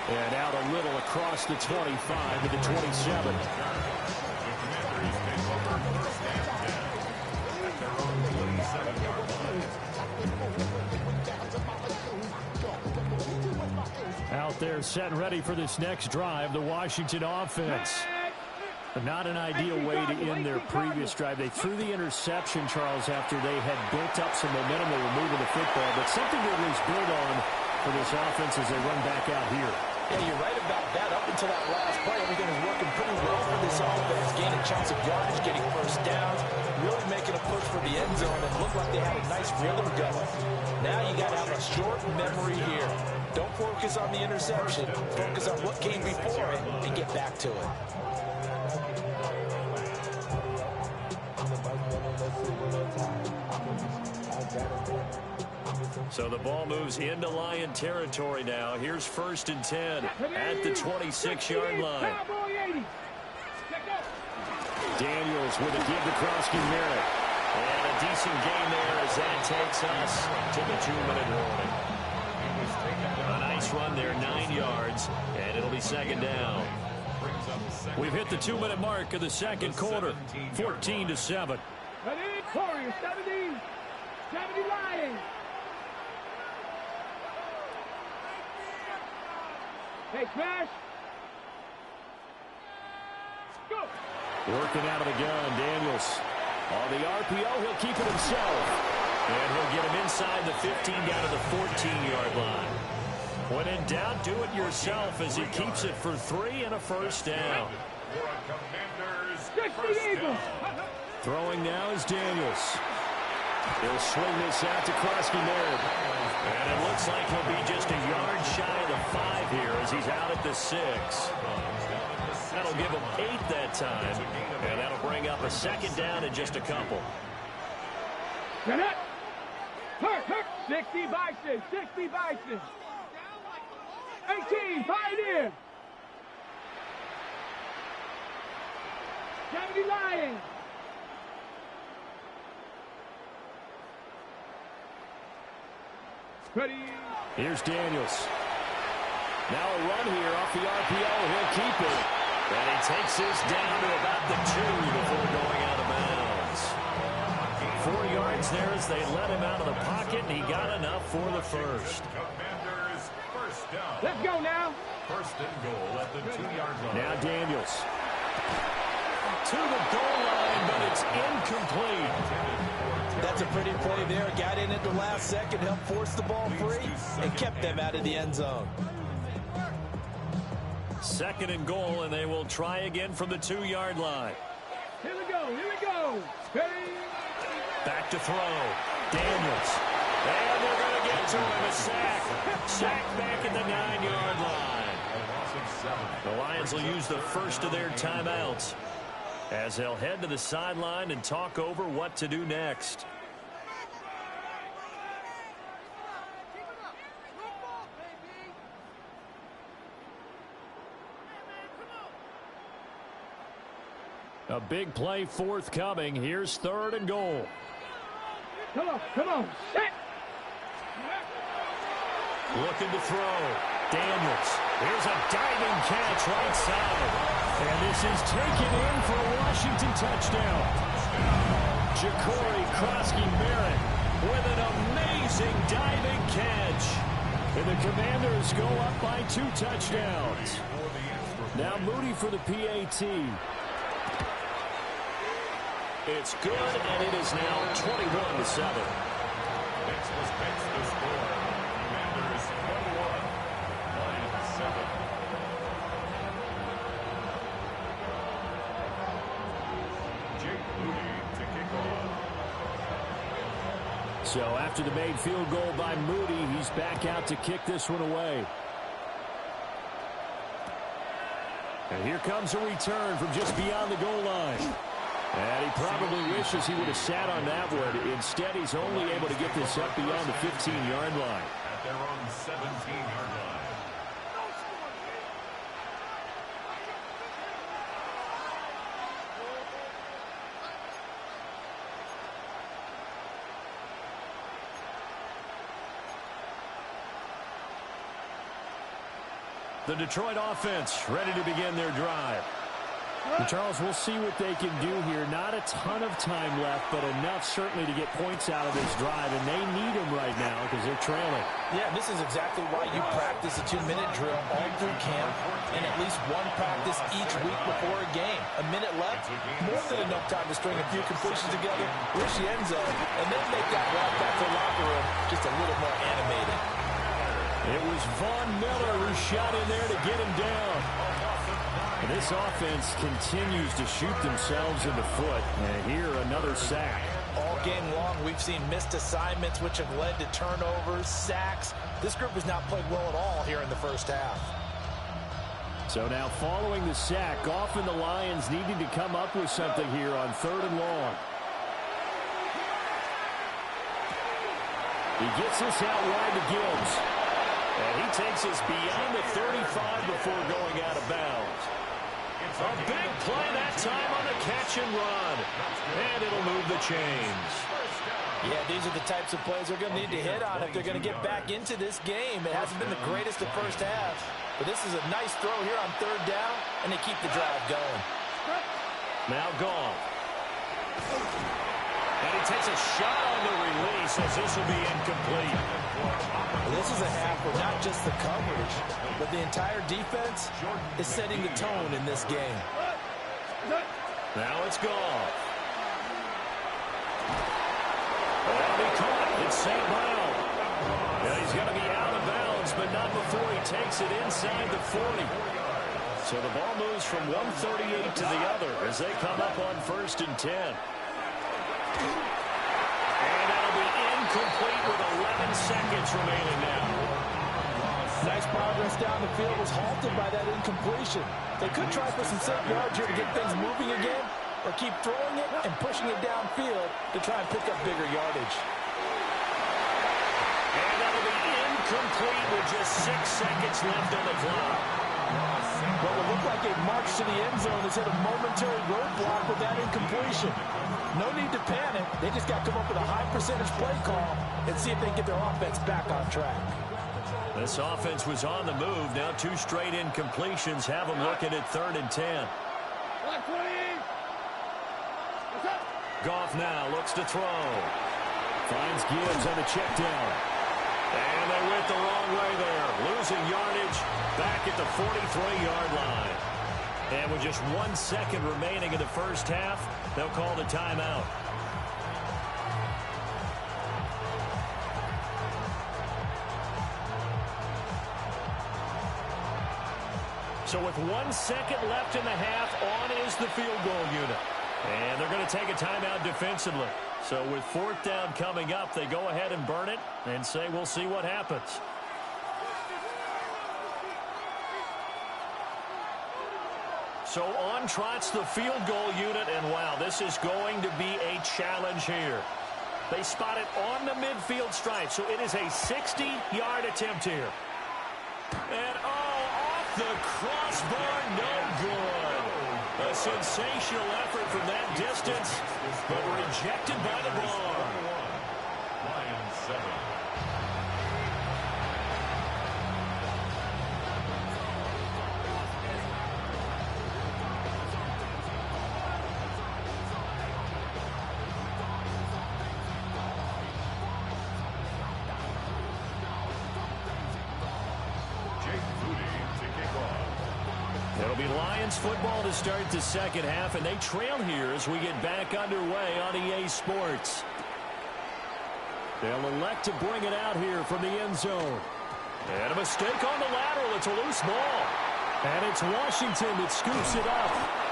And out a little across the 25 to the 27. Out there set and ready for this next drive, the Washington offense. Not an ideal way to end their previous drive. They threw the interception, Charles, after they had built up some momentum. They were moving the football, but something to at least build on for this offense as they run back out here. Yeah, you're right about that. Up until that last play, everything was working pretty well for this offense. Gaining chunks of yardage, getting first downs, really making a push for the end zone, and looked like they had a nice rhythm going. Now you got to have a short memory here. Don't focus on the interception. Focus on what came before it and get back to it. So the ball moves into Lion territory now. Here's 1st and 10 at the 26-yard line. Daniels with a give to Krosky-Merritt. And a decent gain there as that takes us to the 2-minute warning. A nice run there, 9 yards, and it'll be 2nd down. We've hit the 2-minute mark of the second quarter, 14-7. Warriors, 70 Lions. Hey, Crash. Go. Working out of the gun, Daniels. On the RPO, he'll keep it himself. And he'll get him inside the 15 down to the 14-yard line. When in doubt, do it yourself as he keeps it for 3 and a first down. Throwing now is Daniels. He'll swing this out to Krosky-Merritt. And it looks like he'll be just a yard shy of the 5 here as he's out at the 6. That'll give him 8 that time. And that'll bring up a 2nd down in just a couple. Get it. Hurt. 60 Bison. 18, Pioneer. 70 Lions. Ready. Here's Daniels. Now a run here off the RPO. He'll keep it. And he takes this down to about the 2 before going out of bounds. 4 yards there as they let him out of the pocket, and he got enough for the first. Let's go now. First and goal at the 2-yard line. Now Daniels. To the goal line, but it's incomplete. That's a pretty play there. Got in at the last second, helped force the ball free, and kept them out of the end zone. Second and goal, and they will try again from the 2-yard line. Here we go. Here we go. Ready? Back to throw. Daniels. And they're going to get to him. A sack. Sack back at the 9-yard line. The Lions will use the first of their timeouts as they'll head to the sideline and talk over what to do next. A big play forthcoming. Here's third and goal. Come on, come on. Set. Looking to throw. Daniels. Here's a diving catch right side. And this is taken in for a Washington touchdown. Ja'Cory Krosky-Merritt with an amazing diving catch. And the Commanders go up by 2 touchdowns. Now Moody for the PAT. It's good, and it is now 21-7. Next was Pence to score. Commanders 21, Lions 7. Jake Moody to kick off. So after the made field goal by Moody, he's back out to kick this one away. And here comes a return from just beyond the goal line. And he probably wishes he would have sat on that one. Instead, he's only able to get this up beyond the 15-yard line. At their own 17-yard line. The Detroit offense ready to begin their drive. And Charles, we'll see what they can do here. Not a ton of time left, but enough certainly to get points out of this drive, and they need them right now because they're trailing. Yeah, this is exactly why you practice a 2-minute drill all through camp and at least one practice each week before a game. A minute left, more than enough time to string a few completions together, reach the end zone, and then make that walk back to the locker room just a little more animated. It was Von Miller who shot in there to get him down. And this offense continues to shoot themselves in the foot. And here, another sack. All game long, we've seen missed assignments, which have led to turnovers, sacks. This group has not played well at all here in the first half. So now following the sack, often the Lions needing to come up with something here on 3rd and long. He gets this out wide to Gibbs. And he takes us beyond the 35 before going out of bounds. A big play that time on the catch and run. And it'll move the chains. Yeah, these are the types of plays they're going to need to hit on if they're going to get back into this game. It hasn't been the greatest of first half. But this is a nice throw here on 3rd down, and they keep the drive going. Now Goff. And he takes a shot on the release as this will be incomplete. This is a half where not just the coverage, but the entire defense is setting the tone in this game. Now it's Goff. That'll be caught. It's St. Brown. And he's going to be out of bounds, but not before he takes it inside the 40. So the ball moves from 138 to the other as they come up on 1st and 10. And that'll be incomplete with 11 seconds remaining now. Nice progress down the field was halted by that incompletion. They could try for some safe yards here to get things moving again, or keep throwing it and pushing it downfield to try and pick up bigger yardage. And that'll be incomplete with just 6 seconds left on the clock. What will look like a march to the end zone has hit a momentary roadblock with that incompletion. No need to panic. They just got to come up with a high percentage play call and see if they can get their offense back on track. This offense was on the move. Now 2 straight incompletions have them looking at 3rd and 10. Goff now looks to throw. Finds Gibbs on the check down. And they went the wrong way there. Losing yardage back at the 43-yard line. And with just 1 second remaining in the first half, they'll call the timeout. So with 1 second left in the half, on is the field goal unit. And they're going to take a timeout defensively. So with 4th down coming up, they go ahead and burn it and say we'll see what happens. So on trots the field goal unit, and wow, this is going to be a challenge here. They spot it on the midfield stripe, so it is a 60-yard attempt here. And off the crossbar, no good. A sensational effort from that distance, but rejected by the bar. Lions 7. It'll be Lions football to start the second half, and they trail here as we get back underway on EA Sports. They'll elect to bring it out here from the end zone. And a mistake on the lateral. It's a loose ball. And it's Washington that scoops it up.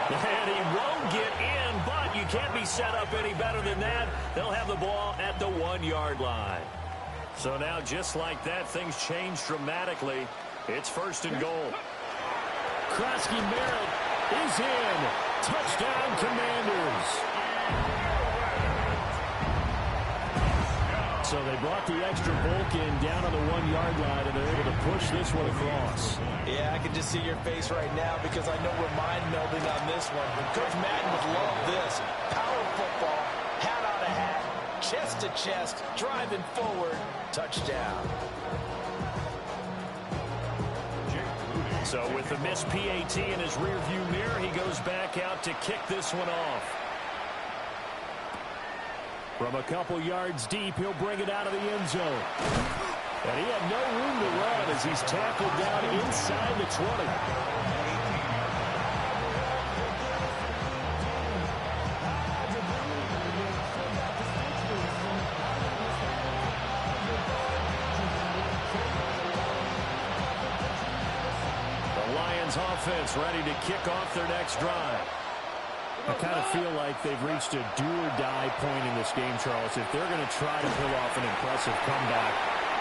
And he won't get in, but you can't be set up any better than that. They'll have the ball at the 1-yard line. So now, just like that, things change dramatically. It's 1st and goal. Krosky Merritt is in. Touchdown, Commanders. So they brought the extra bulk in down on the 1-yard line, and they're able to push this one across. Yeah, I can just see your face right now because I know we're mind melding on this one. Coach Madden would love this. Power football, hat on a hat, chest to chest, driving forward, touchdown. So with the missed PAT in his rearview mirror, he goes back out to kick this one off. From a couple yards deep, he'll bring it out of the end zone. And he had no room to run as he's tackled down inside the 20. Offense ready to kick off their next drive. I kind of feel like they've reached a do-or-die point in this game, Charles. If they're going to try to pull off an impressive comeback,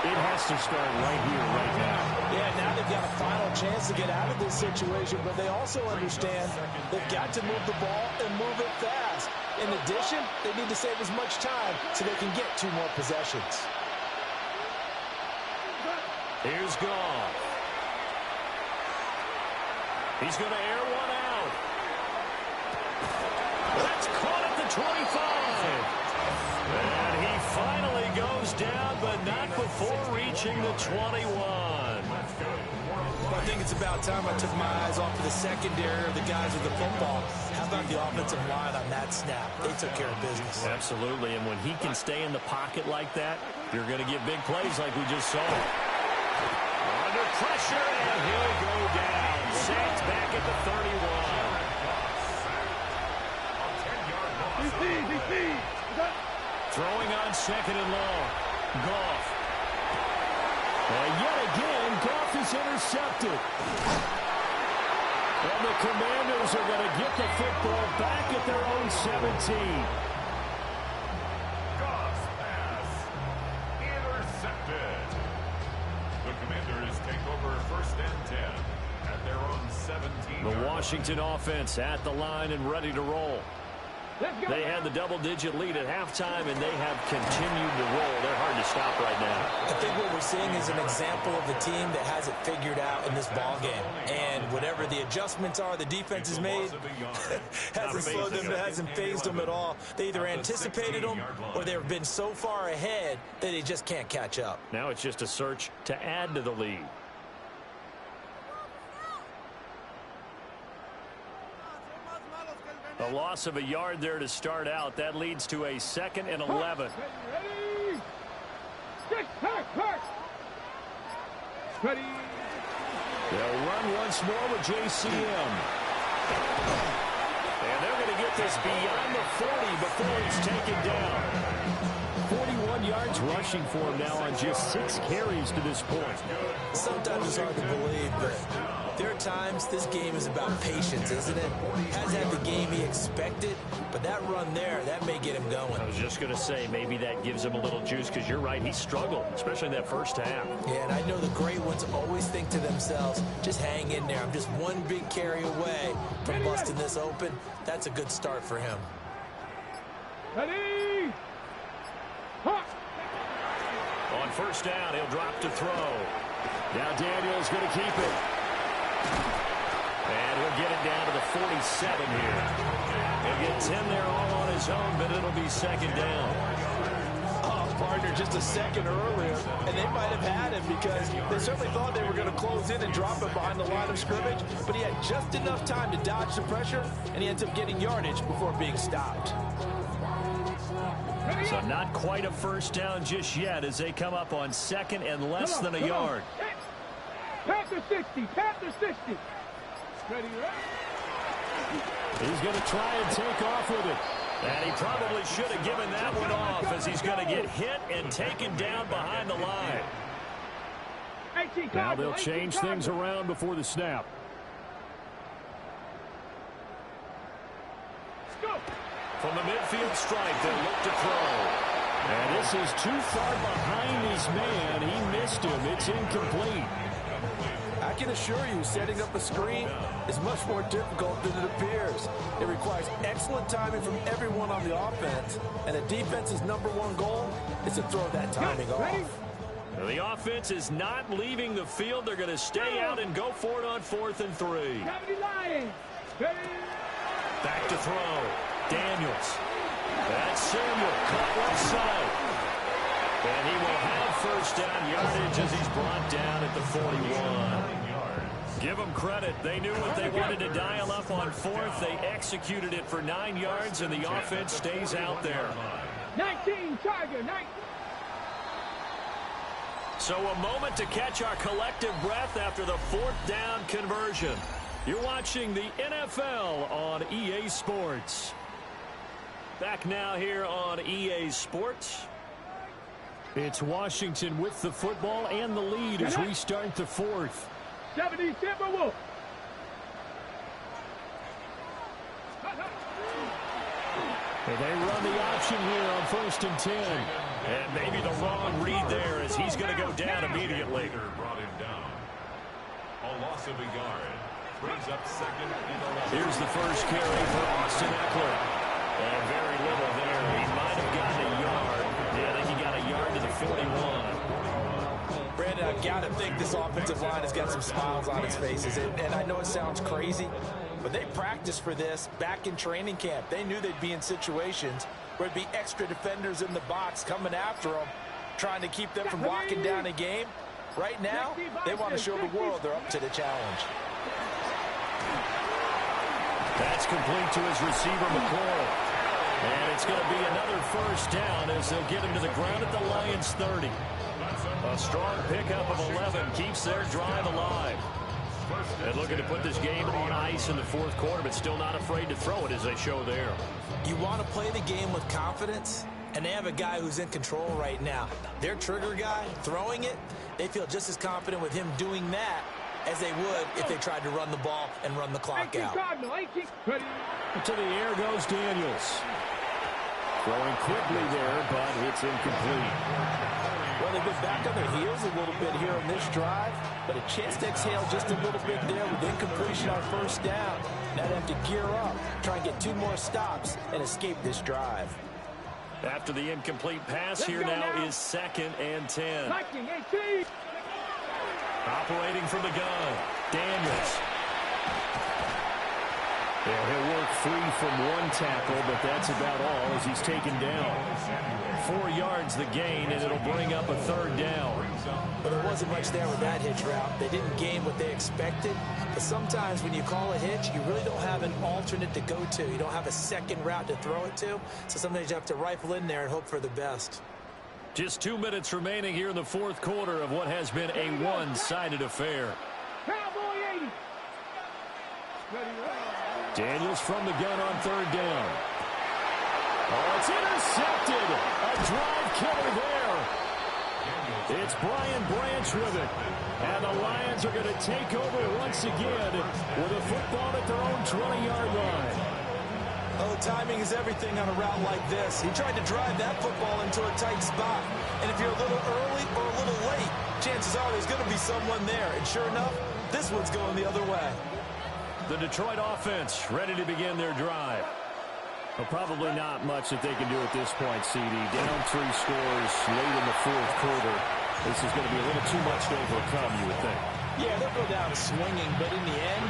it has to start right here, right now. Yeah, now they've got a final chance to get out of this situation, but they also understand they've got to move the ball and move it fast. In addition, they need to save as much time so they can get 2 more possessions. Here's Goff. He's going to air one out. That's caught at the 25. And he finally goes down, but not before reaching the 21. I think it's about time I took my eyes off of the secondary of the guys with the football. How about the offensive line on that snap? They took care of business. Absolutely, and when he can stay in the pocket like that, you're going to get big plays like we just saw. Under pressure, and he'll go down. Saints back at the 31. Throwing on 2nd and long. Goff. And yet again, Goff is intercepted. And the Commanders are going to get the football back at their own 17. Goff's pass intercepted. The Commanders take over 1st and 10 at their own 17. The Washington offense at the line and ready to roll. They had the double-digit lead at halftime, and they have continued to roll. They're hard to stop right now. I think what we're seeing is an example of a team that has it figured out in this ball game. And whatever the adjustments are the defense has made, hasn't slowed them, hasn't phased them at all. They either anticipated them or they've been so far ahead that they just can't catch up. Now it's just a search to add to the lead. A loss of a yard there to start out. That leads to a 2nd and 11. Ready. They'll run once more with JCM. And they're going to get this beyond the 40 before it's taken down. 41 yards rushing for him now on just 6 carries to this point. Sometimes it's hard to believe, but there are times this game is about patience, isn't it? Hasn't had the game he expected, but that run there, that may get him going. I was just going to say, maybe that gives him a little juice, because you're right, he struggled, especially in that first half. Yeah, and I know the great ones always think to themselves, just hang in there. I'm just one big carry away from busting this open. That's a good start for him. Ready. On first down, he'll drop to throw. Now Daniel's going to keep it. And he'll get it down to the 47 here. He'll get 10 there all on his own, but it'll be second down. Oh, partner, just a second earlier, and they might have had him because they certainly thought they were going to close in and drop him behind the line of scrimmage, but he had just enough time to dodge the pressure, and he ends up getting yardage before being stopped. So not quite a first down just yet as they come up on second and less than a yard. Panther 60. Panther 60. Ready, He's going to try and take off with it. And he probably should have given that one off as he's going to get hit and taken down behind the line. Now they'll change things around before the snap. From the midfield stripe, they'll look to throw. And this is too far behind his man. He missed him. It's incomplete. I can assure you, setting up a screen is much more difficult than it appears. It requires excellent timing from everyone on the offense, and the defense's #1 goal is to throw that timing off. The offense is not leaving the field. They're going to stay out and go for it on 4th and 3. Back to throw. Daniels. That's Samuel. Caught left side. And he will have first down yardage as he's brought down at the 41. Give them credit. They knew what they wanted to dial up on 4th. They executed it for 9 yards, and the offense stays out there. 19, Tiger, 19. So a moment to catch our collective breath after the 4th down conversion. You're watching the NFL on EA Sports. Back now here on EA Sports. It's Washington with the football and the lead as we start the 4th. 70 Timberwolves. And they run the option here on 1st and 10. And maybe the wrong read there as he's going to go down immediately. Brought him down. A loss of a yard. Brings up second and 11. Here's the first carry for Austin Eckler. And very little there. He might have gotten a yard. Yeah, I think he got a yard to the 41. Brandon, I've got to think this offensive line has got some smiles on its faces. And I know it sounds crazy, but they practiced for this back in training camp. They knew they'd be in situations where there'd be extra defenders in the box coming after them, trying to keep them from locking down a game. Right now, they want to show the world they're up to the challenge. That's complete to his receiver, McCall. And it's going to be another first down as they'll get him to the ground at the Lions' 30. A strong pickup of 11 keeps their drive alive. And looking to put this game on ice in the 4th quarter, but still not afraid to throw it as they show there. You want to play the game with confidence, and they have a guy who's in control right now. Their trigger guy, throwing it, they feel just as confident with him doing that as they would if they tried to run the ball and run the clock out. To the air goes Daniels. Throwing quickly there, but it's incomplete. Well, they've been back on their heels a little bit here on this drive, but a chance to exhale just a little bit there with incompletion on first down. Now they have to gear up, try and get 2 more stops, and escape this drive. After the incomplete pass, here now is 2nd and 10. Operating from the gun, Daniels. Yeah, he'll work free from 1 tackle, but that's about all as he's taken down. 4 yards the gain, and it'll bring up a 3rd down. But there wasn't much there with that hitch route. They didn't gain what they expected. But sometimes when you call a hitch, you really don't have an alternate to go to. You don't have a second route to throw it to. So sometimes you have to rifle in there and hope for the best. Just 2 minutes remaining here in the fourth quarter of what has been a one-sided affair. Cowboy 80. Daniels from the gun on third down. Oh, it's intercepted. A drive killer there. It's Brian Branch with it. And the Lions are going to take over once again with a football at their own 20-yard line. Oh, timing is everything on a route like this. He tried to drive that football into a tight spot. And if you're a little early or a little late, chances are there's going to be someone there. And sure enough, this one's going the other way. The Detroit offense ready to begin their drive. Well, probably not much that they can do at this point, CD. Down 3 scores late in the fourth quarter. This is going to be a little too much to overcome, you would think. Yeah, they'll go down swinging, but in the end,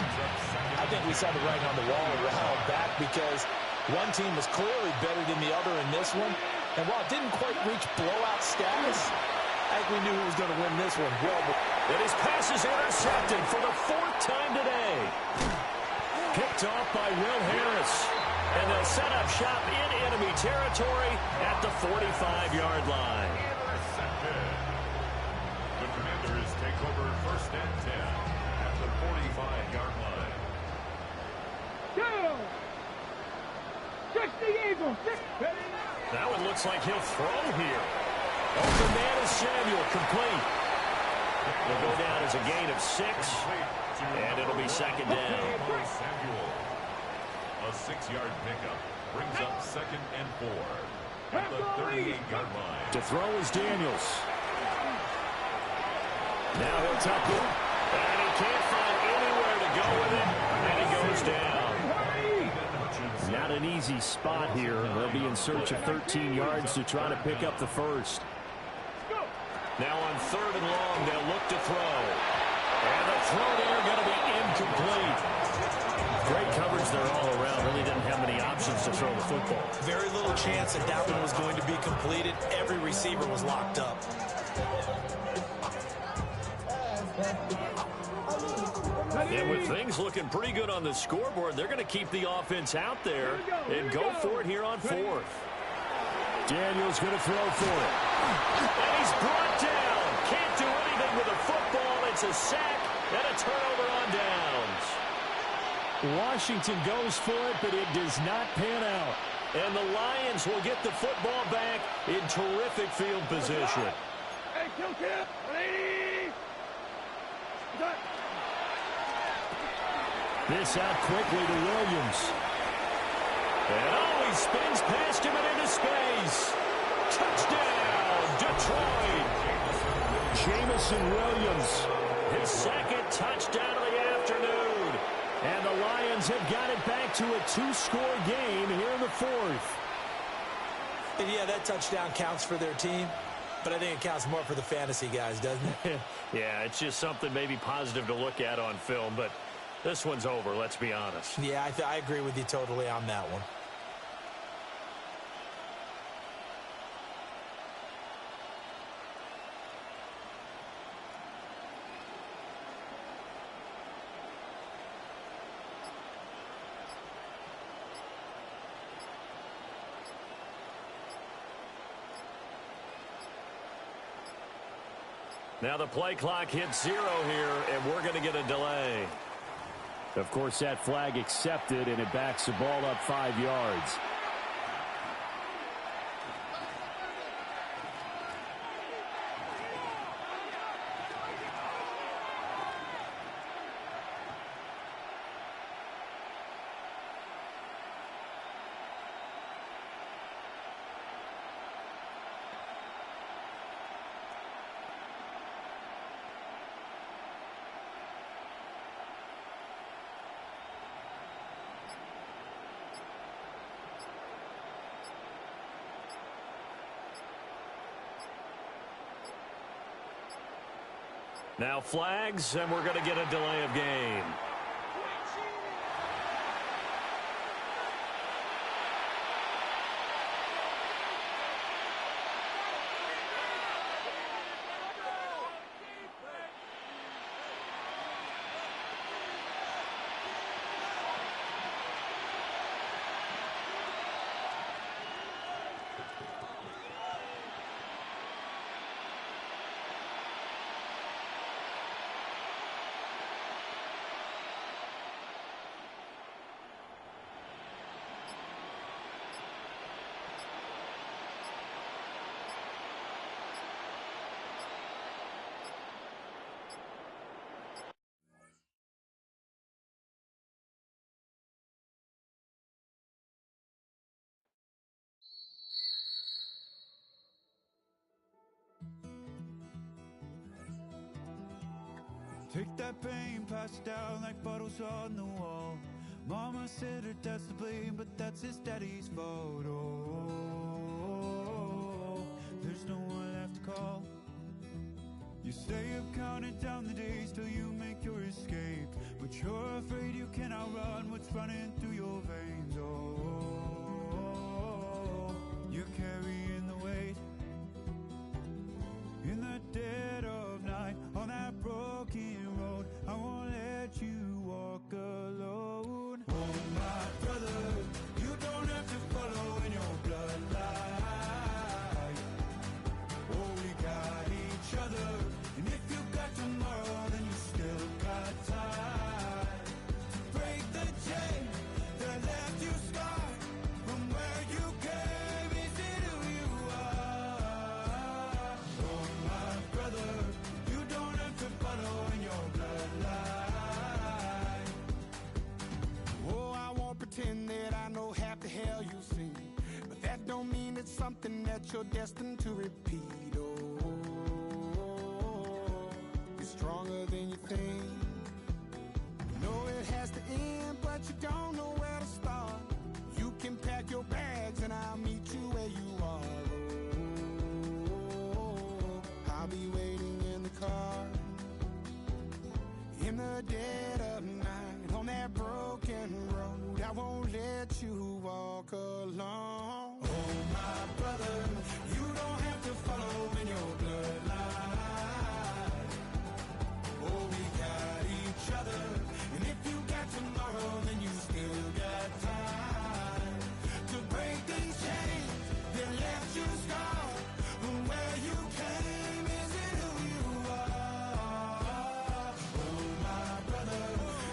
I think we saw the writing on the wall a while back because one team was clearly better than the other in this one. And while it didn't quite reach blowout status, I think we knew who was going to win this one. Well, and his pass is intercepted for the 4th time today. Picked off by Will Harris. And they'll set up shop in enemy territory at the 45-yard line. Intercepted. The Commanders take over 1st and 10 at the 45-yard line. Down. 60 Eagles. That one looks like he'll throw here. Open man is Samuel, complete. It'll go down as a gain of 6, and it'll be 2nd down. Samuel. A 6-yard pickup brings up 2nd and 4 at the 38-yard line. To throw is Daniels. Now he'll tuck it, and he can't find anywhere to go with it, and he goes down. Not an easy spot here. They'll be in search of 13 yards to try to pick up the first. Now on 3rd and long, they'll look to throw. And the throw there going to be incomplete. Great coverage there all around. Really didn't have many options to throw the football. Very little chance that that one was going to be completed. Every receiver was locked up. And with things looking pretty good on the scoreboard, they're going to keep the offense out there and go for it here on 4th. Daniels going to throw for it. And he's brought down. Can't do anything with a football. It's a sack and a turnover on downs. Washington goes for it, but it does not pan out. And the Lions will get the football back in terrific field position. Hey, kill camp. 180. This out quickly to Williams. And oh, he spins past him and into space. Touchdown, Detroit. Jamison Williams, his 2nd touchdown of the afternoon. And the Lions have got it back to a 2-score game here in the 4th. And yeah, that touchdown counts for their team, but I think it counts more for the fantasy guys, doesn't it? Yeah, it's just something maybe positive to look at on film, but this one's over, let's be honest. Yeah, I agree with you totally on that one. Now the play clock hits 0 here, and we're going to get a delay. Of course, that flag accepted, and it backs the ball up 5 yards. Now flags, and we're going to get a delay of game. Take that pain, pass it down like bottles on the wall. Mama said her dad's to blame, but that's his daddy's fault. Oh, there's no one left to call. You stay up counting down the days till you make your escape, but you're afraid you can outrun what's running through your veins. Oh, you're carrying the weight in the dead of night on that broken road. I won't let you walk alone. Oh, my brother, you don't have to follow in your bloodline. Oh, we got each other, and if you got tomorrow, then you still got time to break the chain that left you scarred from where you came. Is it who you are? Oh, my brother, you don't have to follow in your bloodline. Oh, I won't pretend that I know half the hell you've seen, but that don't mean it's something that you're destined to repeat. Oh, you're stronger than you think. You know it has to end, but you don't know where to start. You can pack your bags and I'll meet you where you are. Oh, I'll be waiting in the car in the dead of night on that broken road. I won't let you walk alone. Oh, my brother, you don't have to follow in your bloodline. Oh, we got each other, and if you got tomorrow, then you still got time to break these chains that left you scarred from where you came. Is it who you are? Oh, my brother,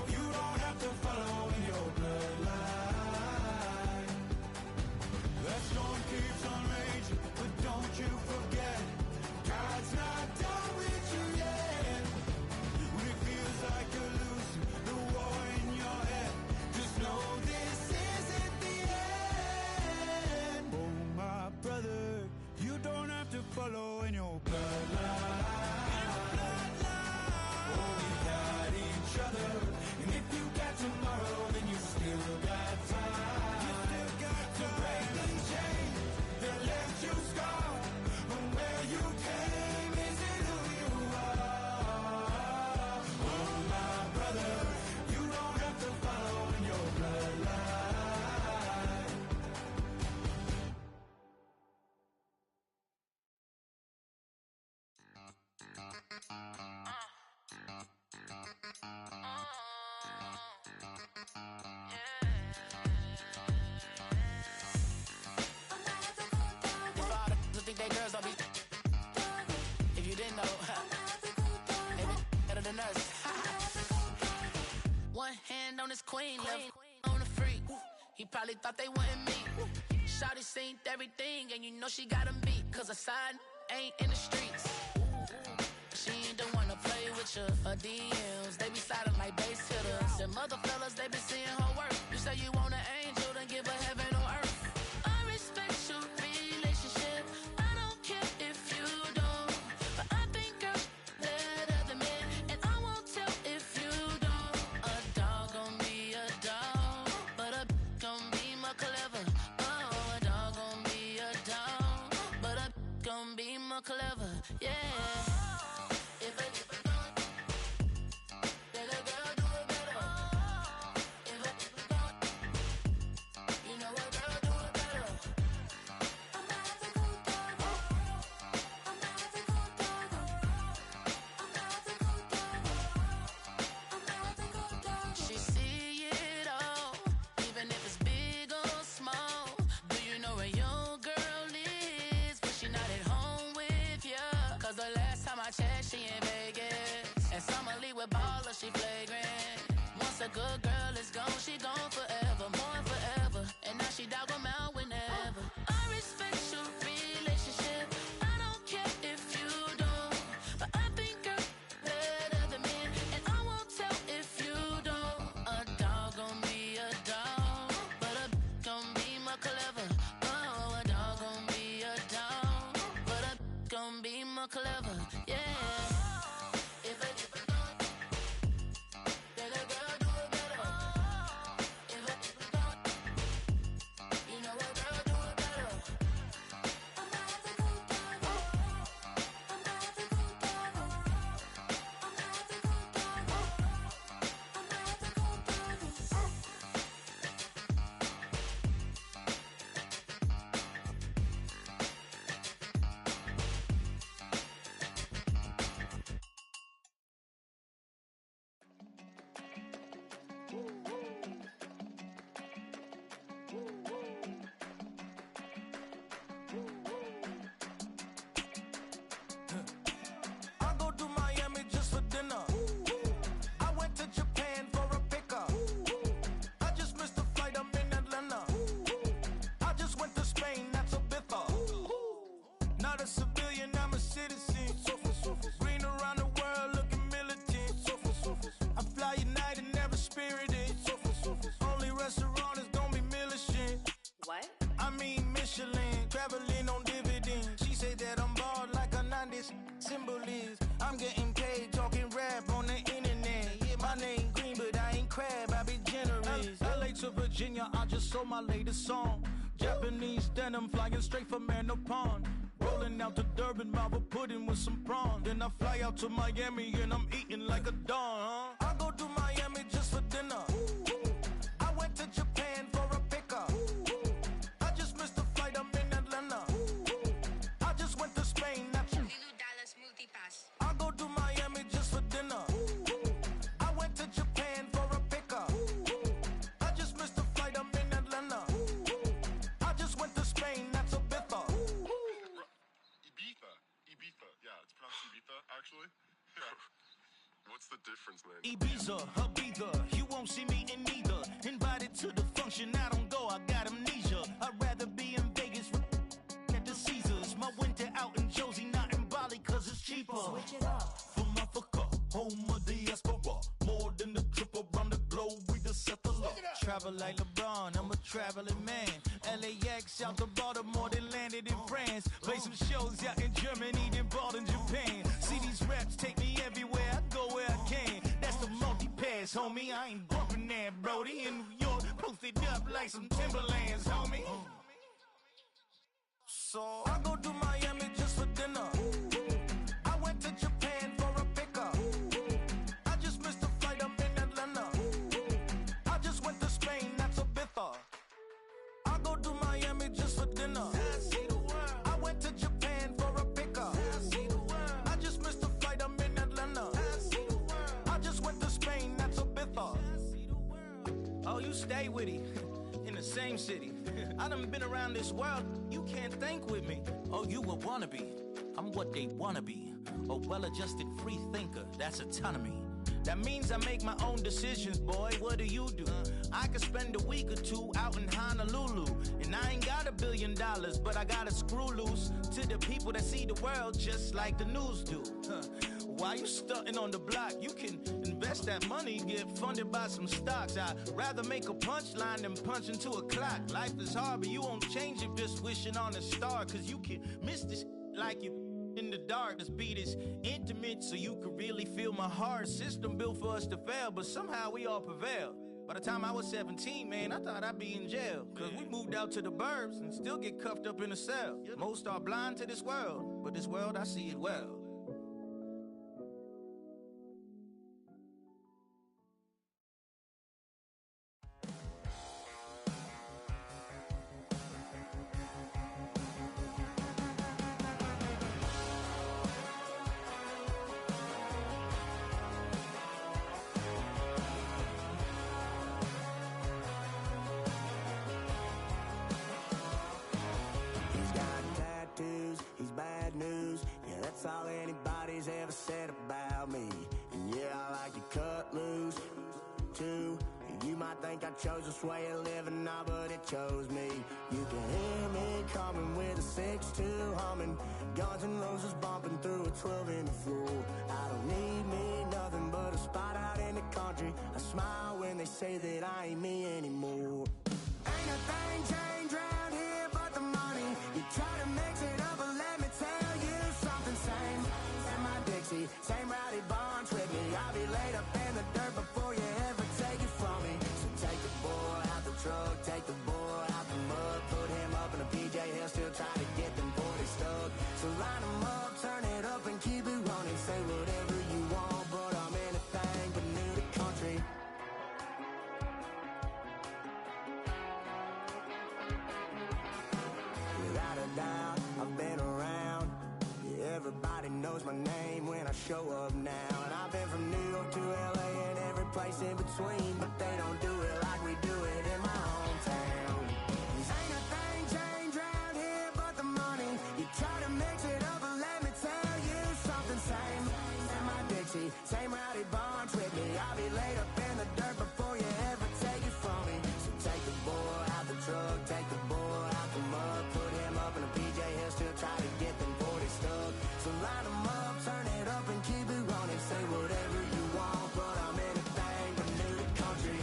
you don't have to follow in your bloodline. That storm keeps on raging, but don't you forget, God's not done with you yet. When it feels like you're losing the war in your head, just know this isn't the end. Oh, my brother, you don't have to follow in your bloodline. Oh, we got each other, and if you got tomorrow, then you still got time. You still got to break the chain that left you scarred from where you came. Is it who you are? Oh, my brother, you don't have to follow in your bloodline. I think they girls don't be. If you didn't know, they be better than us. One hand on his queen, left on the freak. He probably thought they wanted me. Shawty seen everything, and you know she got him beat. Cause her side ain't in the streets. She ain't the one to play with you. Her DMs, they be sliding like base hitters. And mother fellas, they be seeing her work. You say you want an angel, then give her heaven on earth. I respect your relationship. I don't care if you don't. But I think girls let other men. And I won't tell if you don't. A dog gon' be a dog, but a gon' be more clever. Oh, a dog gon' be a dog, but a gon' be more clever. Yeah. If a then a girl do it better. If a you know a girl do it better. She see it all, even if it's big or small. Do you know where your girl is when she not at home with ya? Cause the last time I checked, she in Vegas. And Summer Lee with Baller, she flagrant. Once a good girl is gone, she gone forever, more than forever. And now she dog 'em out whenever. I respect your relationship. I don't care if you don't. But I think girls let other men. And I won't tell if you don't. A dog gon' be a dog, but a gon' be more clever. Oh, a dog gon' be a dog, but a gon' be more clever. Yeah. If a Virginia, I just sold my latest song. Japanese denim flying straight from Manapon. Rolling out to Durban, Marble pudding with some prawns. Then I fly out to Miami and I'm eating like a don. I go to Miami just for dinner. I went to Japan for a pickup. I just missed the flight, I'm in Atlanta. I just went to Spain, that's I go to Miami just for dinner. I went to Japan for a pickup. I just missed the flight, I'm in Atlanta. I just went to Spain, that's Ibiza. Ibiza. Yeah, it's pronounced Ibiza, actually. What's the difference, man? Ibiza, Ibiza, you won't see me in neither. Invited to the function, I don't go, I got amnesia. I'd rather be in Vegas at the Caesars. My winter out in Josie, not in Bali, cause it's cheaper. Switch it up. From Africa, home of the diaspora. More than the trip around the globe, we just set the law. Travel like LeBron, I'm a traveling man. LAX out to Baltimore, then landed in France. Play some shows out in Germany, then bought in Japan. See these raps take me everywhere, I go where I can. That's the multi-pass, homie, I ain't bumping that, Brody. In New York, posted up like some Timberlands, homie. So I go to Miami just for dinner. I went to Japan for a pickup. I just missed the flight, I'm in Atlanta. I just went to Spain, that's Ibiza. I go to Miami just for dinner. I went to Japan for a pickup. I just missed the flight, I'm in Atlanta. I just went to Spain, that's Ibiza. Oh, you stay with it. In the same city. I done been around this world, you can't think with me. Oh, you a wannabe, I'm what they wanna be. A well-adjusted free thinker, that's autonomy. That means I make my own decisions, boy, what do you do? I could spend a week or two out in Honolulu. And I ain't got $1 billion, but I got a screw loose to the people that see the world just like the news do. While you stunting on the block, you can invest that money, get funded by some stocks. I'd rather make a punchline than punch into a clock. Life is hard, but you won't change it just wishing on a star. Cause you can miss this like you in the dark. This beat is intimate, so you can really feel my heart. System built for us to fail, but somehow we all prevail. By the time I was 17, man, I thought I'd be in jail. Cause we moved out to the burbs and still get cuffed up in a cell. Most are blind to this world, but this world, I see it well. That's all anybody's ever said about me. And yeah, I like to cut loose, too. You might think I chose this way of living, nah, but it chose me. You can hear me coming with a 6-2 humming, Guns N' Roses bumping through a 12 in the floor. I don't need me nothing but a spot out in the country. I smile when they say that I ain't me anymore. Ain't a thing changed around here but the money. You try to mix it up, but let me tell you something. Same in my Dixie, same rowdy bonds with me. I'll be laid up in the dirt before you ever take it from me. So take the boy out the truck, take the boy out the mud, put him up in a PJ, he'll still try to get them 40 stuck. So line him up, turn it up and keep it running. Say whatever you want, but I'm anything but new to country. Without a doubt, I've been around. Yeah, everybody knows my name when I show up now. And I've been from New York to LA and every place in between, but they don't do it like we do it in my hometown. Ain't a thing changed around here but the money. You try to mix it up, but let me tell you something. Same in my Dixie, same rowdy bonds with me. I'll be laid up in the dirt before you ever take it from me. So take the boy out the truck, take the boy out the mud, put him up in a PJ, he'll still try to get them 40 stuck. So line him up, turn it up and keep it running. Say whatever you want, but I'm anything but new to country.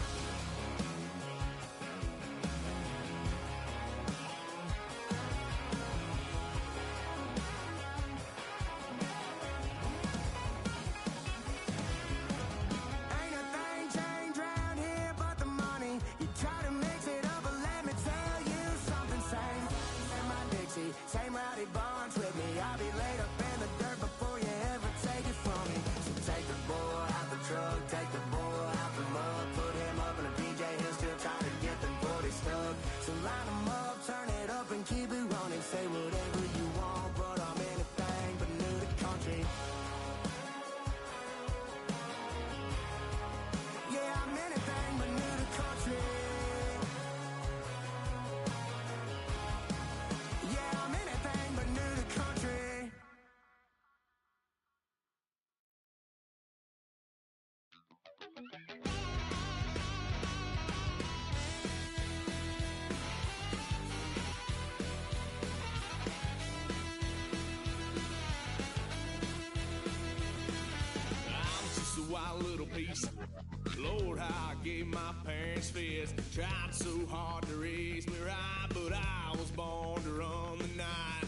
Ain't a Wild little piece. Lord, how I gave my parents fist. Tried so hard to raise me right, but I was born to run the night.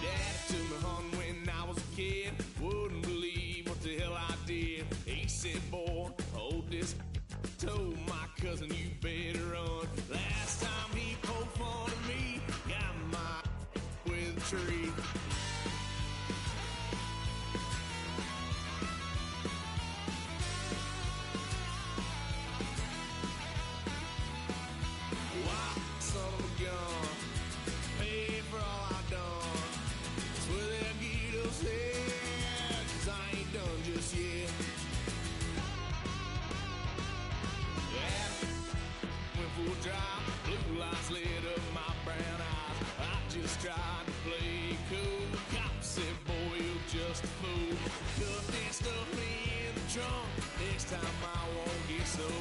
Dad took me home when I was a kid. Wouldn't believe what the hell I did. He said, boy, hold this. Told my cousin, you better run. Last time he poked fun at me, got my with a tree. Blue lights lit up my brown eyes. I just tried to play cool. Cop said, boy, you're just a fool. Cuffed and stuffed me in the trunk. Next time I won't get sold.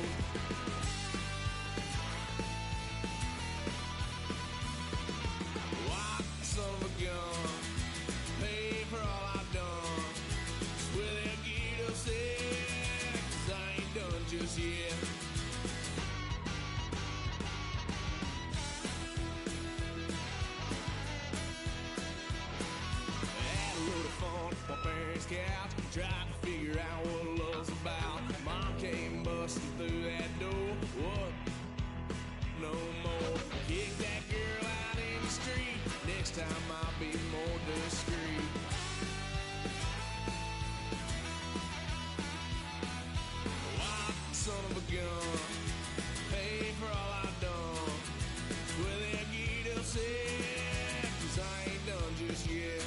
White son of a gun, pay for all I've done. Swear they'll get upset, 'cause I ain't done just yet. My parents' couch, tried to figure out what love's about. Mom came busting through that door. What? No more. Kick that girl out in the street. Next time I'll be more discreet. White son of a gun, pay for all I've done. Well, they'll get upset, 'cause I ain't done just yet.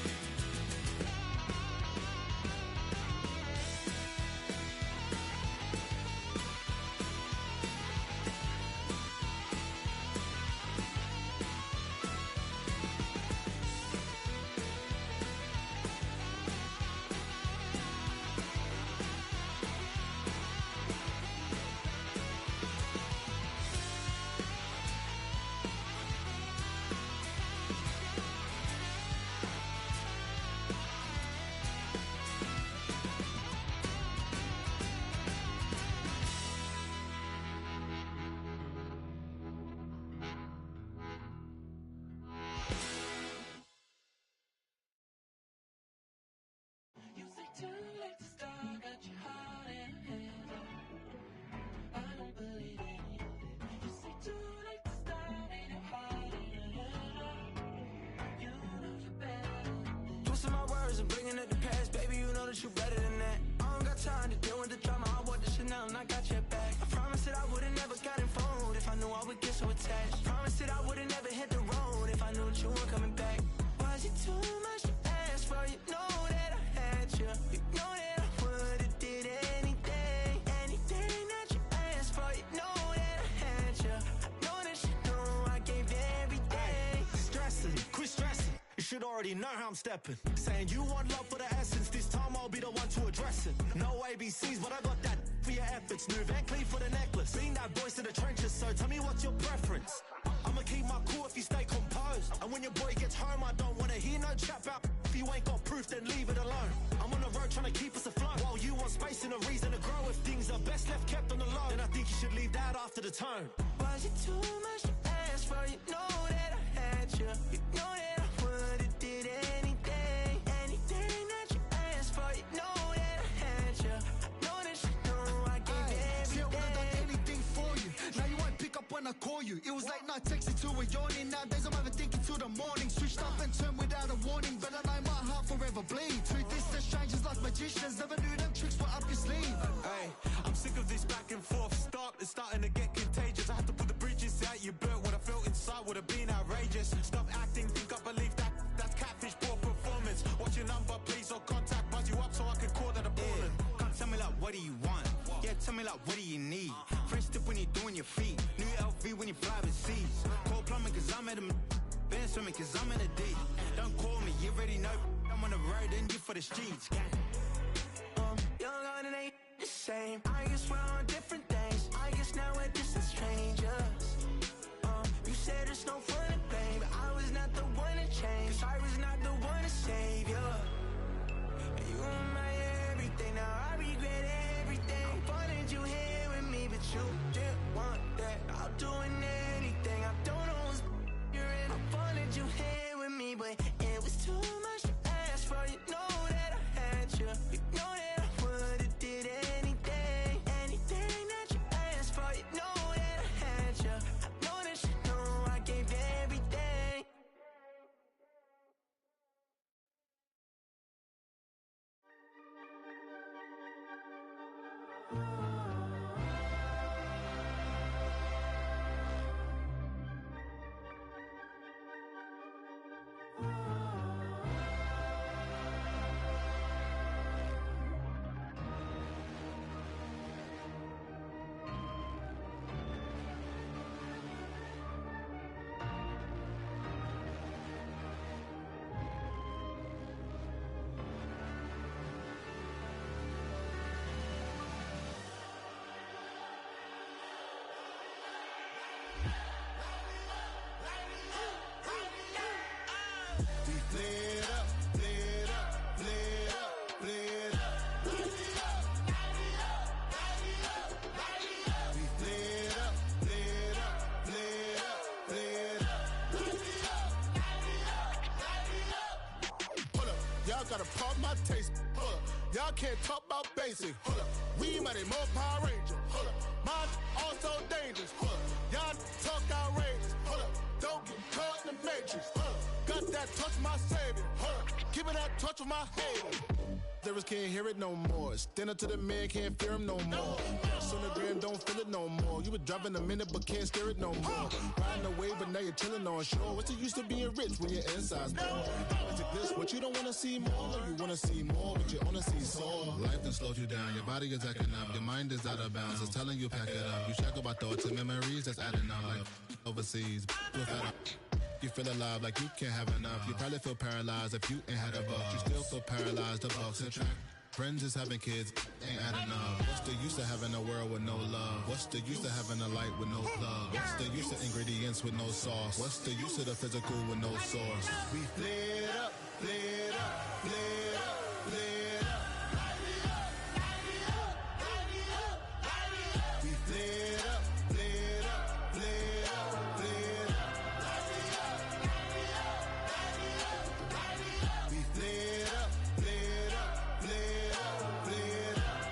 You better than that. I don't got time to deal with the drama. I want the Chanel and I got your back. I promised that I would've never gotten phone if I knew I would get so attached. I promised that I would've never hit the road if I knew that you weren't coming back. Was it too much to ask for? You know that I had you. You know that I would've did anything, anything that you asked for. You know that I had you. I know that you know I gave everything. Stressing, quit stressing. You should already know how I'm stepping. Saying you want love for the essence. This time I'll be the one to address it. No ABCs, but I got that for your efforts. New Van Cleef for the necklace. Being that voice in the trenches, so tell me what's your preference. I'ma keep my cool if you stay composed. And when your boy gets home, I don't wanna hear no chat about. If you ain't got proof, then leave it alone. I'm on the road trying to keep us afloat. While you want space and a reason to grow. If things are best left kept on the low, then I think you should leave that after the tone. Was it too much to ask for? You know that I had you. You know that I would've did anything, anything that you asked for. You know that I had you. I know that you know I gave everything. See, I would've done anything for you. Now you won't pick up when I call you. It was late night texting till we're yawning. Nowadays I'm overthinking till the morning. Switched up and turned without a warning, but I know my heart forever bleeds. Truth is, they're strangers like magicians. Never knew them tricks were up your sleeve. Hey, I'm sick of this back and forth. It's starting to get contagious. I had to put the bridges out you built. What I felt inside would have been outrageous. Stop acting, think I believe that. That's catfish, poor performance. What's your number, please, or contact. Buzz you up so I can call that a ballin'. Can't tell me like, what do you want? Yeah, tell me like, what do you need? Fresh tip when you're doing your feet. New LV when you fly overseas. Call plumbing cause I'm at a been swimming cause I'm in a D. Don't call me, you already know. I'm on the road and you for the streets. Young on an same. I guess we're on different things. I guess now we're distant strangers. You said it's no fun to blame, but I was not the one to change. 'Cause I was not the one to save you. And you were my everything, now I regret everything. I wanted you here with me, but you didn't want that. I'll do anything, I don't know what's you're in. I wanted you here with me, but it was too much to ask for. You know that I had you. You know that I would've did anything, anything that you asked for. You know that I had you. I know that you know I gave everything. We flared up, flared up, flared up, flared up. We flared up, flared up, flared up, flared up. Hold up, y'all gotta pump my taste. Hold up, y'all can't talk about basic. Hold up, we mighty more Power Ranger. Hold up, mine also dangerous. Hold up, y'all talk outrageous. Hold up, don't get caught in the matrix. Hold up, got that touch my savior. Hold up, give me that touch with my haters. Lyrics can't hear it no more. Stand up to the man, can't fear him no more. Sonogram don't feel it no more. You were driving a minute but can't steer it no more. Riding away but now you're chilling on shore. What's the use of being rich when your inside's poor? Is it this what you don't wanna see more? You wanna see more but you only see sore. Life done slowed you down. Your body is acting up. Your mind is out of bounds. It's telling you pack it up. You shackle by thoughts and memories that's adding up. Like overseas. You feel alive like you can't have enough. You probably feel paralyzed if you ain't had a buck. You still feel paralyzed, the bucks and track. Friends is having kids, ain't adding up. What's the use of having a world with no love? What's the use of having a light with no plug? What's the use of ingredients with no sauce? What's the use of the physical with no source? We flared up, flared up, flared up, flared up. We flared up, flared up, flared up, flared up. We flared up, flared up, flared up, flared up.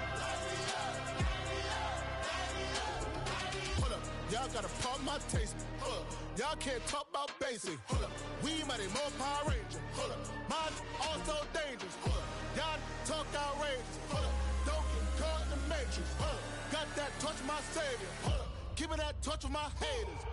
Hold up, y'all gotta pump my taste. Hold up, y'all can't talk about basic. Hold up, we mighty more Power Ranger. Hold up, mine also dangerous. Hold up, y'all talk outrageous. Hold up, don't get caught in the matrix. Hold up, got that touch my savior. Hold up, give me that touch with my haters.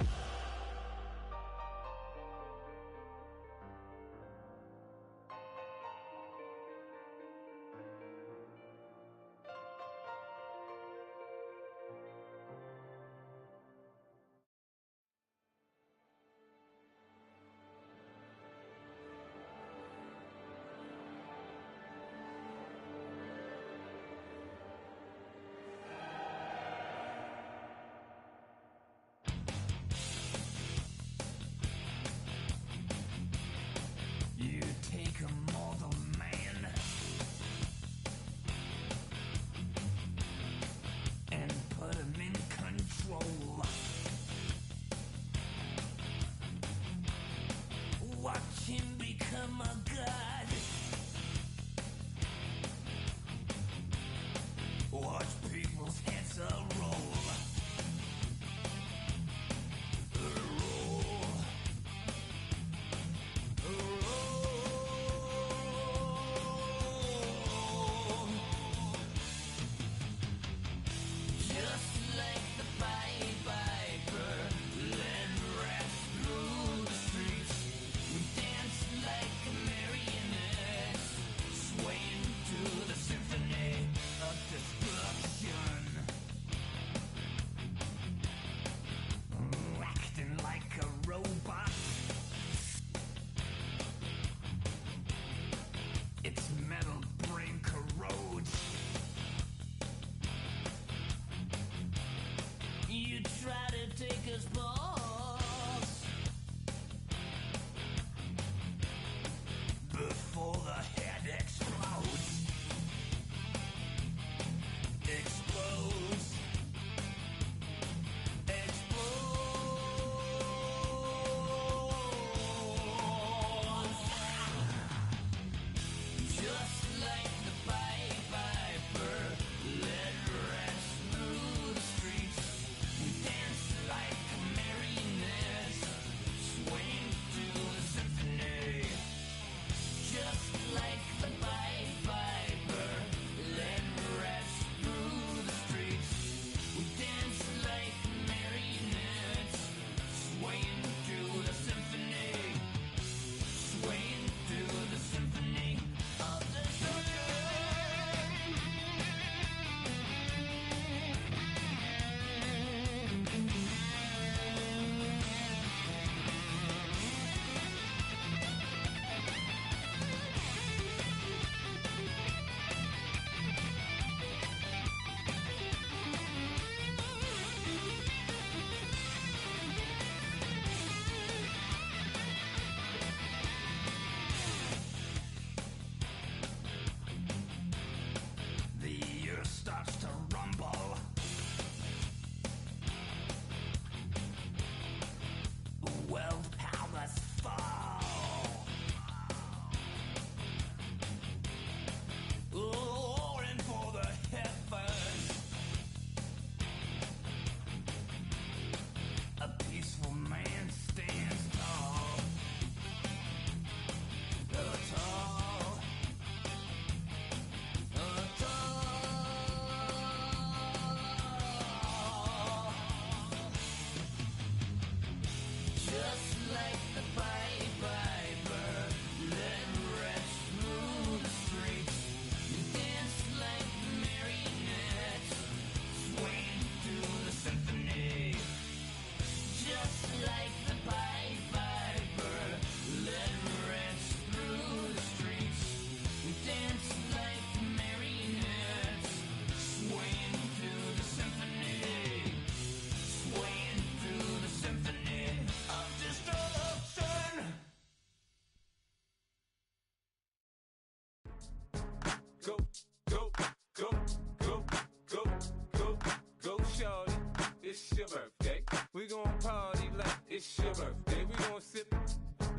your birthday. We gon' party like it's your birthday. We gon' sip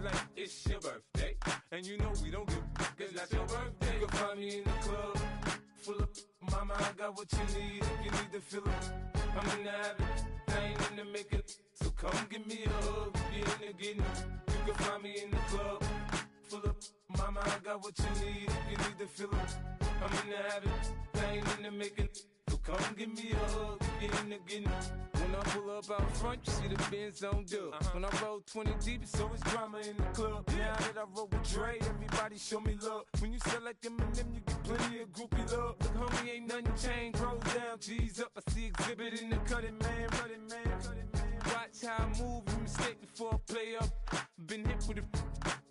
like it's your birthday. And you know we don't give cause that's your birthday. You can find me in the club, full of mama, I got what you need. If you need to fill it, I'm in the habit, I ain't in the making. So come give me a hug, if you're in the getting. You can find me in the club, full of mama, I got what you need. If you need to fill it, I'm in the habit, I ain't in the making. So come give me a hug, if you're in the getting. When I pull up out front, you see the Benz on dub. When I roll 20 deep, it's always drama in the club. Now that I roll with Dre, everybody show me love. When you sell like Eminem, you get plenty of groupie love. Look, homie, ain't nothing changed. Rolls down, G's up. I see exhibit in the cutting, man. Running, man. Watch how I move, you mistake before I play up. Been hit with a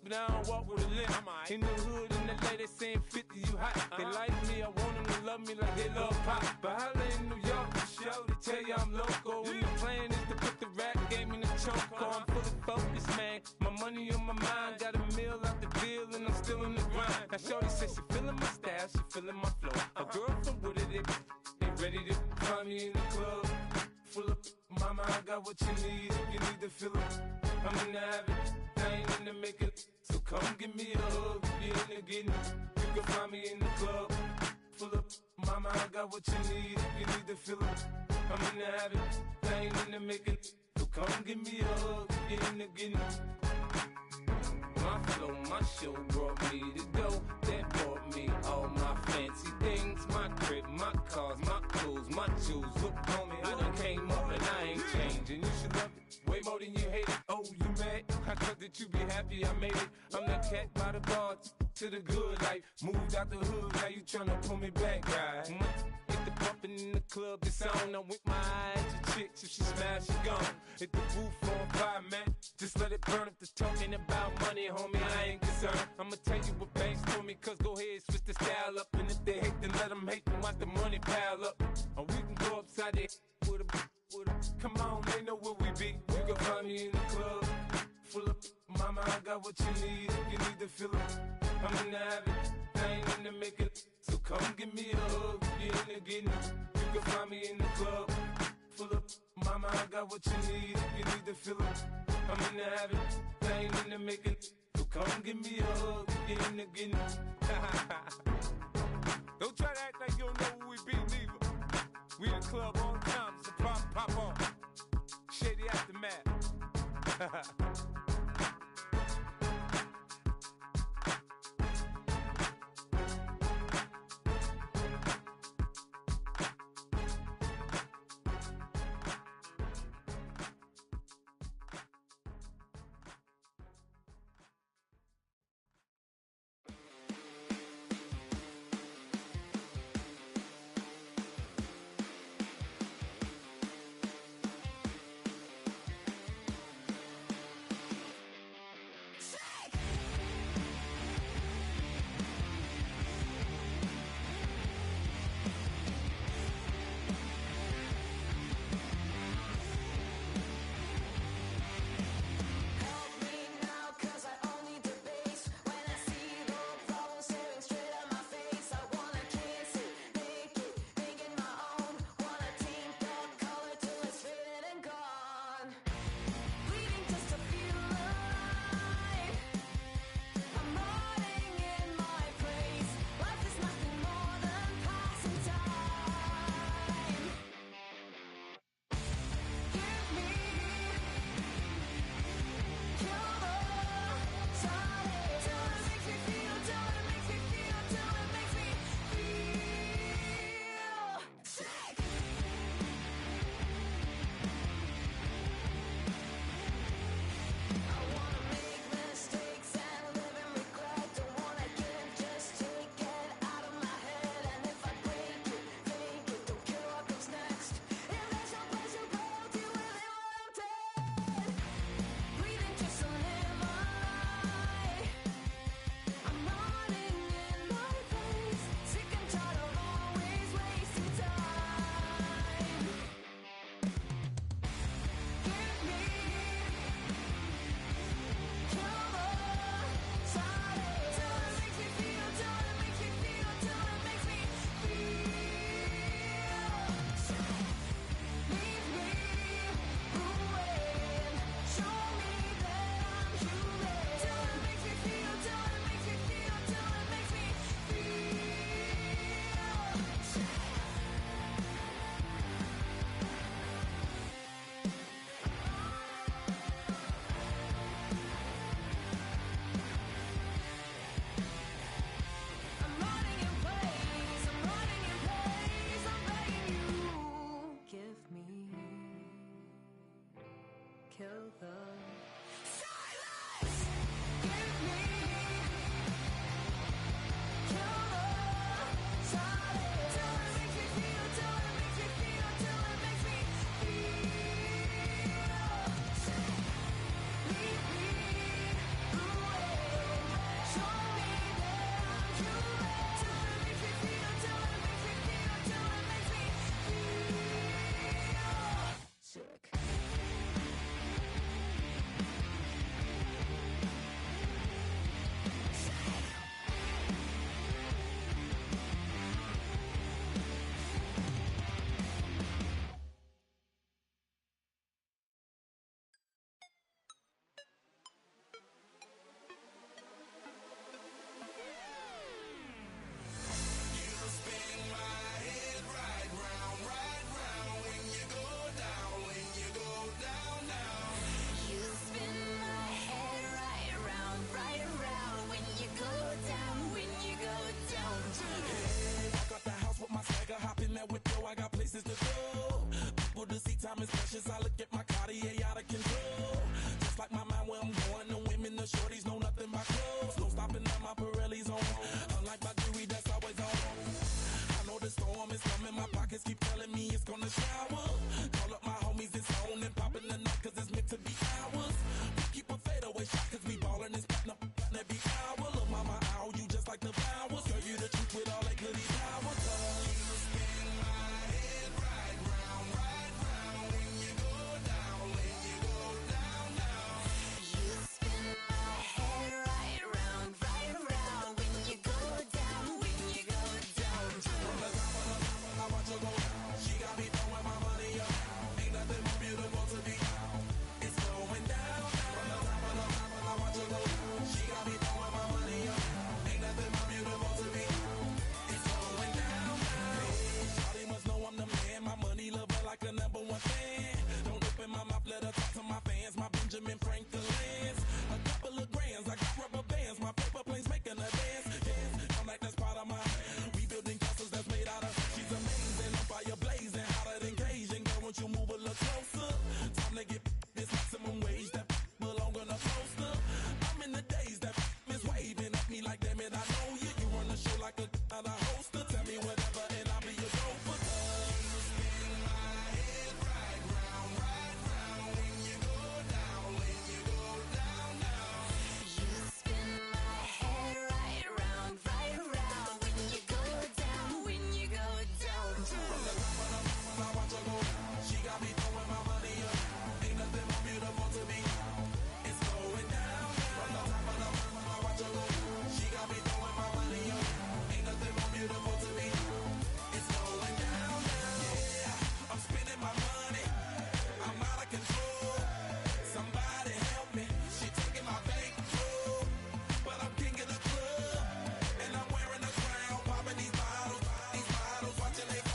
but I don't walk with a limp. In the hood, in the LA, they saying 50, you hot. They like me, I want them to love me like they love pop. But holla in New York, the show, they tell you I'm local. And the plan is to put the rap game in the choke. I'm fully focused, man. My money on my mind, got a meal out the deal, and I'm still in the grind. Now shorty says she feeling my style, she feeling my flow. A girl from Wooded, they ready to find me in the club. Full of mama, I got what you need. If you need to fill it, I'm in the habit, I ain't in the making. So come give me a hug, if you're in the getting. You can find me in the club, full of mama, I got what you need. If you need to fill it, I'm in the habit, I ain't in the making. So come give me a hug, if you're in the getting. My flow, my show brought me to go. That brought me all my fancy things. My crib, my cars, my clothes, my jewels. Look, homie, I done came up and I ain't changing. You should love it way more than you hate it. Oh, you mad? I thought that you be happy I made it. I'm the cat by the bar to the good life. Moved out the hood, now you tryna pull me back, right? Get the bumpin' in the club, it's on. I'm with my eyes to chicks, if she smash, she gone. Hit the roof on fire, man. Just let it burn if the talking about money, homie, I ain't concerned. I'ma tell you what banks told me, cause go ahead, switch the style up. And if they hate, then let them hate, then watch the money pile up. Or we can go upside there with a come on, they know where we be. You can find me in the club, full of mama, I got what you need. If you need to fill it, I'm in the habit, I ain't in the making. So come give me a hug, if you're in the getting. You can find me in the club, full of mama, I got what you need. If you need to fill it, I'm in the habit, I ain't in the making. So come give me a hug, if you're in the getting. Don't try to act like you don't know where we be, neither. We in the club all the time, so pop on. Shady Aftermath. I got places to go. People to see, time is precious. I look at my Cartier out of control. Just like my mind where I'm going. The women, the shorties know nothing but clothes. No stopping at my Pirelli's on. Unlike my jewelry that's always on. I know the storm is coming. My pockets keep telling me it's gonna shower. Call up my homies, it's on and popping the night cause it's meant to be ours. We keep a fadeaway shot cause we ballin' and spittin' up every hour. Look mama, ow, you just like the flowers. Girl, you the truth with all that goody power. You spin my head right round when you go down, when you go down, down. You spin my head right round when you go down, when you go down. From the top of the top, I watch her go down. She got me throwing my money up. Ain't nothing more beautiful to be. It's going down. From the top of the top, I watch her go down. She got me throwing my money up. Ain't nothing more beautiful to be. It's going down. Shawty must know I'm the man. My money love her like a number one fan. Don't open my mouth, let her talk to my fans. My Benjamin Franklin's. A couple of grands, I got rubber bands. My paper planes making a dance. Yes, I'm like that's part of my. We building castles that's made out of. She's amazing, on fire blazing, hotter than Cajun. Girl, won't you move a little closer? Time to get this maximum wage that belong on a poster. I'm in the days that is waving at me like damn it, I know you. You run the show like a hoster. Tell me whatever and I'll be your gopher. You spin my head right round when you go down, when you go down, down. You spin my head right round when you go down, when you go down. From the top of the mountain, I watch her go down. She got me throwing my money up. Ain't nothing more beautiful to me. It's going down. From the top of the mountain, I watch her go down. She got me throwing my money up. Ain't nothing more beautiful to me. It's going down. Yeah, I'm spending my money. I'm out of control. Somebody help me. She taking my bankroll, but I'm king of the club, and I'm wearing a crown, popping these bottles, watching they go.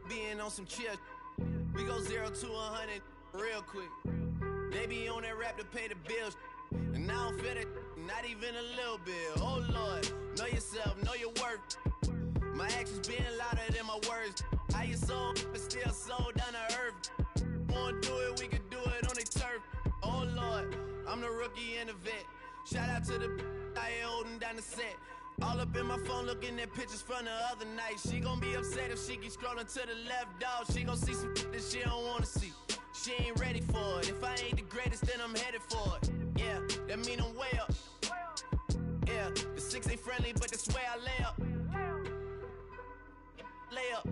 Being on some chill, we go 0 to 100 real quick. They be on that rap to pay the bills, and I don't feel it, not even a little bit. Oh Lord, know yourself, know your worth. My actions being louder than my words. How you sold, but still sold down to earth. Wanna do it, we could do it on the turf. Oh Lord, I'm the rookie and the vet. Shout out to the I ain't holding down the set. All up in my phone looking at pictures from the other night. She gon' be upset if she keep scrolling to the left, dog. She gon' see some that she don't wanna see. She ain't ready for it. If I ain't the greatest, then I'm headed for it. Yeah, that mean I'm way up. Yeah, the 6 ain't friendly, but that's where I lay up. Lay up.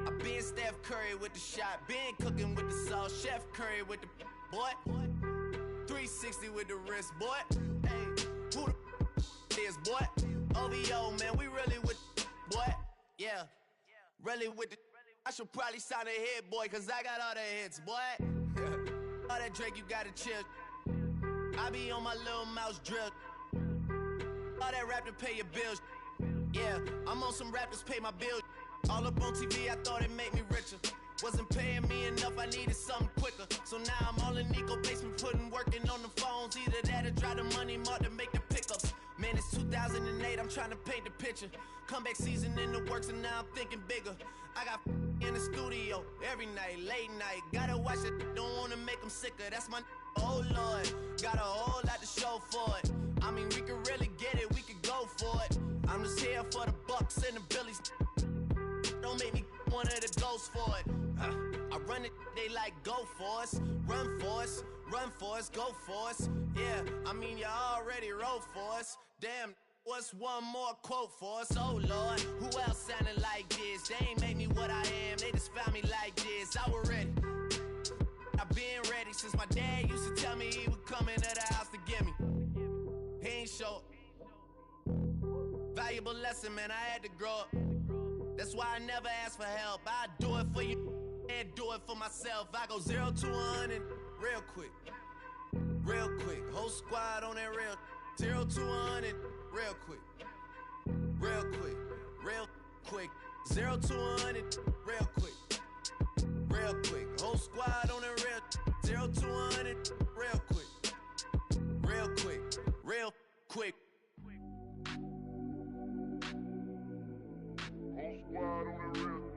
I been Steph Curry with the shot. Been cooking with the sauce. Chef Curry with the boy. 360 with the wrist, boy. Hey, who the is, boy? OVO, man, we really with boy. Yeah, really with the. I should probably sign a hit, boy, cause I got all the hits, boy. All that Drake, you gotta chill. I be on my little mouse drill. All that rap to pay your bills. Yeah, I'm on some rappers pay my bills. All up on TV, I thought it made me richer. Wasn't paying me enough, I needed something quicker. So now I'm all in Nico basement, working on the phones. Either that or try the money mark to make the pickups. Man, it's 2008, I'm trying to paint the picture. Comeback season in the works and now I'm thinking bigger. I got in the studio every night, late night. Gotta watch it, don't wanna make them sicker. That's my oh Lord, got a whole lot to show for it. I mean, we could really get it, we could go for it. I'm just here for the Bucks and the Billies. Don't make me one of the ghosts for it. I run it, they like go for us, run for us, go for us. Yeah, I mean you already wrote for us. Damn, what's one more quote for us? Oh Lord, who else sounded like this? They ain't made me what I am, they just found me like this. I was ready. valuable lesson, man. I had to grow up. That's why I never ask for help. I do it for you and do it for myself. I go 0 to 100 real quick. Real quick. Whole squad on that real. 0 to 100 real quick. Real quick. Real quick. 0 to 100 real quick. Real quick. Whole squad on that real. 0 to 100 real quick. Real quick. Real quick. Whole squad on the real.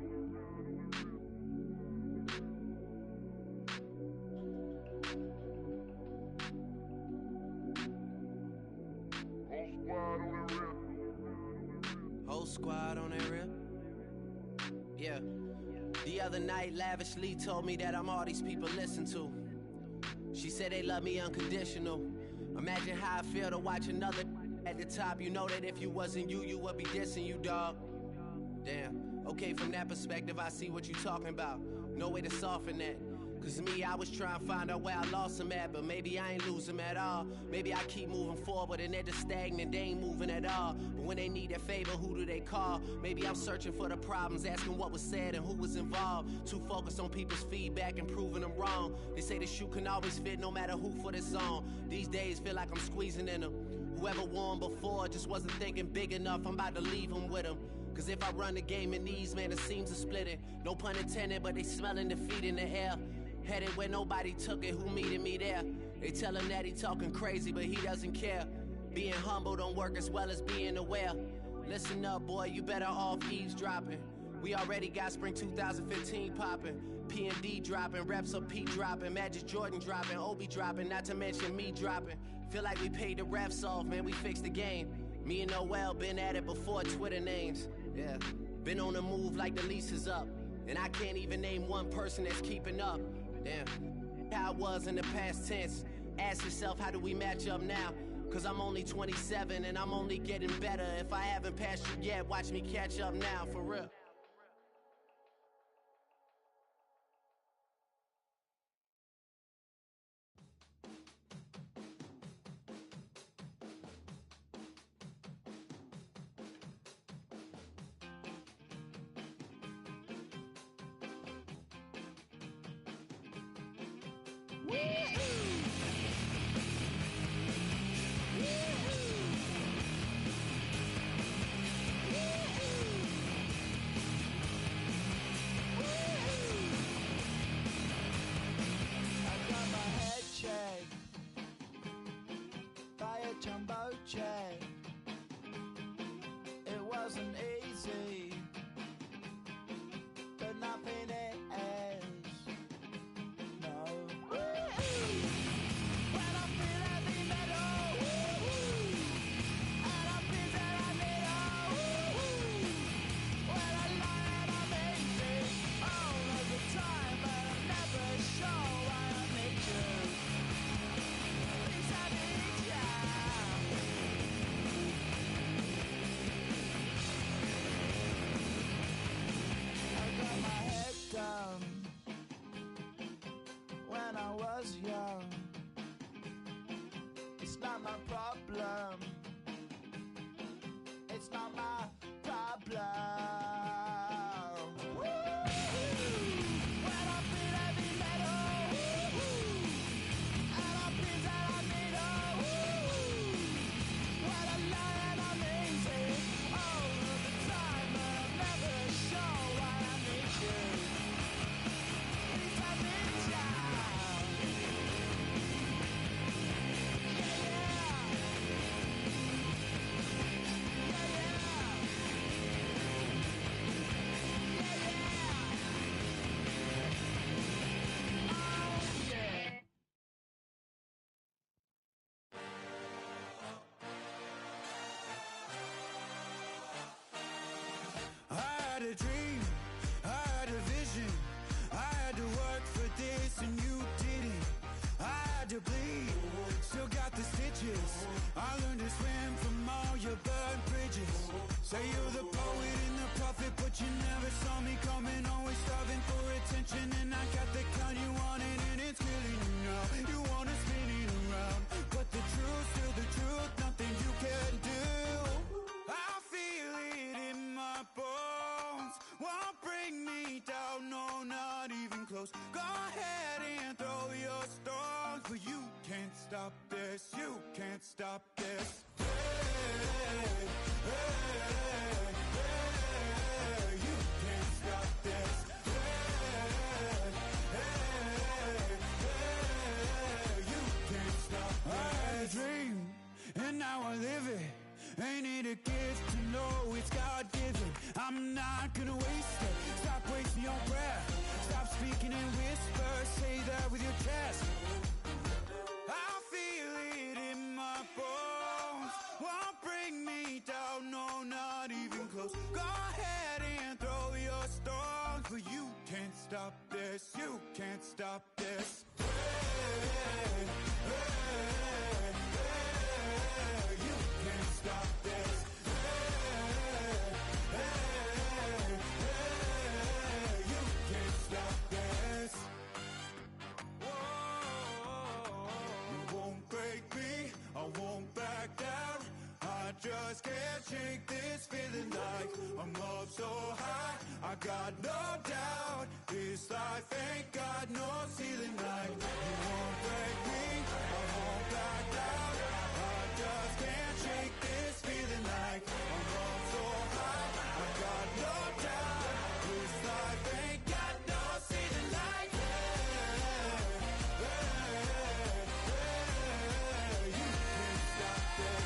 Whole squad on that real. Yeah. The other night, lavishly told me that I'm all these people listen to. She said they love me unconditional. Imagine how I feel to watch another at the top. You know that if you wasn't you, you would be dissing you, dog. Damn. Okay, from that perspective, I see what you talking about. No way to soften that. Cause me, I was trying to find out where I lost them at, but maybe I ain't lose them at all. Maybe I keep moving forward and they're just stagnant, they ain't moving at all. But when they need a favor, who do they call? Maybe I'm searching for the problems, asking what was said and who was involved. Too focused on people's feedback and proving them wrong. They say the shoe can always fit no matter who for this song. These days feel like I'm squeezing in them. Whoever won before just wasn't thinking big enough, I'm about to leave them with them. Cause if I run the game in these, man, the seams are splitting. No pun intended, but they smelling defeat in the air. Headed where nobody took it, who meeted me there? They tell him that he talking crazy, but he doesn't care. Being humble don't work as well as being aware. Listen up, boy, you better off eavesdropping. We already got spring 2015 popping. P&D dropping, reps of P dropping, Magic Jordan dropping, Obi dropping, not to mention me dropping. Feel like we paid the refs off, man, we fixed the game. Me and Noel been at it before Twitter names. Yeah, been on the move like the lease is up. And I can't even name one person that's keeping up. Damn, how it was in the past tense. Ask yourself, how do we match up now? Cause I'm only 27 and I'm only getting better. If I haven't passed you yet, watch me catch up now, for real. Jumbo jet. It wasn't easy, but nothing is. No. stop this, you can't stop this. You can't stop this. You can't stop this. You won't break me, I won't back down. I just can't shake this feeling like I'm up so high. I got no doubt, this life ain't got no ceiling like. You won't break me, I won't back down. I just can't shake this feeling like I'm up so high. I got no doubt, this life ain't got no ceiling like. You can't stop this.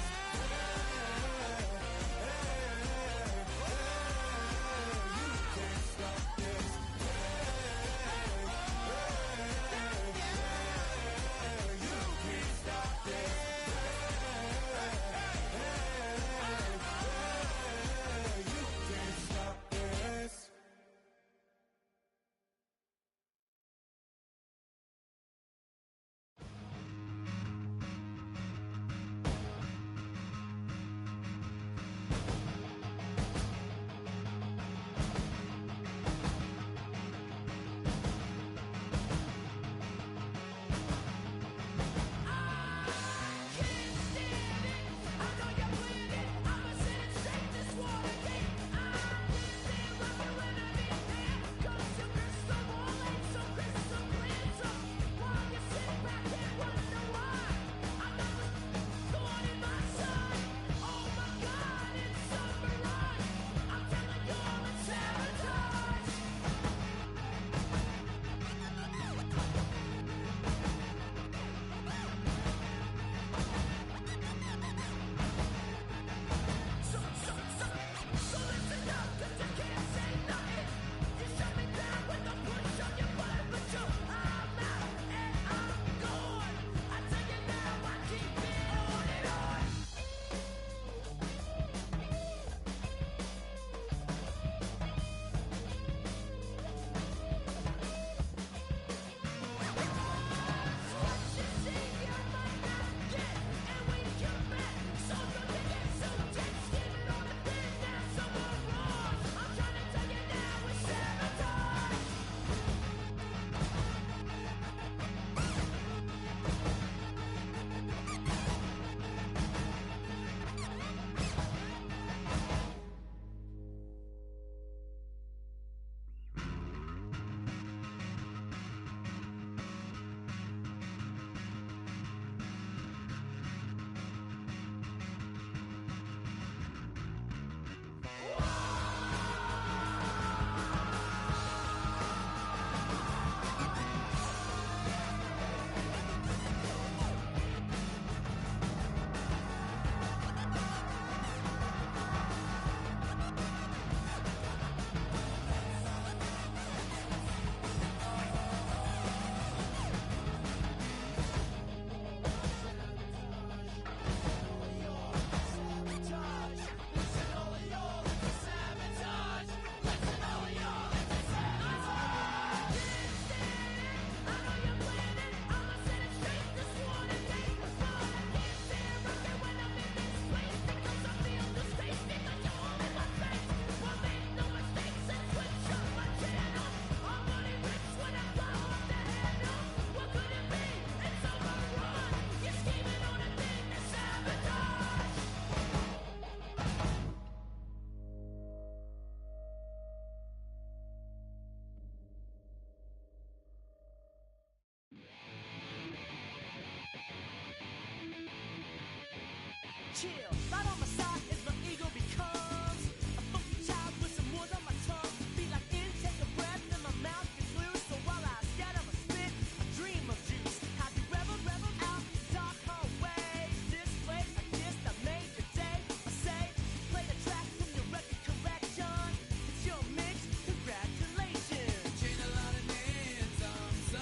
Chill, right on my side is my ego becomes a funky child with some wood on my tongue. Be like in, take a breath, and my mouth gets loose. So while I scatter my spit, I dream of juice. Happy rebel, rebel out, dark hallway. This place, I guess I made the day. I say, play the track from your record collection. It's your mix, congratulations. Chain a lot of names, some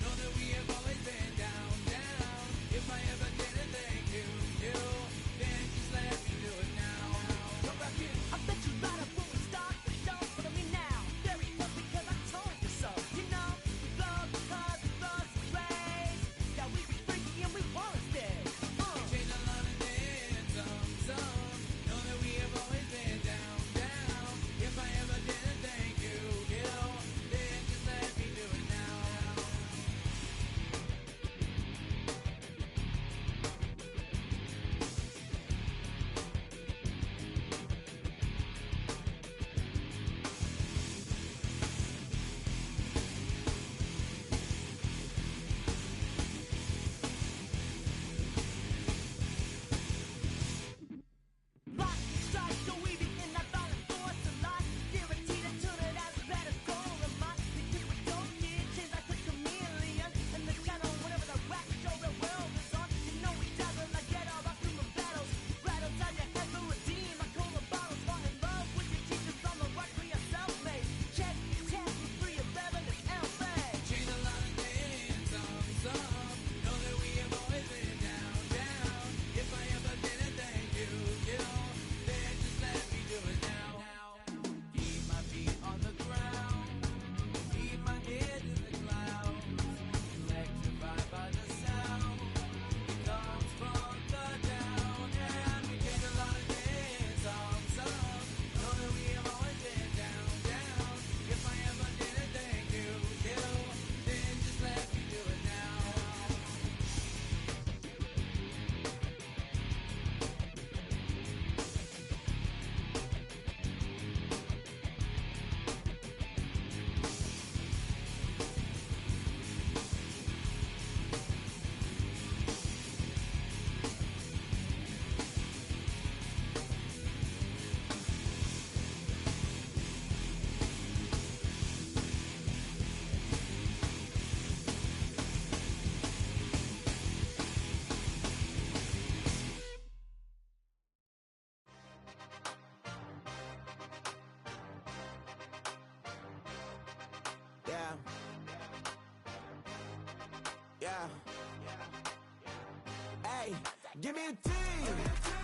know that we have always been down, down. If I ever did a thank you, then Yeah. Hey, give me a T,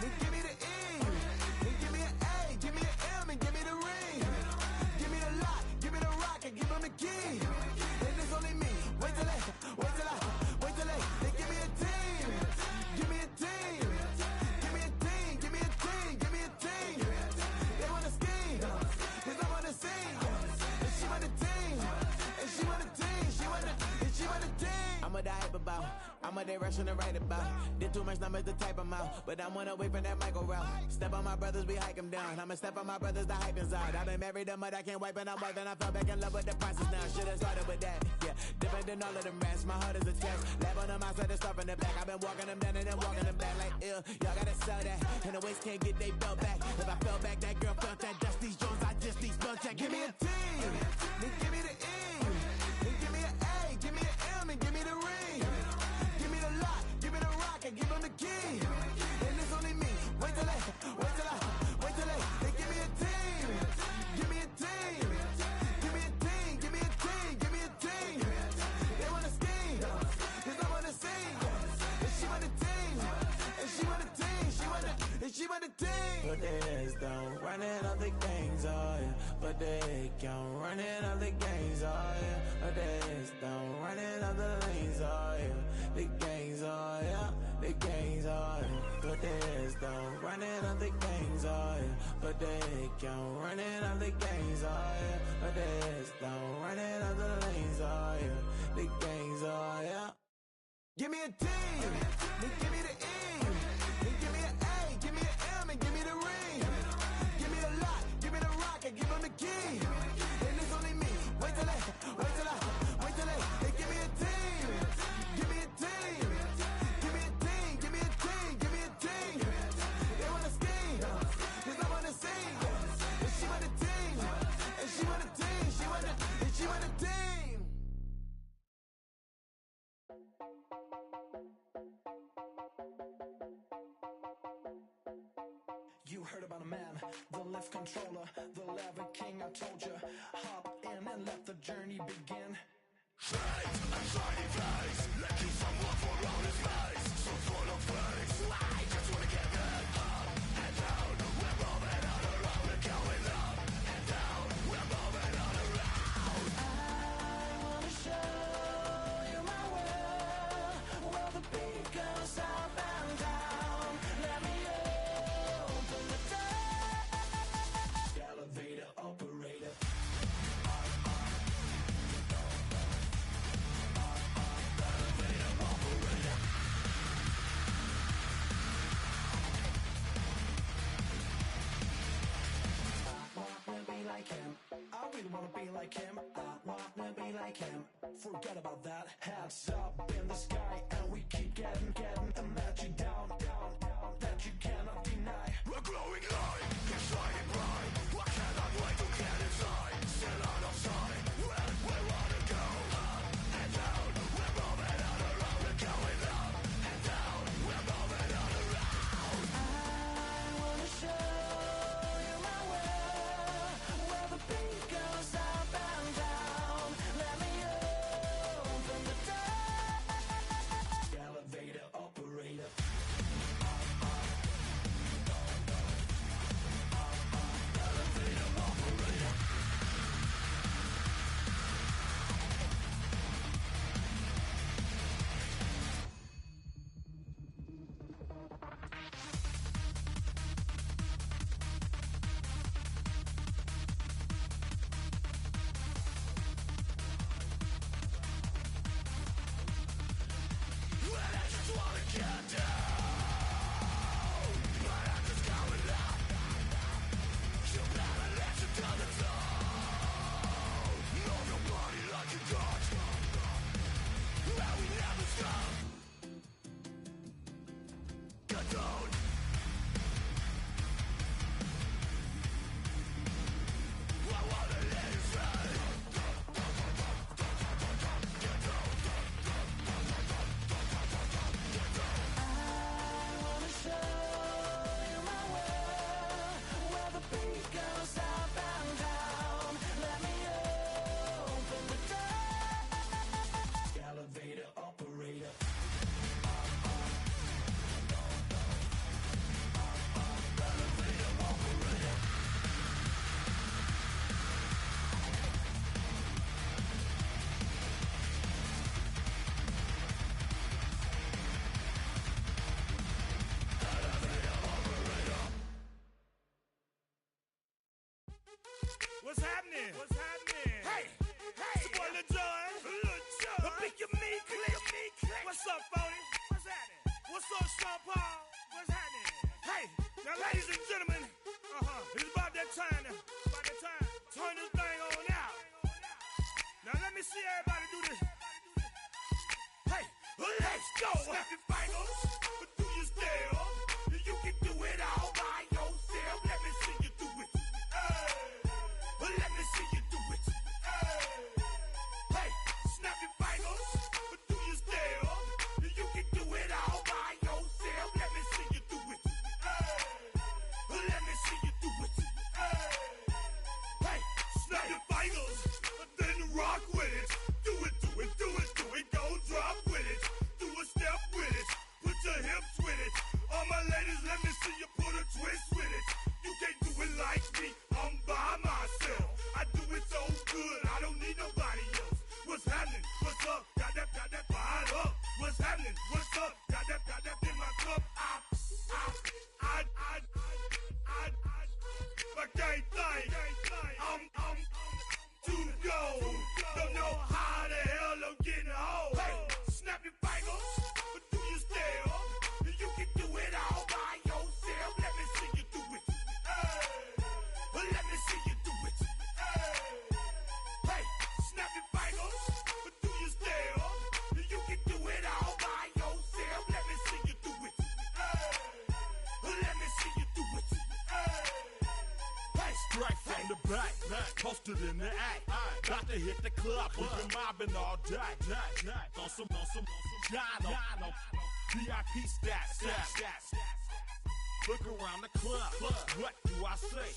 then give me the E, then give me an A, give me an M, and give me the ring. Give me the lock, give me the rock, and give them the key. And it's only me. Wait till they, they give me a team. Give me a team. Give me a team, give me a team, give me a team. They wanna scheme, cause I wanna sing. And she want a team, and she want a team, she want a team. I'm a hype about, I'm a direction to write about. Did too much numbers to type them out, but I'm one away from that micro route. Step on my brothers, we hike them down. I'ma step on my brothers, the hype inside. I've been married them, but I can't wipe and I'm wiping. I fell back in love with the process now. Should've started with that, yeah. Different than all of them rats, my heart is a test. Lab on them outside, the stuff in the back. I've been walking them down and then walking them back like ill. Y'all gotta sell that, and the waist can't get they belt back. If I fell back, that girl felt that. Dust these Jones, I just need spell check. Give me a T, then give me the E, then give me an A, give me an M, and give me the ring. Give me the lock, give me the rock, and give them the key. And it's only me. Wait till they, they give me a team. Give me a team. Give me a team, give me a team, give me a team. They wanna scheme, cause I wanna sing. And she want a team, and she want a team, she want a team. Put their heads down, running all the gangs, oh yeah. But they count, running all the gangs, oh yeah. Put their heads down, running all the lanes, oh yeah. The gangs, oh yeah. The gangs, oh yeah. Put their heads down, running all the gangs, oh yeah. But they count, running all the gangs, oh yeah. Put their heads down, running all the lanes, oh yeah. The gangs, oh yeah. Give me a T, then give me the E, then give me an A, give me an M, and give me the ring. Give me the lock, give me the rock, and give them the key. And it's only me. Wait till they, they give me a team. Give me a team. Give me a team, give me a team, give me a team. They wanna scheme, cause I wanna sing. And she want a team, and she want a team, she want a team. You heard about a man, the lift controller, the lever king, I told you. Hop in and let the journey begin. Straight and shiny face, let you someone for all his face. So full of face, I just wanna get that up and down. We're moving all around, we're going up and down. We're moving all around. I wanna show you my world, where the beat goes up and down. Let me open the door. Elevator operator. I really wanna be like him. I wanna be like him. Forget about that. Hands up in the sky, and we keep getting and let you down, that you cannot deny. We're glowing light, keep shining bright. I cannot wait to get inside. Still out of sight, when we wanna go up and down. We're moving all around, we're going up and down. We're moving all around. I wanna show you my world, where the beat goes up and down. Let me open the door. Elevator operator. Paul, what's happening? Hey, now ladies and gentlemen, it's about that time to turn this thing on out. Now let me see everybody do this. Hey, let's go. Snap your fingers, but do you still? You can do it all by yourself. Let me see you do it. Let me see you do it. Hey, snap your fingers, but do you still? You can do it all by yourself. Let me see you do it. Let me see you do it. Hey, snap your fingers, then rock with it. Do it, do it, do it, do it. Go drop with it. Do a step with it. Put your hips with it. All my ladies, let me see you put a twist with it. You can't do it like me. I'm by myself. I do it so good. I don't need nobody else. What's happening? What's up? Got that fired up. What's happening? What's up? Got that in my cup. I can't think. I'm too go. Don't know how the hell I'm getting home. Hey, snap your fingers, but do you still? You can do it all by yourself. Let me see you do it. Let me see you do it. Hey, snap your fingers, but do you still? You can do it all by yourself. Let me see you do it. Let me see you do it. Hey, straight from the back, posted in the act. Got to hit the club, we've been mobbing all day. On some Jono, VIP stats. Look around the club, what do I say?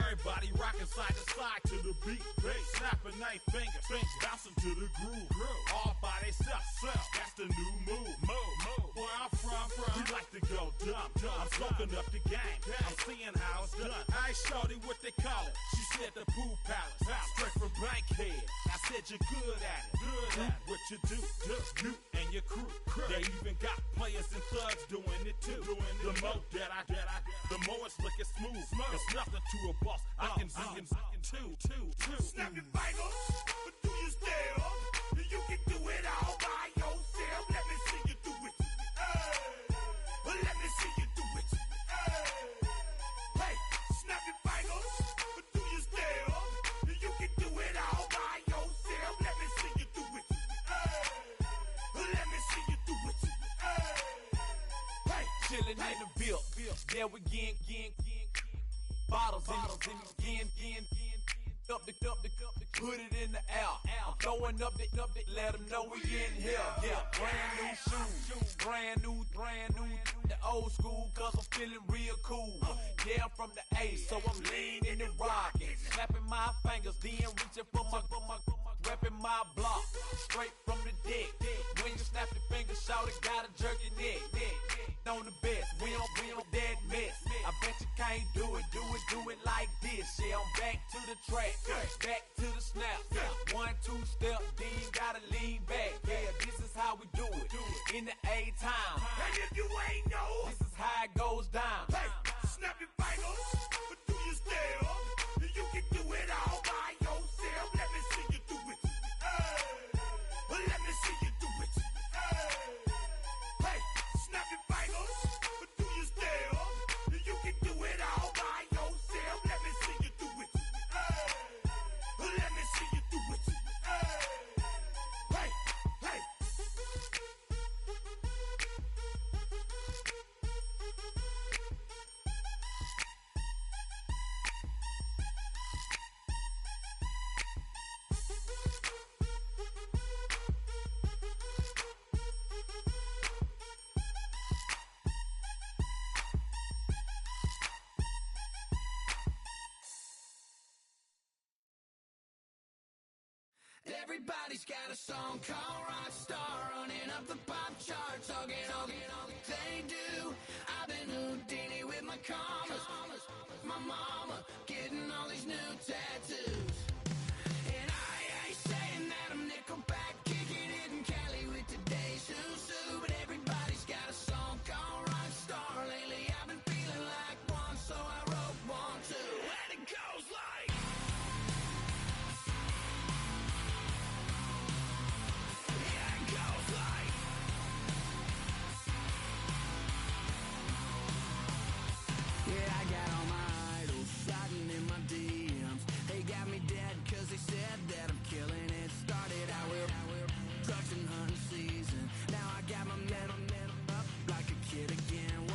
Everybody rocking side to side to the beat. Snapping their fingers, bouncing to the groove. All by themselves, that's the new move. Where I'm from, we like to go dumb. I'm soaking up the game, I'm seeing how it's done. I ain't shorty what they call it. She said the pool palace, straight from Bankhead. I said you're good at it. What you do, you and your crew. They even got players and thugs doing it too. The more that the more it's looking smooth. It's nothing to a boss. I can see him two. Snap your fingers, but do you still? You can do it all by yourself. Let me see you do it. Let me see you do it. Hey, snap your fingers, but do you still? You can do it all by yourself. Let me see you do it. Let me see you do it. Hey, Chillin' in the bill. There we again. Bottles in again. Up the put it in the air. I'm throwing up the, let them know we in here. Yeah, brand new shoes, brand new. The old school, cause I'm feeling real cool. Yeah, I'm from the A, so I'm leaning and rocking. Snapping my fingers, then reaching for my repping my block. Straight from the deck. When you snap your fingers, shout it, gotta jerk your neck. On the best, we don't dead mess. I bet you can't do it like this. Yeah, I'm back to the track, back to the snap. 1, 2 step, then you gotta lean back. Yeah, this is how we do it. In the A time. And if you ain't know, this is how it goes down. Hey, snap your fingers, but do you still? You can do it all by yourself. Let me see you do it. Let me see you do it. Hey, snap your fingers, but do you still? You can do it all by yourself. Let me see you do it. Let me see you do it. Hey. Everybody's got a song called Rockstar, running up the pop charts, all they do. I've been Houdini with my commas, my mama getting all these new tattoos. And I ain't saying that I'm Nickelback, kicking it in Cali with today's who's who, but everybody's got a song called Rockstar. Lately I've been feeling like one, so I wrote one too. And it goes like, yeah, it goes like, mad cause they said that I'm killing it. Started out with drugs and hunting season. Now I got my metal up like a kid again.